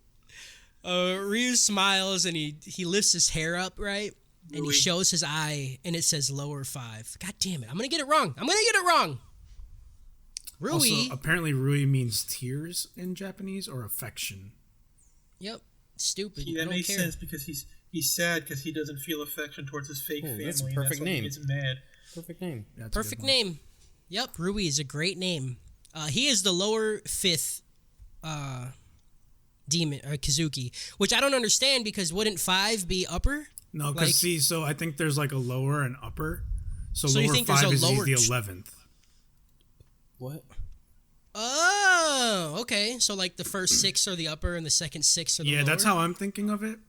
Ryu smiles and he lifts his hair up, right? And he shows his eye and it says lower 5. God damn it. I'm gonna get it wrong. Rui. Also, apparently Rui means tears in Japanese or affection. Yep. Stupid. Yeah, I that don't makes care. sense because he's sad because he doesn't feel affection towards his fake family. that's a and perfect why he name. gets mad. Perfect name. That's a good Perfect one. name. Yep, Rui is a great name. He is the lower 5th demon, Kazuki, which I don't understand because wouldn't 5 be upper? No, because Like- see, so I think there's like a lower and upper. So, So you lower think there's 5 a is lower the tr- 11th. What? Oh, okay. So like the first 6 are the upper and the second 6 are the Yeah, lower? that's how I'm thinking of it.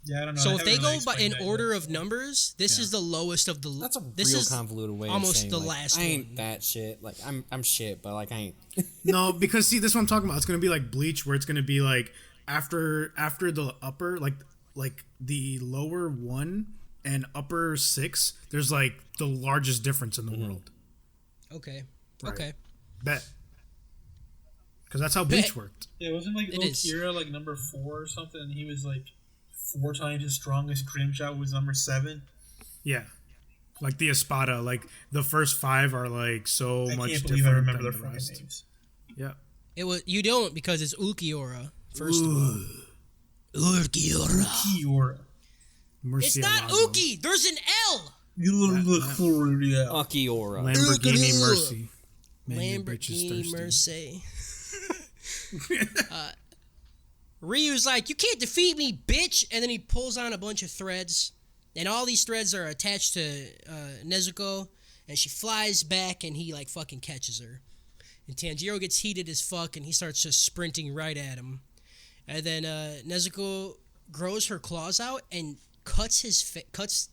Yeah, I don't know. So I if they haven't really go by in explained that order yet. of numbers, this is the lowest of the. That's a this real is convoluted way almost of saying, the like, last I ain't one. that shit. Like, I'm shit, but, like, I ain't. No, because see, this is what I'm talking about. It's gonna be like Bleach, where it's gonna be like after the upper, like the lower 1 and upper 6. There's like the largest difference in the world. Okay. Right. Okay. Bet. Because that's how Bleach Bet. worked. Yeah, wasn't like It is. Okira like number 4 or something, and he was like 4 times his strongest. Grimjaw was number 7. Yeah. Like the Espada, like the first 5 are like so I much can't different believe I remember than their the fucking rest. names. Yeah. It was you don't because it's Ukiura. First of all. Ukiura. Kiora. It's not Murcielago. Uki. There's an L. You look for yeah. Akiora. Lamborghini Ugh. Mercy. Man, your bitch is Lamborghini thirsty. Mercy. Ryu's like, you can't defeat me, bitch! And then he pulls on a bunch of threads, and all these threads are attached to Nezuko, and she flies back, and he like fucking catches her. And Tanjiro gets heated as fuck, and he starts just sprinting right at him. And then Nezuko grows her claws out and cuts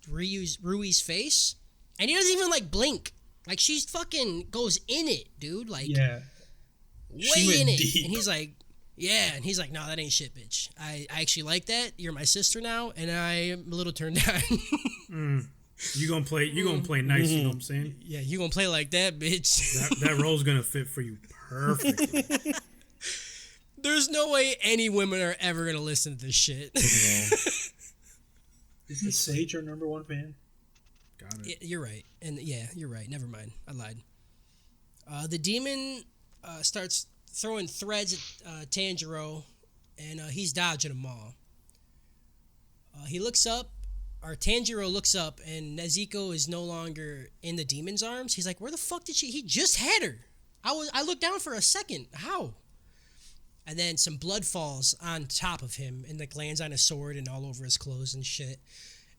Rui's face, and he doesn't even like blink. Like she's fucking goes in it, dude. Like Yeah. She way went in it. deep. And he's like, yeah. And he's like, no, that ain't shit, bitch. I actually like that. You're my sister now, and I'm a little turned on. You gonna play nice, you know what I'm saying? Yeah, you gonna play like that, bitch. That role's gonna fit for you perfectly. There's no way any women are ever gonna listen to this shit. Isn't Sage our number 1 fan? Got it. Yeah, you're right. And yeah, you're right. Never mind. I lied. The demon starts throwing threads at Tanjiro, and he's dodging them all. He looks up, or Tanjiro looks up, and Nezuko is no longer in the demon's arms. He's like, where the fuck did she? He just had her. I looked down for a second. How? And then some blood falls on top of him and like lands on his sword and all over his clothes and shit.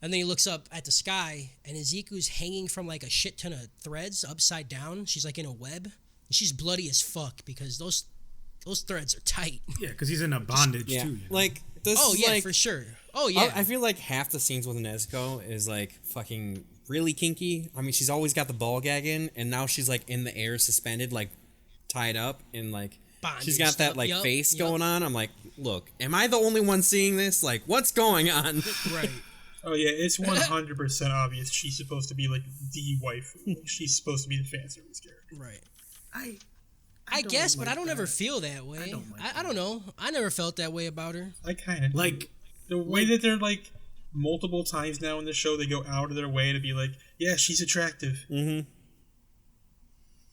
And then he looks up at the sky, and Iziku's hanging from like a shit ton of threads upside down. She's like in a web, and she's bloody as fuck because those threads are tight. Yeah, because he's in a bondage Yeah. too. You know? Like, this Oh is yeah, like, for sure. Oh yeah. I feel like half the scenes with Nezuko is like fucking really kinky. I mean, she's always got the ball gag in, and now she's like in the air, suspended, like tied up, and like she's got that like face going on. I'm like, look, am I the only one seeing this? Like, what's going on? Right. Oh yeah, it's 100% obvious she's supposed to be like the wife. She's supposed to be the fan service character. Right. I guess, but I don't ever feel that way. I don't know. I never felt that way about her. I kind of like the way that they're like multiple times now in the show, they go out of their way to be like, yeah, she's attractive. Mm-hmm.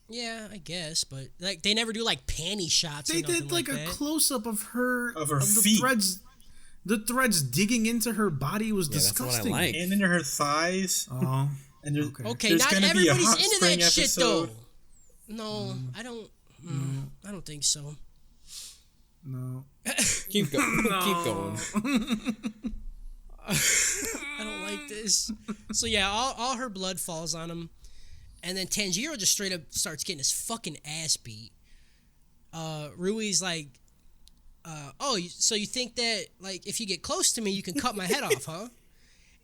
Yeah, I guess, but like they never do like panty shots. They did like a close up of her feet. The threads digging into her body was disgusting. That's what I like. And into her thighs. Oh, and there's, okay, not everybody's into that episode. shit though. No, I don't. I don't think so. No. Keep going. Keep going. I don't like this. So yeah, all her blood falls on him, and then Tanjiro just straight up starts getting his fucking ass beat. Rui's like, so you think that like if you get close to me, you can cut my head off, huh?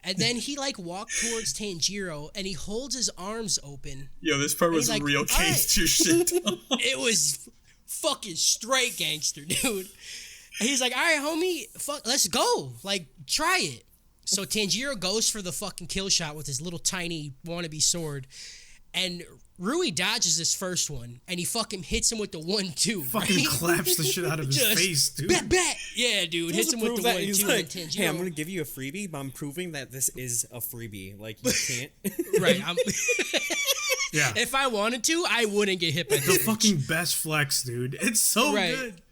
And then he like walked towards Tanjiro and he holds his arms open. Yo, this part was like, real gangster shit. It was fucking straight gangster, dude. And he's like, all right, homie, fuck, let's go. Like, try it. So Tanjiro goes for the fucking kill shot with his little tiny wannabe sword. And Rui dodges this first one, and he fucking hits him with the 1-2. Fucking right? claps the shit out of his face, dude. Bat. Yeah, dude. Hits him with the 1-2. He's like, and hey, I'm going to give you a freebie, but I'm proving that this is a freebie. Like, you can't. Right. Yeah. If I wanted to, I wouldn't get hit by the fucking best flex, dude. It's so good.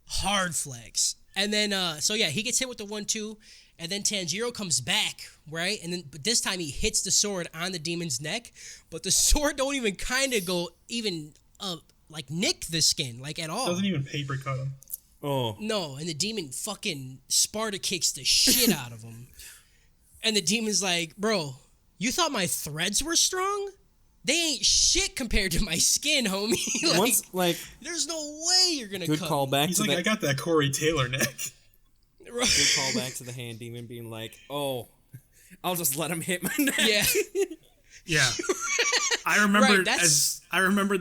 Hard flex. And then, so yeah, he gets hit with the 1-2, and then Tanjiro comes back, right? And then, but this time he hits the sword on the demon's neck, but the sword don't even kind of go even like nick the skin, like at all. Doesn't even paper cut him. Oh. No, and the demon fucking Sparta kicks the shit out of him. And the demon's like, bro, you thought my threads were strong? They ain't shit compared to my skin, homie. There's no way you're gonna good cut call back. He's like, I got that Corey Taylor neck. Good call back to the hand demon being like, oh, I'll just let him hit my neck. Yeah. Yeah. I remembered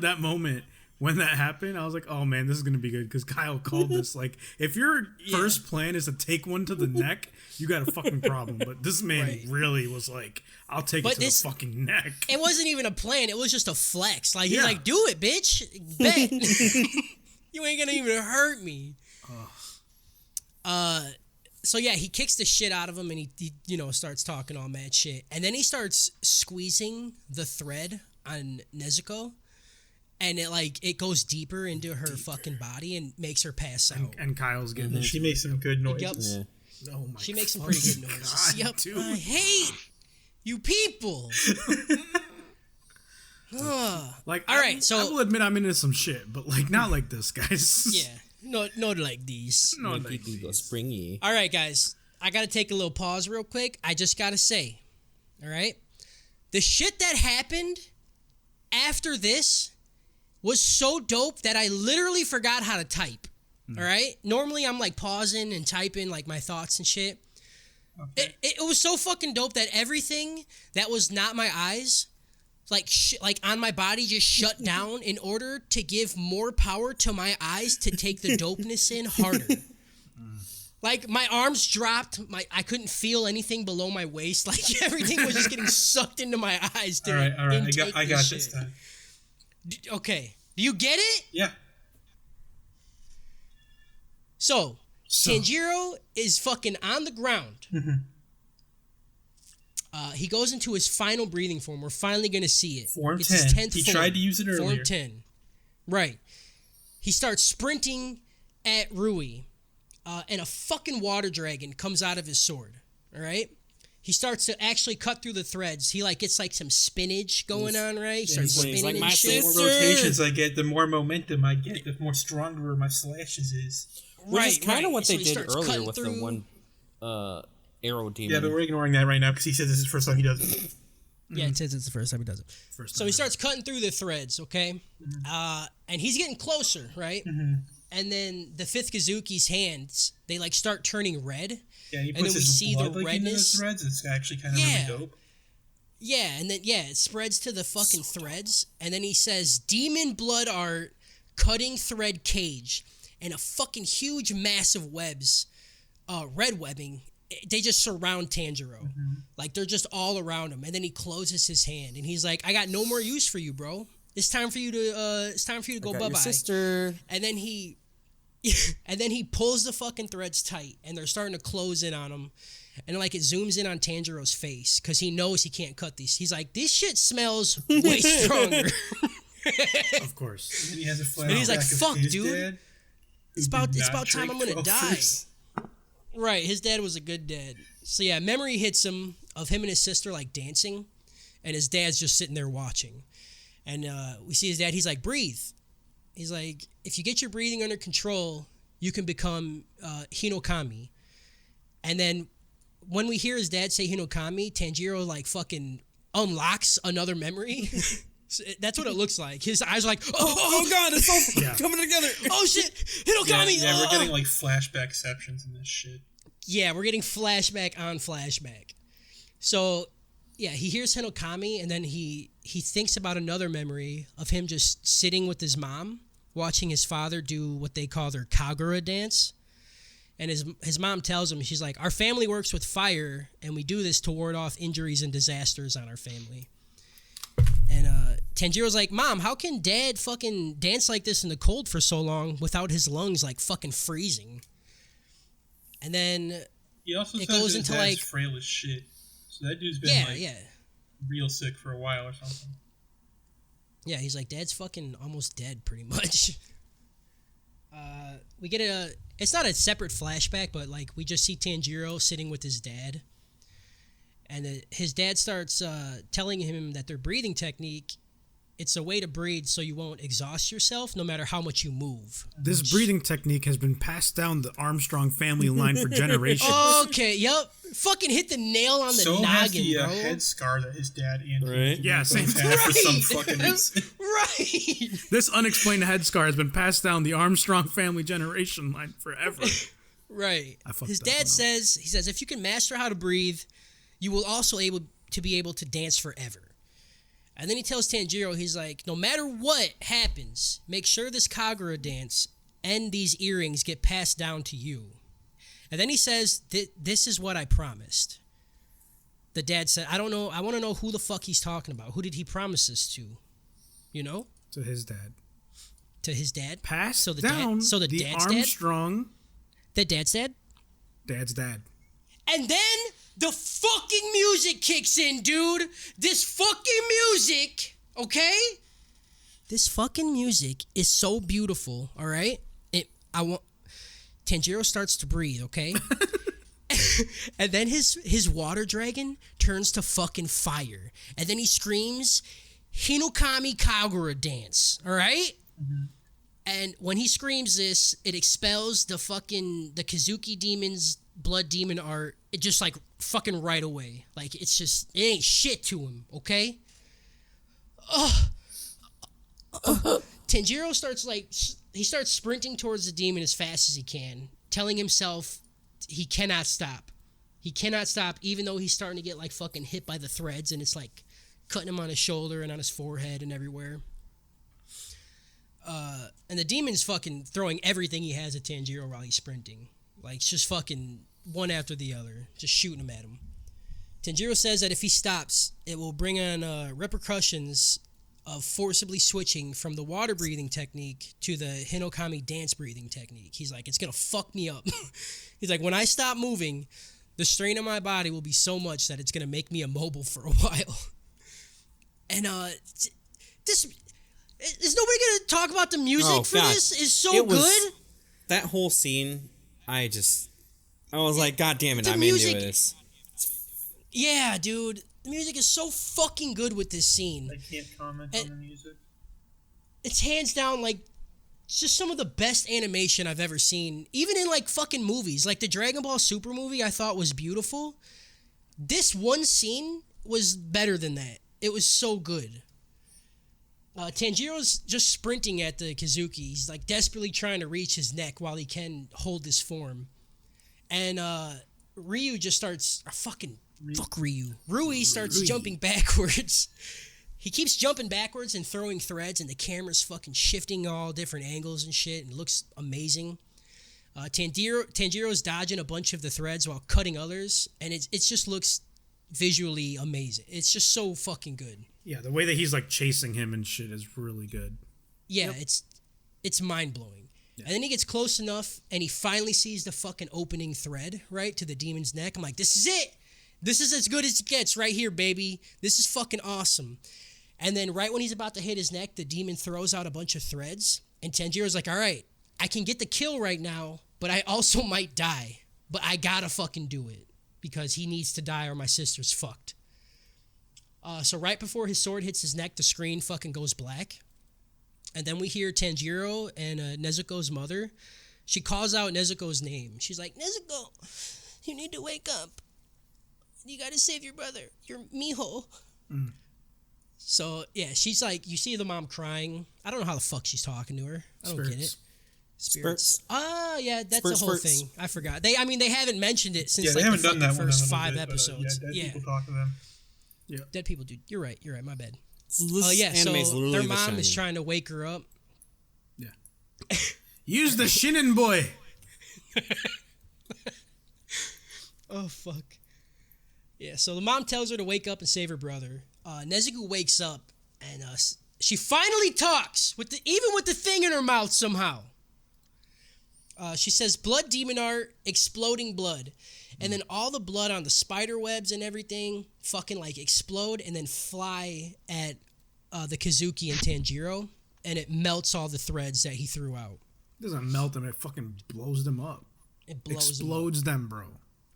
that moment when that happened. I was like, oh man, this is gonna be good because Kyle called this. Like, if your first plan is to take one to the neck, you got a fucking problem. But this man really was like, I'll take it to the fucking neck. It wasn't even a plan. It was just a flex. Like, he's like, do it, bitch. Bet. You ain't gonna even hurt me. So yeah, he kicks the shit out of him and he starts talking all mad shit. And then he starts squeezing the thread on Nezuko. And it goes deeper into her fucking body and makes her pass out. And Kyle's getting it. She makes some good noises. Yep. Yeah. Oh my she makes some pretty good noises. God, yep. dude. I hate you people. Like, all right, so I will admit I'm into some shit, but like not like this, guys. Yeah. Not like these. Not like these. Springy. All right, guys. I got to take a little pause real quick. I just got to say, all right? The shit that happened after this was so dope that I literally forgot how to type. All right? Normally, I'm like pausing and typing like my thoughts and shit. Okay. It was so fucking dope that everything that was not my eyes, like on my body, just shut down in order to give more power to my eyes to take the dopeness in harder. Like, my arms dropped. I couldn't feel anything below my waist. Like, everything was just getting sucked into my eyes. All right. I got this time. Okay. Do you get it? Yeah. So Tanjiro is fucking on the ground. Mm-hmm. He goes into his final breathing form. We're finally going to see it. Form it's 10. His 10th he form. tried to use it earlier. Form 10. Right. He starts sprinting at Rui. And a fucking water dragon comes out of his sword. All right? He starts to actually cut through the threads. He gets like some spinach going on, right? He starts spinning like, and shit. The more rotations I get, the more momentum I get, the more stronger my slashes is. Which is kind of what they did earlier with the one arrow demon. Yeah, but we're ignoring that right now because he says this is the first time he does it. Yeah, it says it's the first time he does it. So he starts cutting through the threads, okay? And he's getting closer, right? Mm-hmm. and then the fifth Kazuki's hands, they like start turning red. Yeah, he and puts then we his see blood the like into the redness. threads. It's actually kind of Yeah. really dope. Yeah, and then it spreads to the fucking threads, and then he says, "Demon blood art, cutting thread cage," and a fucking huge mass of webs, red webbing. They just surround Tanjiro, like they're just all around him. And then he closes his hand, and he's like, "I got no more use for you, bro. It's time for you to go bye bye." Sister. And then he pulls the fucking threads tight, and they're starting to close in on him. And like it zooms in on Tanjiro's face because he knows he can't cut these. He's like, "This shit smells way stronger." Of course. And he has a flashback And he's like, of "Fuck, his dude. dad, who It's about did not time I'm drink gonna die." 12ers. Right, his dad was a good dad. So yeah, memory hits him of him and his sister like dancing, and his dad's just sitting there watching. And we see his dad. He's like, "Breathe." He's like, "If you get your breathing under control, you can become Hinokami." And then when we hear his dad say Hinokami, Tanjiro like fucking unlocks another memory. That's what it looks like. His eyes are like, oh god, it's all coming together. Oh shit, Hinokami. Yeah, we're getting like flashback sections in this shit. Yeah, we're getting flashback on flashback. So, yeah, he hears Hinokami, and then he thinks about another memory of him just sitting with his mom, watching his father do what they call their Kagura dance. And his mom tells him, she's like, "Our family works with fire, and we do this to ward off injuries and disasters on our family." And Tanjiro's like, "Mom, how can Dad fucking dance like this in the cold for so long without his lungs like fucking freezing?" And then He also it says goes his into dad's like, frail as shit. So that dude's been yeah. real sick for a while or something. Yeah, he's like, "Dad's fucking almost dead, pretty much." We get it's not a separate flashback, but like we just see Tanjiro sitting with his dad, and his dad starts telling him that their breathing technique, it's a way to breathe so you won't exhaust yourself no matter how much you move. This breathing technique has been passed down the Armstrong family line for generations. Okay, yep. Fucking hit the nail on the So has noggin, the bro. head scar that his dad and Right. Yeah, same. had for some Right. fucking reason. Right. This unexplained head scar has been passed down the Armstrong family generation line forever. Right. I fucked His that dad one up. says, if you can master how to breathe, you will also be able to dance forever. And then he tells Tanjiro, he's like, "No matter what happens, make sure this Kagura dance and these earrings get passed down to you." And then he says, "This is what I promised." The dad said, "I don't know. I want to know who the fuck he's talking about. Who did he promise this to? You know?" To his dad. To his dad? Passed So the down dad, so the the dad's dad? Armstrong The dad's dad? dad's dad. And then the fucking music kicks in, dude. This fucking music, okay? This fucking music is so beautiful, all right? Tanjiro starts to breathe, okay? And then his water dragon turns to fucking fire. And then he screams, "Hinokami Kagura dance," all right? Mm-hmm. And when he screams this, it expels the Kazuki demon's blood demon art. It just like fucking right away. Like it ain't shit to him, okay? Tanjiro starts sprinting towards the demon as fast as he can, telling himself he cannot stop. He cannot stop, even though he's starting to get like fucking hit by the threads, and it's like cutting him on his shoulder and on his forehead and everywhere. And the demon's fucking throwing everything he has at Tanjiro while he's sprinting. Like, it's just fucking one after the other, just shooting him at him. Tanjiro says that if he stops, it will bring on repercussions of forcibly switching from the water breathing technique to the Hinokami dance breathing technique. He's like, it's gonna fuck me up. He's like, when I stop moving, the strain on my body will be so much that it's gonna make me immobile for a while. And this is nobody gonna talk about the music for God. this? Is so good. That whole scene, I was like, God damn it, The I'm music- into this. Yeah, dude. The music is so fucking good with this scene. I can't comment on the music. It's hands down like it's just some of the best animation I've ever seen, even in like fucking movies. Like the Dragon Ball Super movie I thought was beautiful. This one scene was better than that. It was so good. Tanjiro's just sprinting at the Kazuki. He's like desperately trying to reach his neck while he can hold his form. And Ryu just starts... Fuck Ryu. Rui starts jumping backwards. He keeps jumping backwards and throwing threads, and the camera's fucking shifting all different angles and shit, and it looks amazing. Tanjiro's dodging a bunch of the threads while cutting others, and it just looks visually amazing. It's just so fucking good. Yeah, the way that he's like chasing him and shit is really good. Yeah, it's mind-blowing. Yeah. And then he gets close enough, and he finally sees the fucking opening thread, right, to the demon's neck. I'm like, this is it! This is as good as it gets right here, baby. This is fucking awesome. And then right when he's about to hit his neck, the demon throws out a bunch of threads. And Tanjiro's like, all right, I can get the kill right now, but I also might die. But I gotta fucking do it. Because he needs to die or my sister's fucked. So right before his sword hits his neck, the screen fucking goes black. And then we hear Tanjiro and Nezuko's mother. She calls out Nezuko's name. She's like, Nezuko, you need to wake up. You gotta save your brother. Your mijo. Mm. So, yeah, she's like, you see the mom crying. I don't know how the fuck she's talking to her. I don't get it. Spirits. Yeah, that's the whole thing. I forgot. They haven't mentioned it since they haven't the done that first 5 episodes. Dead people talk to them. Yeah. Dead people, dude. You're right. My bad. Yeah, so their mom is trying to wake her up. Yeah. Use the shinin boy. Oh, fuck. Yeah, so the mom tells her to wake up and save her brother. Nezuko wakes up, and she finally talks, even with the thing in her mouth somehow. She says, blood demon art, exploding blood. And then all the blood on the spider webs and everything fucking like explode and then fly at the Kazuki and Tanjiro, and it melts all the threads that he threw out. It doesn't melt them, it fucking blows them up. It blows explodes them, bro.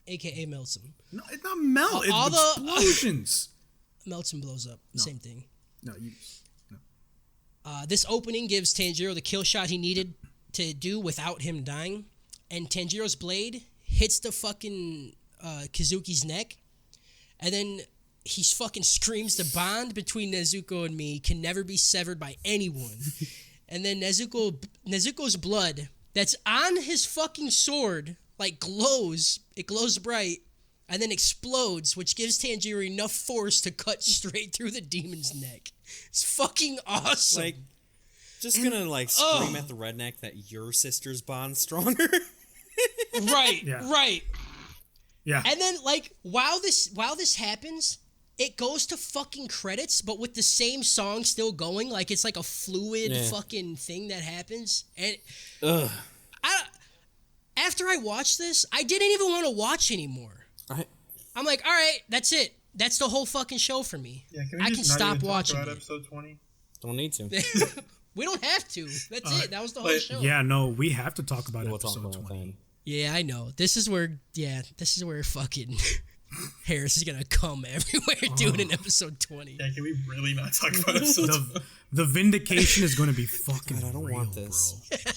AKA melts them. No, it's not melt. It's explosions. Melts and blows up. No. Same thing. No. This opening gives Tanjiro the kill shot he needed to do without him dying. And Tanjiro's blade hits the fucking Kazuki's neck. And then he fucking screams the bond between Nezuko and me can never be severed by anyone. And then Nezuko's blood that's on his fucking sword like glows. It glows bright and then explodes, which gives Tanjiro enough force to cut straight through the demon's neck. It's fucking awesome. Like, just gonna like scream at the redneck that your sister's bond's stronger. Right, yeah. Right. Yeah. And then like while this happens, it goes to fucking credits, but with the same song still going, like it's like a fluid fucking thing that happens. And after I watched this, I didn't even want to watch anymore. I'm like, all right, that's it. That's the whole fucking show for me. Yeah, I can stop watching about episode 20? Don't need to. We don't have to. That's it. That was the whole show. Yeah, no, we have to talk about episode 20. Yeah, I know. This is where fucking Harris is gonna come everywhere doing an episode 20. Yeah, can we really not talk about episode 20? The vindication is gonna be fucking God, I don't real, want this. bro.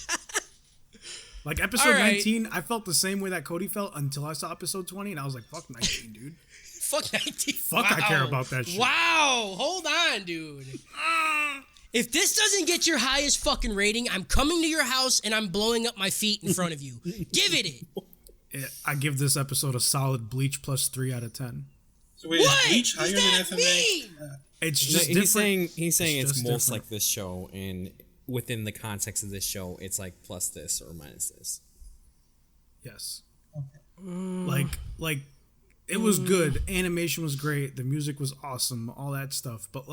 Like episode 19, I felt the same way that Cody felt until I saw episode 20, and I was like, fuck 19, dude. Fuck 19. Fuck, wow. I care about that shit. Wow, hold on, dude. If this doesn't get your highest fucking rating, I'm coming to your house and I'm blowing up my feet in front of you. Give it. I give this episode a solid Bleach plus 3 out of 10. So wait, is Bleach higher than FMA? It's just different. He's saying it's most different. like this show, and within the context of this show, it's like plus this or minus this. Yes. Okay. Like it was good. Animation was great. The music was awesome. All that stuff. But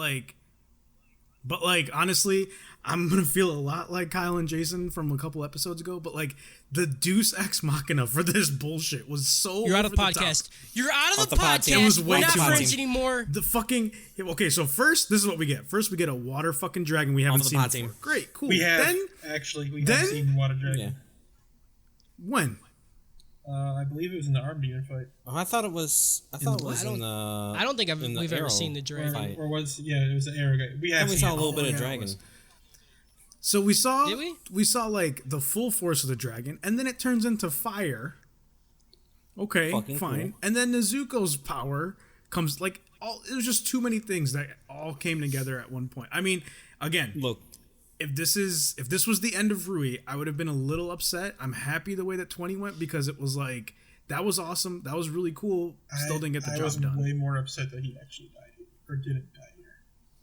honestly, I'm gonna feel a lot like Kyle and Jason from a couple episodes ago. But like the Deus Ex Machina for this bullshit was so. You're out of the podcast. You're out of the podcast. It was way We're not too friends anymore. The fucking so first, this is what we get. First, we get a water fucking dragon we haven't seen before. Great, cool. We have seen the water dragon. Yeah. When? I believe it was in the arm demon fight. Oh, I thought it was in the. I don't think we've ever seen the dragon. It was an arrow guy. We saw a little bit of dragon. So we saw. Did we? We saw like the full force of the dragon, and then it turns into fire. Okay, fucking fine. Cool. And then Nezuko's power comes like it was just too many things that all came together at one point. I mean, again, look. If this was the end of Rui, I would have been a little upset. I'm happy the way that 20 went because it was like that was awesome. That was really cool. Still didn't get the job done. I was way more upset that he actually died or didn't die here.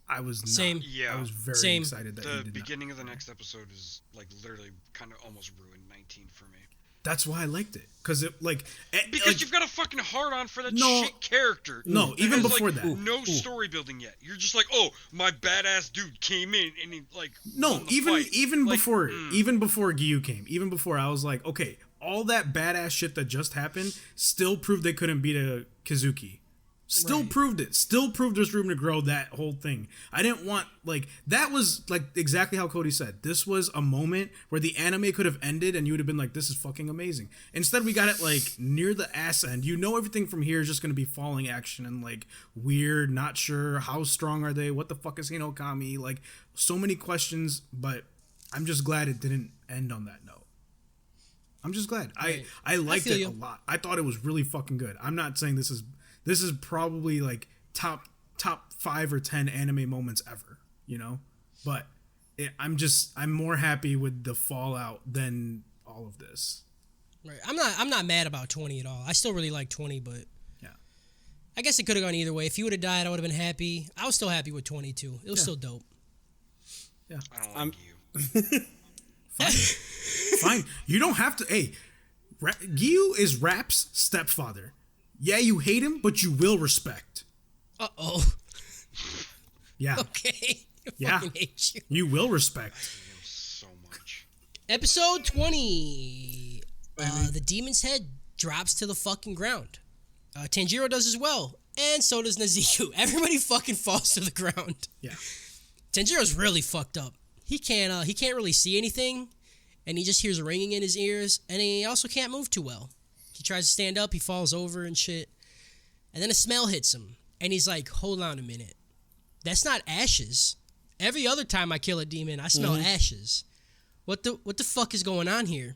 I was not. Same. Yeah. I was very excited that he the did beginning not. of the next episode is like literally kind of almost ruined 19 for me. That's why I liked it because it Because you've got a fucking hard on for that shit character. No, even before that, no story building yet. You're just like, oh, my badass dude came in and he like. No, even like, before Gyu came, even before I was like, okay, all that badass shit that just happened still proved they couldn't beat a Kazuki. Still proved it. Still proved there's room to grow that whole thing. I didn't want, like, that was, like, exactly how Cody said. This was a moment where the anime could have ended and you would have been like, this is fucking amazing. Instead, we got it, like, near the ass end. You know everything from here is just going to be falling action and, like, weird, not sure, how strong are they, what the fuck is Hinokami, like, so many questions, but I'm just glad it didn't end on that note. I'm just glad. Right. I liked I feel it you. a lot. I thought it was really fucking good. I'm not saying this is probably like top 5 or 10 anime moments ever, you know? But I'm more happy with the fallout than all of this. Right. I'm not mad about 20 at all. I still really like 20, but Yeah. I guess it could have gone either way. If he would have died, I would have been happy. I was still happy with 20 too. It was still dope. Yeah. I don't like you. Fine. You don't have to. Hey, Gyu is Rap's stepfather. Yeah, you hate him, but you will respect. Uh-oh. Yeah. Okay. I Yeah. fucking hate you. You will respect. So much. Episode 20. The demon's head drops to the fucking ground. Tanjiro does as well. And so does Nezuko. Everybody fucking falls to the ground. Yeah. Tanjiro's really fucked up. He can't really see anything, and he just hears ringing in his ears, and he also can't move too well. He tries to stand up, he falls over and shit, and then a smell hits him, and he's like, hold on a minute. That's not ashes. Every other time I kill a demon, I smell ashes. What the fuck is going on here?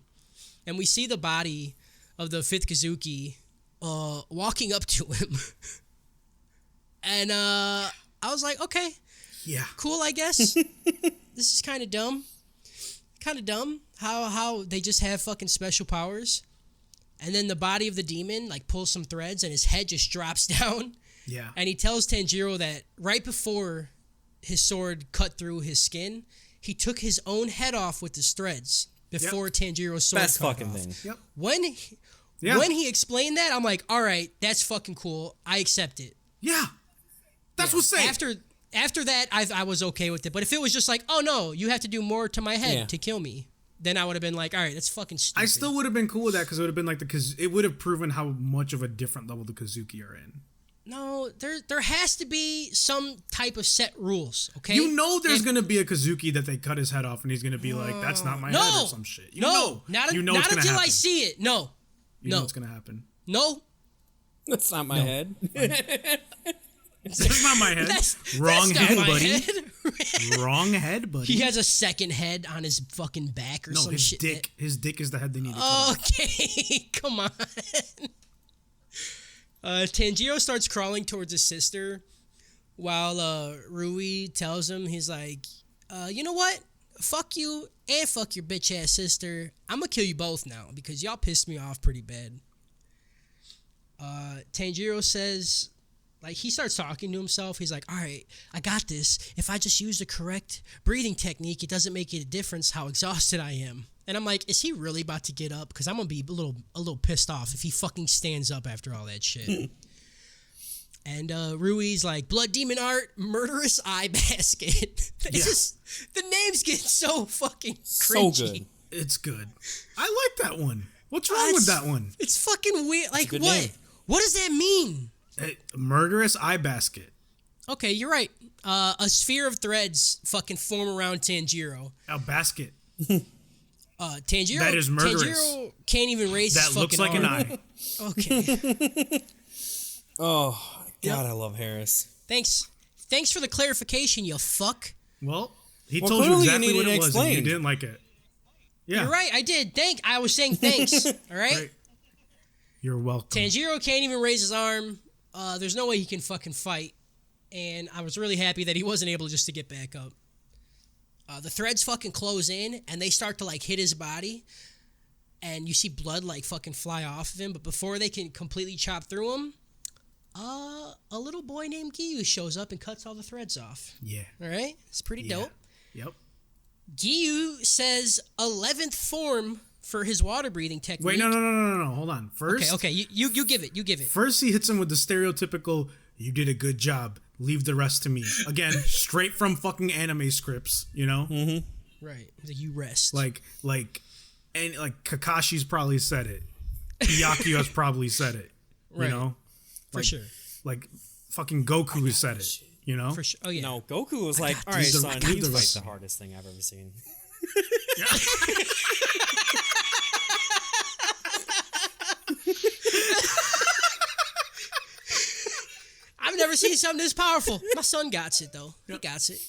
And we see the body of the fifth Kazuki walking up to him. And I was like, okay, Yeah. cool, I guess. This is kind of dumb. Kind of dumb how they just have fucking special powers. And then the body of the demon like pulls some threads and his head just drops down. Yeah. And he tells Tanjiro that right before his sword cut through his skin, he took his own head off with his threads before Tanjiro's sword Best cut fucking off. thing. Yep. When he explained that, I'm like, all right, that's fucking cool. I accept it. Yeah. That's what's saying. After that, I was okay with it. But if it was just like, oh no, you have to do more to my head Yeah. to kill me, then I would have been like, all right, that's fucking stupid. I still would have been cool with that because it would have been like it would have proven how much of a different level the Kazuki are in. No, there has to be some type of set rules, okay? You know there's going to be a Kazuki that they cut his head off and he's going to be like, that's not my head or some shit. You know. Not You know it's gonna until I happen. see it. No. You know what's going to happen. No. That's not my head. That's not my head. Wrong that's not head, my buddy. head. Wrong head, buddy. He has a second head on his fucking back or some his shit. dick. His dick is the head they need to cut off. Okay, come on. Tanjiro starts crawling towards his sister while Rui tells him, he's like, you know what? Fuck you and fuck your bitch ass sister. I'm gonna kill you both now because y'all pissed me off pretty bad. Tanjiro says, like, he starts talking to himself. He's like, all right, I got this. If I just use the correct breathing technique, it doesn't make a difference how exhausted I am. And I'm like, is he really about to get up? Because I'm going to be a little pissed off if he fucking stands up after all that shit. And Rui's like, blood demon art, murderous eye basket. The names get so fucking So cringy. good. It's good. I like that one. What's wrong with that one? It's fucking weird. Like, good what? name. What does that mean? Murderous eye basket. Okay, you're right. A sphere of threads fucking form around Tanjiro. A basket. Tanjiro. That is murderous. Tanjiro can't even raise his That looks fucking like arm. an eye. Okay. Oh, God, I love Harris. Thanks for the clarification, you fuck. Well, he Well, told you clearly you exactly what needed it was and you explained. didn't like it. Yeah. You're right, I did. I was saying thanks. All right? Right. You're welcome. Tanjiro can't even raise his arm. There's no way he can fucking fight. And I was really happy that he wasn't able just to get back up. The threads fucking close in, and they start to like hit his body, and you see blood like fucking fly off of him. But before they can completely chop through him, a little boy named Giyu shows up and cuts all the threads off. Yeah. All right, it's pretty dope. Yep. Giyu says 11th form for his water breathing technique. Wait, no. Hold on. First, okay. You give it. You give it. First, he hits him with the stereotypical, "You did a good job. Leave the rest to me." Again, straight from fucking anime scripts, you know? Mm-hmm. Right. Like, you rest. Like Kakashi's probably said it. Byakuya has probably said it. Right. You know? For sure. Like fucking Goku said it. You know? For sure. Oh, yeah. No, Goku was like, all right, son, you fight the hardest thing I've ever seen. I've never seen something this powerful. My son got it, though. He got it.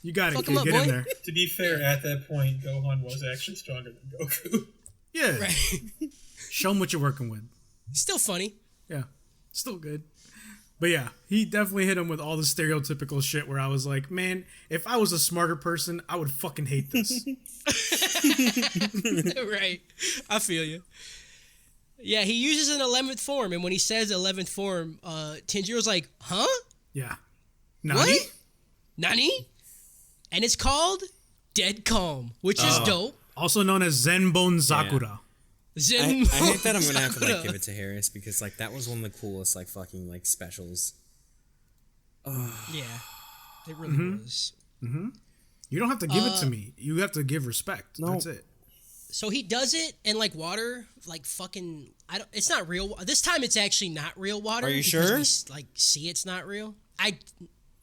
You got Fuck it. him up, Get boy. in there. To be fair, at that point, Gohan was actually stronger than Goku. Yeah. Right. Show him what you're working with. Still funny. Yeah. Still good. But yeah, he definitely hit him with all the stereotypical shit where I was like, man, if I was a smarter person, I would fucking hate this. Right. I feel you. Yeah, he uses an 11th form, and when he says 11th form, Tanjiro's like, huh? Yeah. Nani? What? Nani? And it's called Dead Calm, which is dope. Also known as Zenbone Sakura. Zen I hate that I'm gonna have to like give it to Harris because like that was one of the coolest like fucking like specials. Yeah, it really was. Mm-hmm. You don't have to give it to me. You have to give respect. No. That's it. So he does it in like water, like fucking. It's not real. This time it's actually not real water. Are you because sure? We, like see, it's not real.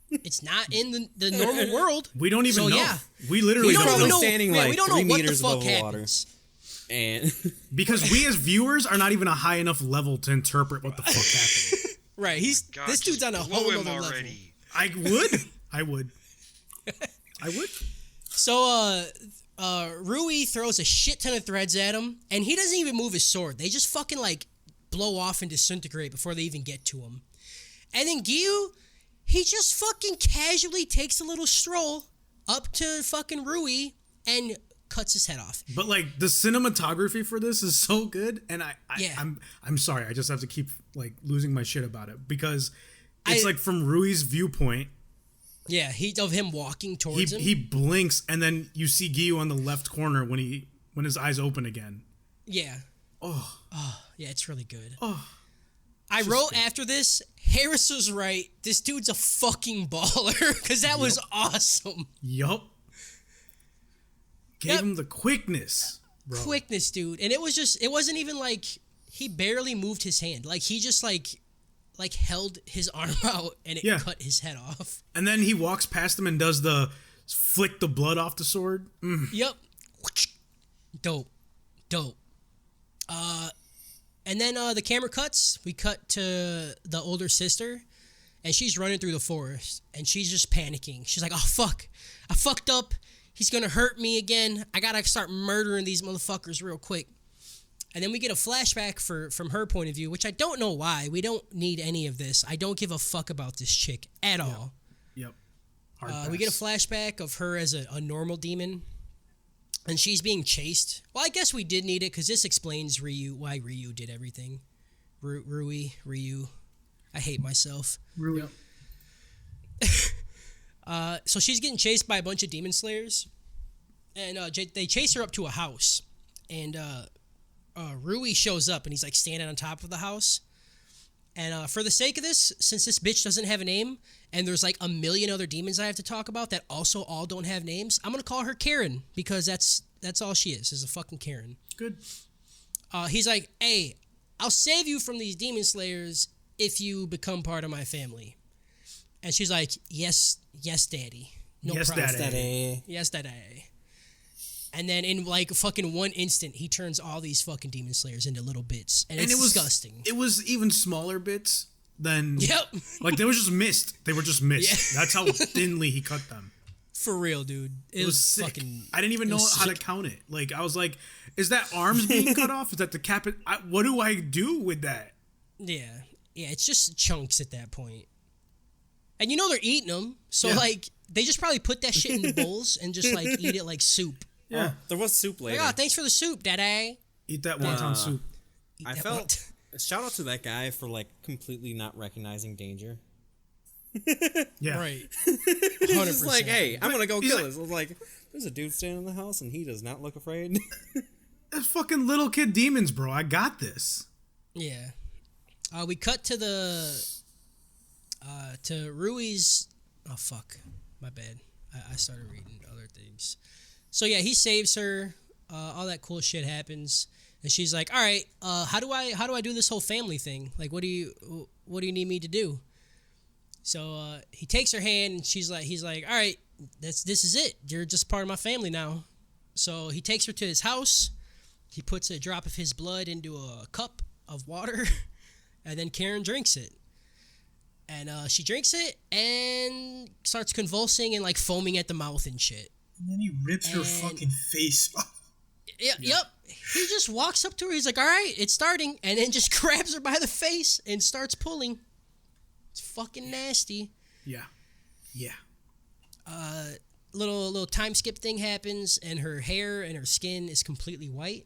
It's not in the normal world. We don't even know. Yeah. We literally don't don't even know. know. standing Yeah, like we don't 3 know what the meters fuck above the water. happens. And Because we as viewers are not even a high enough level to interpret what the fuck happened. Right. God, this dude's just on a blow whole him other level. already. I would. So Rui throws a shit ton of threads at him, and he doesn't even move his sword. They just fucking like blow off and disintegrate before they even get to him. And then Giyu, he just fucking casually takes a little stroll up to fucking Rui and cuts his head off. But like the cinematography for this is so good, and Yeah. I'm sorry, I just have to keep like losing my shit about it because it's like from Rui's viewpoint. Yeah, of him walking towards him. He blinks, and then you see Giyu on the left corner when his eyes open again. Yeah. Oh, Yeah, it's really good. oh. I wrote after this, Harris was right. This dude's a fucking baller because that was awesome. Yup. Gave Yep. him the quickness, bro. Quickness, dude. And it wasn't even like he barely moved his hand. Like he just like held his arm out and it cut his head off. And then he walks past him and does the flick the blood off the sword. Yep. Dope. And then the camera cuts. We cut to the older sister, and she's running through the forest, and she's just panicking. She's like, "Oh fuck, I fucked up. He's gonna hurt me again. I gotta start murdering these motherfuckers real quick." And then we get a flashback from her point of view, which I don't know why. We don't need any of this. I don't give a fuck about this chick at all. Yep. We get a flashback of her as a normal demon, and she's being chased. Well, I guess we did need it because this explains why Ryu did everything. Ryu. I hate myself. Rui. So she's getting chased by a bunch of demon slayers, and they chase her up to a house, and Rui shows up, and he's like standing on top of the house. And for the sake of this, since this bitch doesn't have a name, and there's like a million other demons I have to talk about that also all don't have names, I'm gonna call her Karen because that's all she is a fucking Karen. Good. He's like, "Hey, I'll save you from these demon slayers if you become part of my family." And she's like, yes, daddy. No Yes, problem. daddy. Yes, daddy. And then in like fucking one instant, he turns all these fucking demon slayers into little bits. And it's disgusting. It was even smaller bits than... Yep. Like, they were just missed. They were just missed. Yeah. That's how thinly he cut them. For real, dude. It was sick. fucking... I didn't even know how to count it. Like, I was like, is that arms being cut off? Is that the cap? What do I do with that? Yeah. Yeah, it's just chunks at that point. And they're eating them, so like they just probably put that shit in the bowls and just like eat it like soup. Yeah, there was soup later. Like, oh, thanks for the soup, Daddy. Eat that wonton soup. I felt shout out to that guy for like completely not recognizing danger. Yeah, right. He's just 100%. like, hey, I'm gonna go kill like- this. I was like, there's a dude standing in the house and he does not look afraid. That's fucking little kid demons, bro. I got this. Yeah. We cut to to Rui's. Oh fuck, my bad. I started reading other things. So yeah, he saves her. All that cool shit happens, and she's like, "All right, how do I do this whole family thing? Like, what do you need me to do?" So he takes her hand, and he's like, "All right, this is it. You're just part of my family now." So he takes her to his house. He puts a drop of his blood into a cup of water, and then Karen drinks it. And she drinks it and starts convulsing and like foaming at the mouth and shit. And then he rips her fucking face off. Yep. He just walks up to her. He's like, "All right, it's starting," and then just grabs her by the face and starts pulling. It's fucking nasty. Yeah. Little time skip thing happens, and her hair and her skin is completely white.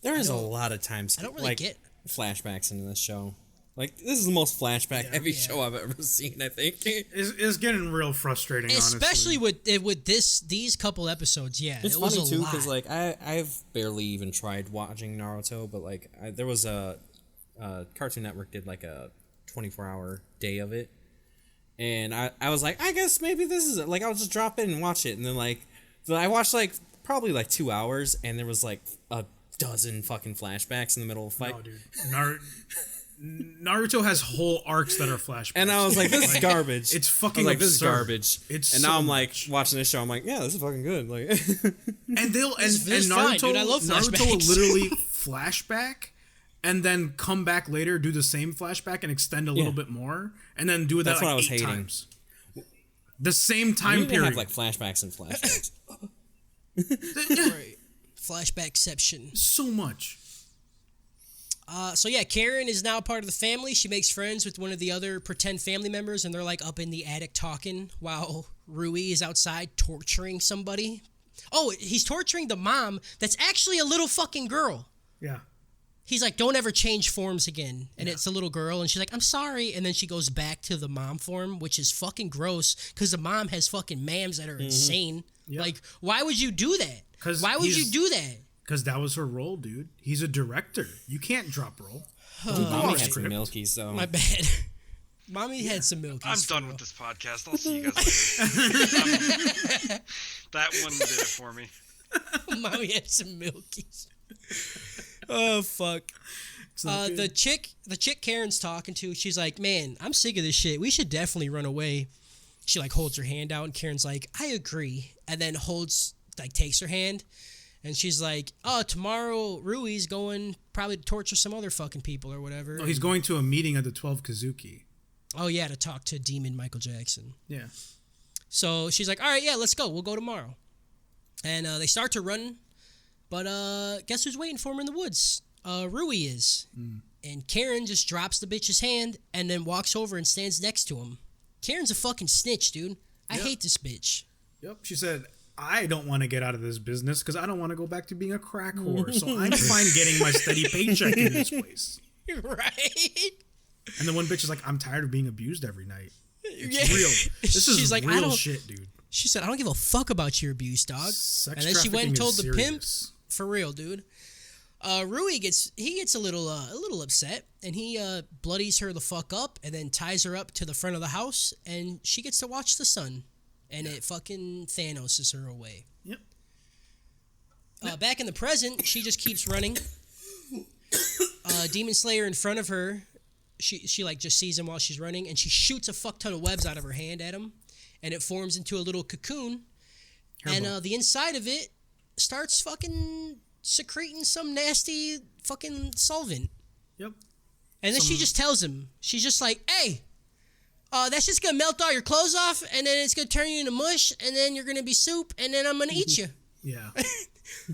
There is a lot of times I don't really get flashbacks in this show. Like, this is the most flashback-heavy show I've ever seen, I think. It's getting real frustrating, especially honestly. with these couple episodes. Yeah, It's it was funny, a too, lot. because, like, I've barely even tried watching Naruto, but, like, there was a Cartoon Network did, like, a 24-hour day of it. And I was like, I guess maybe this is it. Like, I'll just drop in and watch it. And then, like, I watched, like, probably, like, 2 hours, and there was, like, a dozen fucking flashbacks in the middle of a fight. No, dude. Naruto has whole arcs that are flashbacks. And I was like, this is garbage. It's fucking like, this is absurd. garbage. It's and so now I'm like much. watching this show. I'm like, yeah, this is fucking good. Like, And they'll and It's Naruto, fine, dude. I love Naruto will flashbacks. literally flashback and then come back later, do the same flashback and extend a little bit more, and then do that That's like what I was 8 hating. times. The same time you period. have like flashbacks and flashbacks. Right. Flashbackception. So much. So yeah, Karen is now part of the family. She makes friends with one of the other pretend family members, and they're like up in the attic talking while Rui is outside torturing somebody. Oh, he's torturing the mom that's actually a little fucking girl. Yeah. He's like, "Don't ever change forms again." And it's a little girl, and she's like, "I'm sorry." And then she goes back to the mom form, which is fucking gross because the mom has fucking mams that are insane. Yep. Like, why would you do that? Why would you do that? Because that was her role, dude. He's a director. You can't drop role. Mommy had some milkies, though. My bad. Mommy had some milk. I'm done with this podcast. I'll see you guys later. That one did it for me. Mommy had some milkies. Oh fuck. The chick Karen's talking to, she's like, "Man, I'm sick of this shit. We should definitely run away." She like holds her hand out, and Karen's like, "I agree," and then takes her hand, and she's like, "Oh, tomorrow Rui's going probably to torture some other fucking people or whatever." Oh, he's going to a meeting at the 12 Kazuki. Oh yeah, to talk to Demon Michael Jackson. Yeah. So she's like, "All right, yeah, let's go. We'll go tomorrow." And they start to run, but guess who's waiting for him in the woods? Rui is. And Karen just drops the bitch's hand and then walks over and stands next to him. Karen's a fucking snitch, dude. I hate this bitch. Yep. She said, "I don't want to get out of this business because I don't want to go back to being a crack whore. So I'm fine getting my steady paycheck in this place." Right? And then one bitch is like, "I'm tired of being abused every night." It's Yeah. real. This is She's like, real "I don't-" shit, dude. She said, "I don't give a fuck about your abuse, dog." Sex And then she went and told trafficking the is pimp. serious. For real, dude. Rui gets a little upset, and he bloodies her the fuck up, and then ties her up to the front of the house, and she gets to watch the sun, and it fucking Thanoses her away. Yep. Back in the present, she just keeps running. Demon Slayer in front of her, she like just sees him while she's running, and she shoots a fuck ton of webs out of her hand at him, and it forms into a little cocoon, and the inside of it starts fucking secreting some nasty fucking solvent. Yep. And then she just tells him, she's just like, "Hey, that's just gonna melt all your clothes off, and then it's gonna turn you into mush, and then you're gonna be soup, and then I'm gonna eat you." Yeah.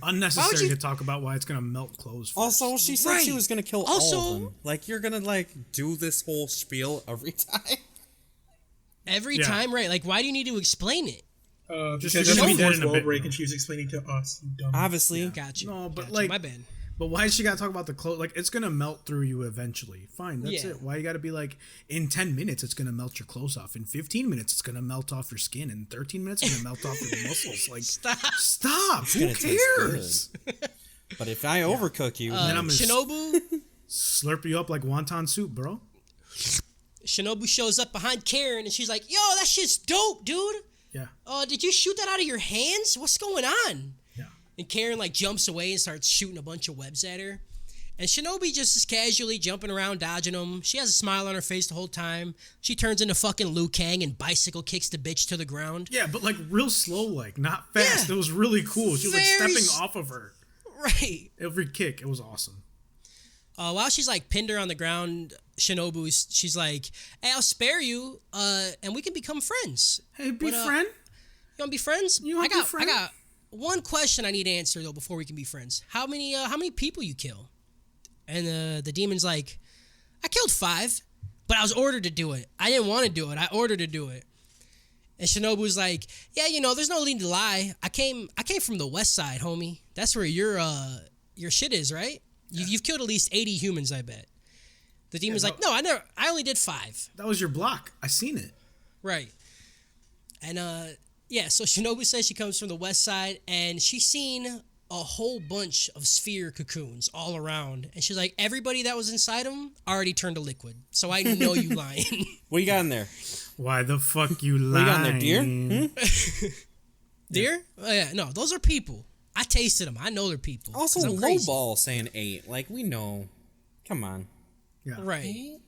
Unnecessary to talk about why it's gonna melt clothes. First. Also, she said she Right. was gonna kill all Also- of them. Like, you're gonna like do this whole spiel every time. Every time, right? Like, why do you need to explain it? Because you're there's gonna a be dead fourth in a wall bit, break, though. and she was explaining to us. You dumb. Obviously. Got you. No, but Got you. like, my bad. But why does she gotta talk about the clothes? Like, it's gonna melt through you eventually. Fine, that's Yeah. it. Why you gotta be like, in 10 minutes it's gonna melt your clothes off. In 15 minutes it's gonna melt off your skin. In 13 minutes it's gonna melt off your muscles. Like, stop. Who gonna taste cares? But if I overcook you, then I'm gonna Shinobu slurp you up like wonton soup, bro. Shinobu shows up behind Karen, and she's like, "Yo, that shit's dope, dude. Yeah. Did you shoot that out of your hands? What's going on?" Yeah. And Karen like jumps away and starts shooting a bunch of webs at her. And Shinobi just is casually jumping around, dodging them. She has a smile on her face the whole time. She turns into fucking Liu Kang and bicycle kicks the bitch to the ground. Yeah, but like real slow, like not fast. Yeah. It was really cool. She was like Very stepping off of her. Right. Every kick, it was awesome. While she's like pinned her on the ground, she's like, "Hey, I'll spare you, and we can become friends. Hey, be But, friend. You want to be friends? You wanna be friend? I got one question I need to answer though before we can be friends. How many people you kill?" And the demon's like, "I killed 5, but I was ordered to do it. I didn't want to do it. I ordered to do it." And Shinobu's like, "Yeah, there's no need to lie. I came from the west side, homie. That's where your shit is, right? Yeah. You've killed at least 80 humans, I bet." The demon's like, "No, I only did 5. That was your block. I seen it. Right. And so Shinobu says she comes from the west side, and she's seen a whole bunch of sphere cocoons all around. And she's like, everybody that was inside them already turned to liquid. So I know you lying. what you got in there? Why the fuck you lying? What you got in there, deer? Deer? Oh, yeah, no, those are people. I tasted them. I know they're people. Also, 'cause I'm low crazy. ball saying 8. Like, we know. Come on. Yeah. Right.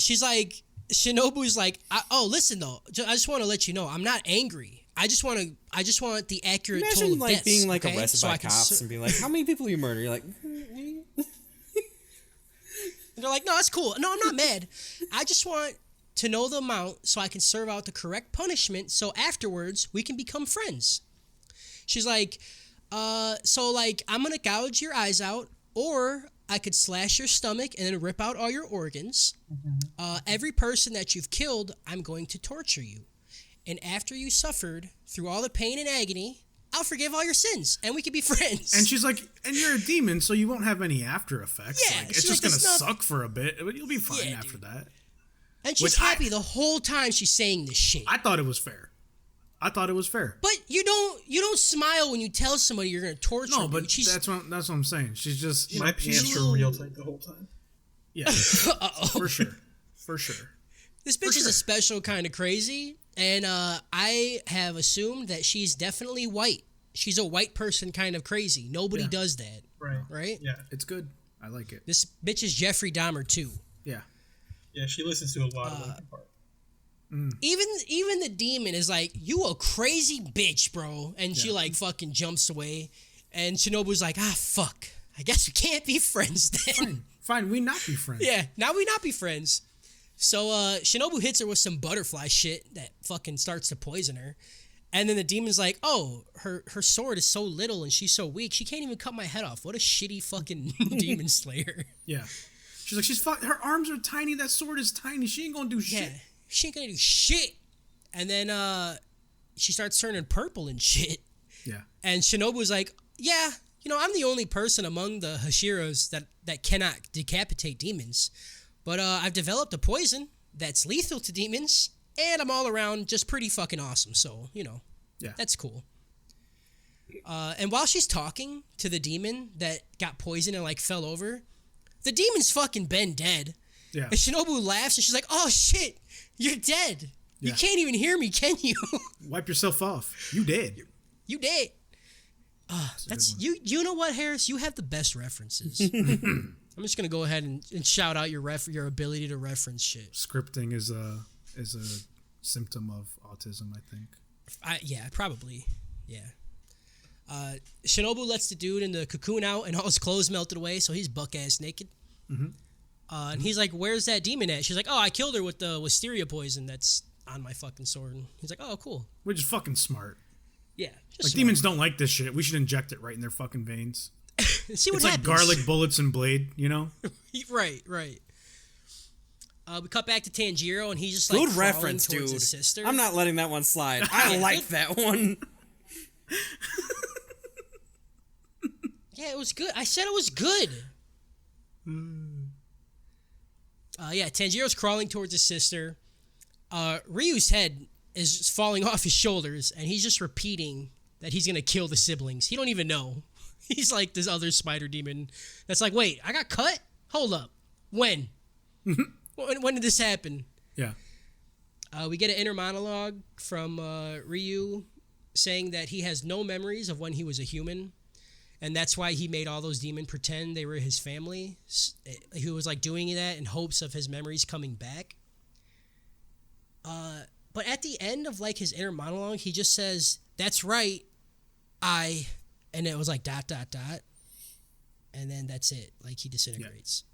She's like, Shinobu's like, listen though, I just want to let you know, I'm not angry. I just want the accurate total Imagine of like deaths, being like okay? arrested So by I can cops and being like, "How many people you murder?" You're like, And they're like, "No, that's cool. No, I'm not mad. I just want to know the amount so I can serve out the correct punishment so afterwards we can become friends." She's like, so like I'm gonna gouge your eyes out, or I could slash your stomach and then rip out all your organs. Every person that you've killed, I'm going to torture you. And after you suffered through all the pain and agony, I'll forgive all your sins and we can be friends. And she's like, and you're a demon, so you won't have any after effects. Yeah, like, it's she's just like, gonna it's not- suck for a bit, but you'll be fine Yeah, after that. And she's Which happy the whole time she's saying this shit. I thought it was fair. But you don't smile when you tell somebody you're gonna torture No, them. but that's what I'm saying. She's just My pants were real tight the whole time. yeah, for sure. This bitch is a special kind of crazy, and I have assumed that she's definitely white. She's a white person kind of crazy. Nobody does that. Right? Yeah. It's good. I like it. This bitch is Jeffrey Dahmer too. Yeah. Yeah, she listens to a lot of Linkin Park. Even the demon is like, "You a crazy bitch, bro," and she like fucking jumps away, and Shinobu's like, fuck. I guess we can't be friends then. Fine, we not be friends. Yeah, now we not be friends. So Shinobu hits her with some butterfly shit that fucking starts to poison her. And then the demon's like, "Oh, her sword is so little and she's so weak, she can't even cut my head off. What a shitty fucking demon slayer." Yeah. She's like, her arms are tiny, that sword is tiny, she ain't gonna do shit. Yeah, she ain't gonna do shit. And then she starts turning purple and shit. Yeah. And Shinobu's like, "Yeah, I'm the only person among the Hashiras that cannot decapitate demons. But I've developed a poison that's lethal to demons, and I'm all around just pretty fucking awesome. So, Yeah. that's cool." And while she's talking to the demon that got poisoned and like fell over, the demon's fucking been dead. Yeah. And Shinobu laughs and she's like, "Oh shit, you're dead. You Yeah. can't even hear me, can you?" Wipe yourself off. You did. You did. That's you. You know what, Harris? You have the best references. I'm just gonna go ahead and shout out your ability to reference shit. Scripting is a symptom of autism, I think. Yeah, probably. Yeah. Shinobu lets the dude in the cocoon out, and all his clothes melted away, so he's buck ass naked. And he's like, "Where's that demon at?" She's like, "Oh, I killed her with the wisteria poison that's on my fucking sword." And he's like, "Oh, cool." Which is fucking smart. Yeah. Like, demons don't like this shit. We should inject it right in their fucking veins. See what It's like happens. garlic bullets and blade, you know? Right. We cut back to Tanjiro, and he's just like good crawling reference, towards dude. his sister. I'm not letting that one slide. I like that one. Yeah, it was good. I said it was good. Yeah, Tanjiro's crawling towards his sister. Ryu's head is just falling off his shoulders, and he's just repeating that he's gonna kill the siblings. He don't even know. He's like this other spider demon that's like, wait, I got cut? Hold up. When? when did this happen? Yeah. We get an inner monologue from Ryu saying that he has no memories of when he was a human, and that's why he made all those demons pretend they were his family. He was like doing that in hopes of his memories coming back. But at the end of like his inner monologue, he just says, "That's right, and it was like ... and then that's it. Like he disintegrates.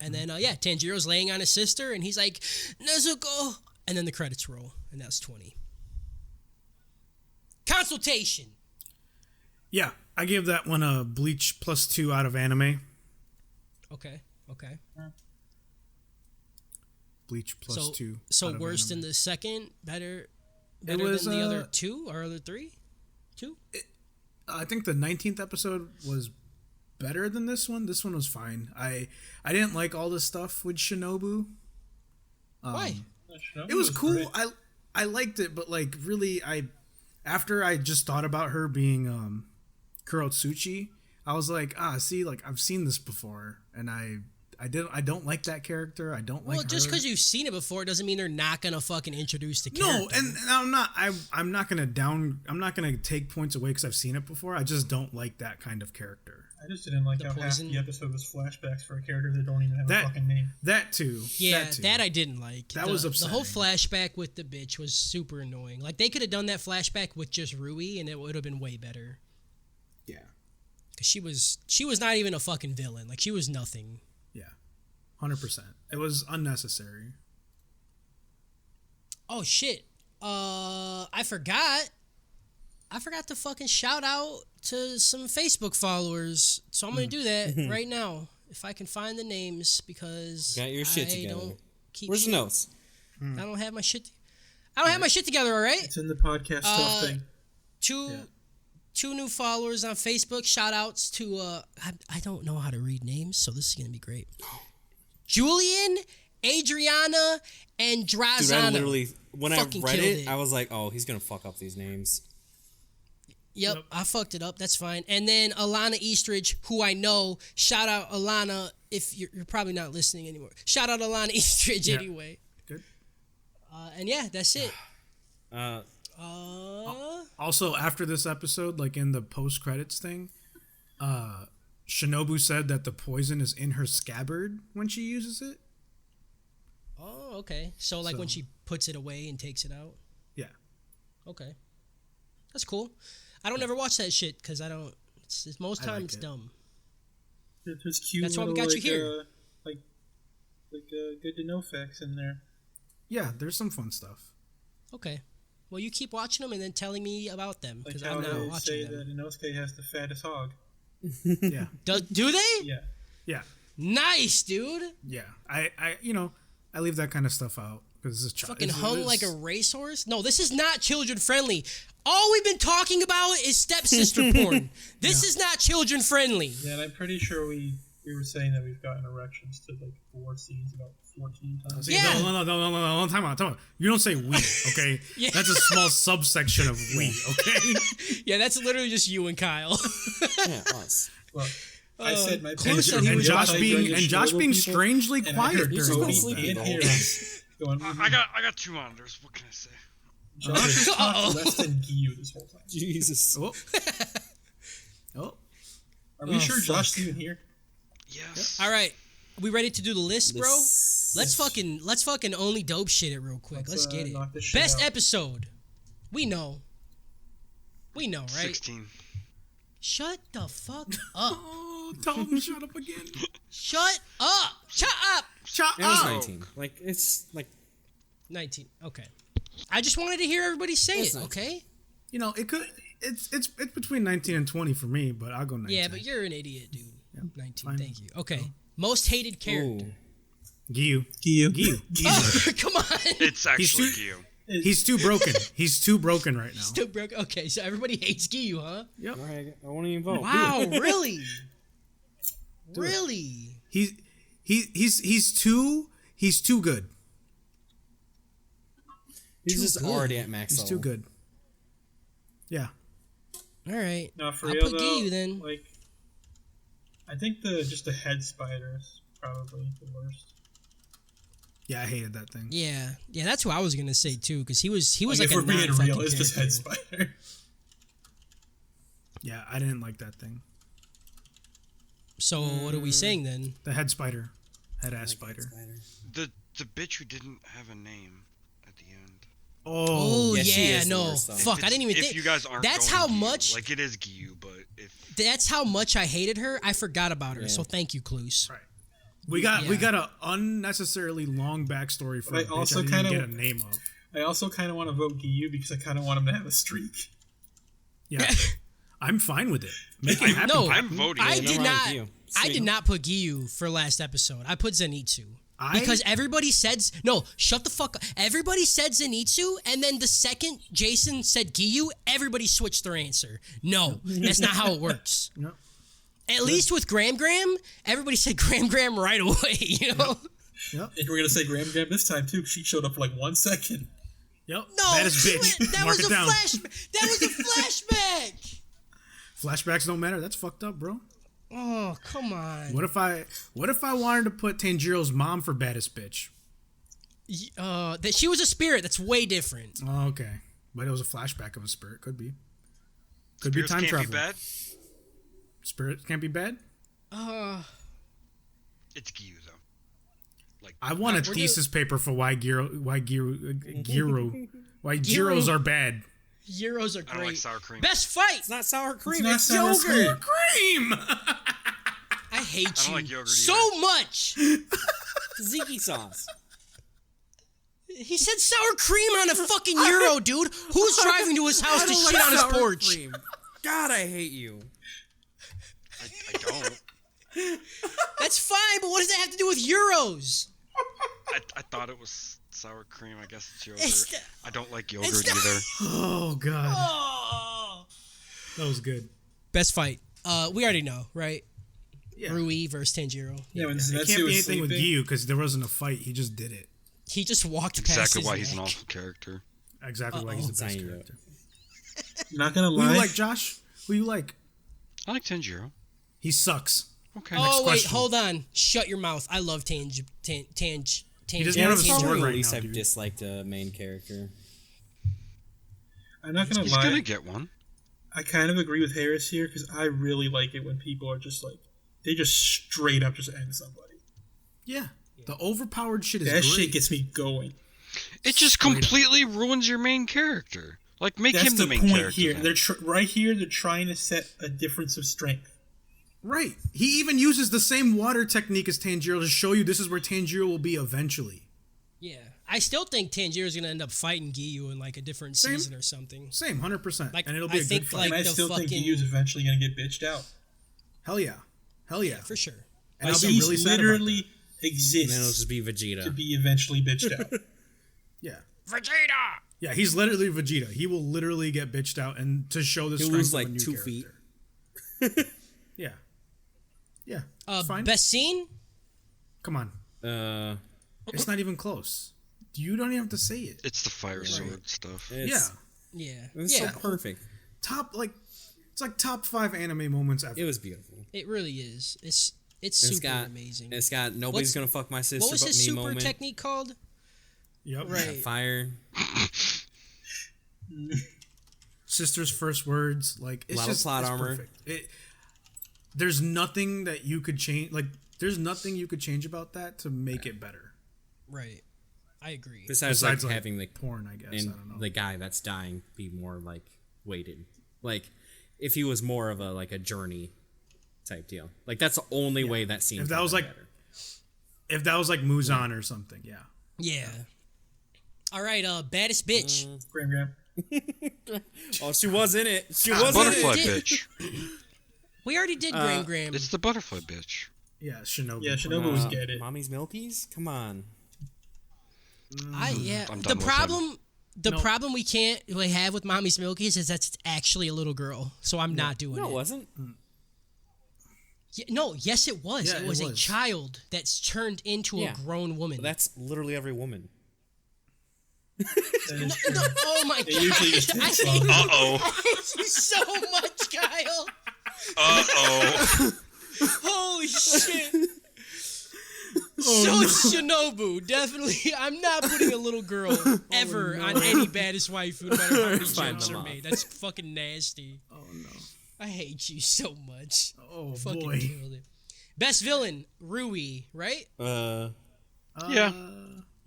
Yeah. And then Tanjiro's laying on his sister, and he's like, "Nezuko," and then the credits roll, and that's 20. Consultation. Yeah, I gave that one a Bleach +2 out of anime. Okay. Bleach +2. So worse than the second, better than the other two or other three? Two? I think the 19th episode was better than this one. This one was fine. I didn't like all the stuff with Shinobu. Why? It was cool. I liked it, but like really, after I just thought about her being Kurotsuchi, I was like, like I've seen this before, and I don't like that character. I don't like her. Well, just because you've seen it before doesn't mean they're not gonna fucking introduce the character. No, and I'm not gonna take points away because I've seen it before. I just don't like that kind of character. I just didn't like how half the episode was flashbacks for a character that don't even have a fucking name. That too. Yeah, that I didn't like. That was upsetting. The whole flashback with the bitch was super annoying. Like, they could have done that flashback with just Rui, and it would have been way better. Yeah. Because she was not even a fucking villain. Like, she was nothing. Yeah. 100%. It was unnecessary. Oh, shit. I forgot to fucking shout out to some Facebook followers. So I'm going to do that right now. If I can find the names, because got your shit together. Don't keep Where's shit. the notes? I don't have my shit. I don't have my shit together, all right? It's in the podcast stuff thing. Two new followers on Facebook. Shout outs to, I don't know how to read names, so this is going to be great. Julian, Adriana, and Drazana. Dude, I literally, when I read it, I was like, oh, he's going to fuck up these names. Yep, I fucked it up. That's fine. And then Alana Eastridge, who I know. Shout out Alana. If you're probably not listening anymore. Shout out Alana Eastridge anyway. Good. And yeah, that's it. Also, after this episode, like in the post credits thing, Shinobu said that the poison is in her scabbard when she uses it. Oh, okay. So when she puts it away and takes it out. Yeah. Okay. That's cool. I don't ever watch that shit because I don't. Most time it's dumb. There's cute. That's why we got you here. Like good to know facts in there. Yeah, there's some fun stuff. Okay. Well, you keep watching them and then telling me about them because like I'm not watching them. Say that Inosuke has the fattest hog. Yeah. Do they? Yeah. Yeah. Nice, dude. Yeah. I leave that kind of stuff out because it's fucking hung like a racehorse. No, this is not children friendly. All we've been talking about is stepsister porn. This is not children friendly. Yeah, and I'm pretty sure we were saying that we've gotten erections to like 4 scenes about 14 times. Yeah. No, time out. You don't say we, okay? Yeah. That's a small subsection of we, okay? Yeah, that's literally just you and Kyle. Yeah, us. Well, I said my and Josh being strangely quiet during this. I got 2 monitors. What can I say? Josh has talked less than Giyu this whole time. Jesus. Oh. Are we sure Josh's even here? Yes. All right. We ready to do the list, bro? Let's fucking only dope shit it real quick. Let's get it. Best episode. We know, right? 16. Shut the fuck up. Oh, tell him to shut up again. Shut up. Shut up. It was 19. Like, it's like 19. Okay. I just wanted to hear everybody say it, 19. Okay? You know, it's between 19 and 20 for me, but I'll go 19. Yeah, but you're an idiot, dude. Yeah, 19. fine. Thank you. Okay. Most hated character. Giyu. Come on. It's actually too- Gyu. He's too broken. He's too broken right now. Still broke. Okay, so everybody hates Giyu, huh? Yep. All right, I won't even vote. Wow, really? Really? He's too good. He's Too just good. already at max He's level. too good. Yeah. All right. No, for I'll real put though, Giyu then. like, I think the head spider is probably the worst. Yeah, I hated that thing. Yeah, that's who I was gonna say too, because he was like if a we're being non-fucking real, it's just head character. spider. Yeah, I didn't like that thing. So what are we saying then? The head spider. Head ass spider. The bitch who didn't have a name at the end. Oh, Yeah, she yeah, is the no, worst, though. fuck, I didn't even If think. you guys aren't That's going how Gyu, much. like it is Gyu, but if That's how much I hated her. I forgot about her. Yeah. So thank you, Clues. right. We got Yeah. an unnecessarily long backstory for But a I bitch also I didn't even kinda- get a name of. I also kind of want to vote Giyu because I kind of want him to have a streak. Yeah. I'm fine with it. Make it happen. No, I'm voting. I Yeah, did wrong with not. you. I Same. did not put Giyu for last episode. I put Zenitsu. I- Because everybody said no. Shut the fuck up. Everybody said Zenitsu, and then the second Jason said Giyu, everybody switched their answer. No, that's not how it works. No. At least with Graham, everybody said Graham right away. You know. Yep. And we're gonna say Graham this time too. 'Cause she showed up for like 1 second. Yep. No, Baddest bitch. that Mark was it a down. That was a flashback. Flashbacks don't matter. That's fucked up, bro. Oh, come on. What if I wanted to put Tanjiro's mom for baddest bitch? That she was a spirit. That's way different. Oh, okay. But it was a flashback of a spirit. Could be. Could be spirits time can't travel. be bad, Spirit can't be bad? it's Gyu though. Like I want a we're thesis paper for why Giros are bad. Euros are great. I don't like sour cream. Best fight. It's not sour cream. not It's sour yogurt. cream. Cream! I hate I don't you like yogurt so much. Tzatziki sauce. He said sour cream on a fucking Euro, dude. Who's driving to his house to shit on his sour porch? cream. God, I hate you. I don't. That's fine, but what does that have to do with Euros? I thought it was sour cream. I guess it's yogurt. It's the- I don't like yogurt it's the- either. Oh, God. Oh. That was good. Best fight. We already know, right? Yeah. Rui versus Tanjiro. Yeah, when It Zenitsu can't be was anything with sleeping. Giyu because there wasn't a fight. He just did it. He just walked past Exactly his why he's an neck. awesome character. Exactly why he's the best Tanjiro. character. Not gonna Who lie. you like, Josh? Who you like? I like Tanjiro. He sucks. Okay. Oh wait, question. hold on. Shut your mouth. I love Tanj. He doesn't Yeah, have a that's sword probably the right least now, I've dude. disliked a main character. I'm not gonna He's lie. gonna get one. I kind of agree with Harris here because I really like it when people are just like they just straight up just end somebody. Yeah. The overpowered shit is That great. shit gets me going. It just completely ruins your main character. Like make That's him the the main point character. here. then. They're right here. They're trying to set a difference of strength. Right. He even uses the same water technique as Tanjiro to show you this is where Tanjiro will be eventually. Yeah, I still think Tanjiro's gonna end up fighting Giyu in like a different Same. season or something. Same, 100%. Like, and it'll be I a think, good fight. like, and I the still think fucking- Giyu's eventually gonna get bitched out. Hell yeah. Hell yeah. For sure. And Like, I'll be he's really sad about literally that. And then it'll exists just be Vegeta. to be eventually bitched out. Yeah. Vegeta. Yeah, he's literally Vegeta. He will literally get bitched out and to show the He'll strength lose of a like new 2 character. feet. Yeah. Yeah. It's fine. Best scene? Come on. Uh, It's not even close. You don't even have to say it. It's the fire sword stuff. Yeah. Yeah. It's Yeah. so perfect. Top it's like top 5 anime moments ever. It was beautiful. It really is. It's And super amazing. It's got nobody's What's- gonna fuck my sister What was but his me super moment. technique called? Yep. Right. Fire. Sister's first words, like it's Lot of just plot it's armor. perfect. There's nothing that you could change. Like there's nothing you could change about that to make it better. Right. I agree. Besides Besides, like having the porn, I guess. I don't know. and the guy that's dying be more like weighted. Like if he was more of a like a journey type deal. Like that's the only way that scene. If that could've was been like- better. If that was like Muzan or something, yeah. Yeah. All right. Baddest bitch. Graham. Oh, she was in it. She was in Butterfly it. did. bitch. We already did Graham. It's the butterfly bitch. Yeah, Shinobu. Yeah, Shinobu was get it. Mommy's Milkies? Come on. I'm The done with problem. The problem we can't have with Mommy's Milkies is that it's actually a little girl, so I'm not doing No, it. it wasn't. Yes, it was. Yeah, it was a child that's turned into a grown woman. That's literally every woman. Oh my god! usually just I takes hate, long. I hate you so much, Kyle. Holy shit! Shinobu, definitely. I'm not putting a little girl ever on any baddest waifu, no matter how many jokes are made. That's fucking nasty. Oh no. I hate you so much. Oh Fucking boy. killed it. Best villain, Rui, right? Yeah.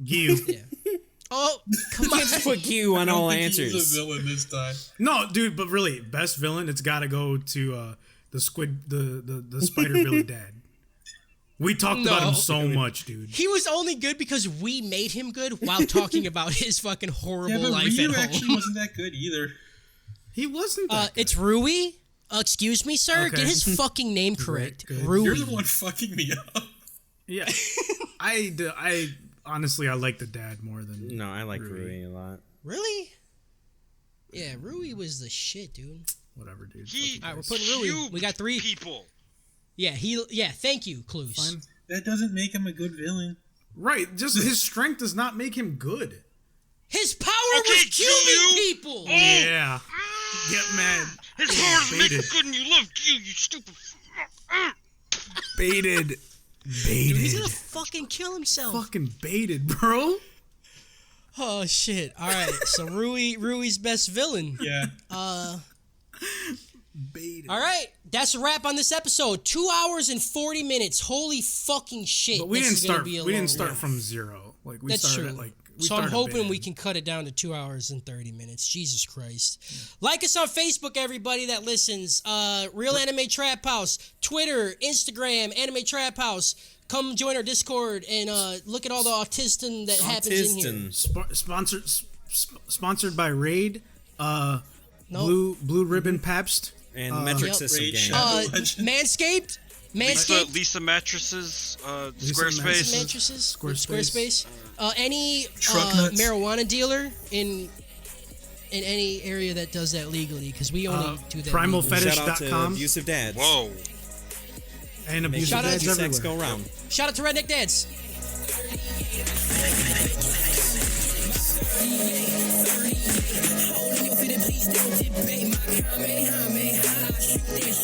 Gyu. Yeah. Oh, come on. Just put Q on all answers. He's a villain this time. No, dude, but really, best villain, it's got to go to the Spider Billy dad. We talked about him so much, dude. He was only good because we made him good while talking about his fucking horrible Yeah, but life Ryu at home. actually wasn't that good either. He wasn't that good. It's Rui. Excuse me, sir. Okay. Get his fucking name correct. Good. Rui. You're the one fucking me up. Yeah. I honestly, I like the dad more than... No, I like Rui a lot. Really? Yeah, Rui was the shit, dude. Whatever, dude. He All right, we're putting Rui. We got 3 people. Yeah, thank you, Clues. Fine. That doesn't make him a good villain. Right, just his strength does not make him good. His power Okay, was killing Gyu. people. Yeah. Get mad. His powers make him Baited. good and you love you stupid. Baited. Dude, he's Baited. gonna fucking kill himself. Fucking baited, bro. Oh shit! All right, so Rui's best villain. Yeah. Baited. All right, that's a wrap on this episode. 2 hours and 40 minutes. Holy fucking shit! But we This didn't is gonna start. be a We didn't long start one. from 0. Like we That's started true. at like. So I'm hoping we can cut it down to 2 hours and 30 minutes. Jesus Christ. Like us on Facebook, everybody that listens. Real Anime Trap House. Twitter, Instagram, Anime Trap House. Come join our Discord and look at all the autism that happens in here. Sponsored by Raid. Blue Ribbon Pabst. And Metric Yep. System Raid Game. Shadow Legend. Manscaped. Lisa Mattresses, Lisa Squarespace. Mattresses. Squarespace. Any Truck nuts. marijuana dealer in any area that does that legally, because we only do that. Primal legally. Fetish. Shout out to Fetish.com. Abusive Dads. Whoa. And Make abusive Shout out dads to sex everywhere. go round. Shout out to Redneck Dads. Holding your feet and please don't debate my Kamehameha. Shoot that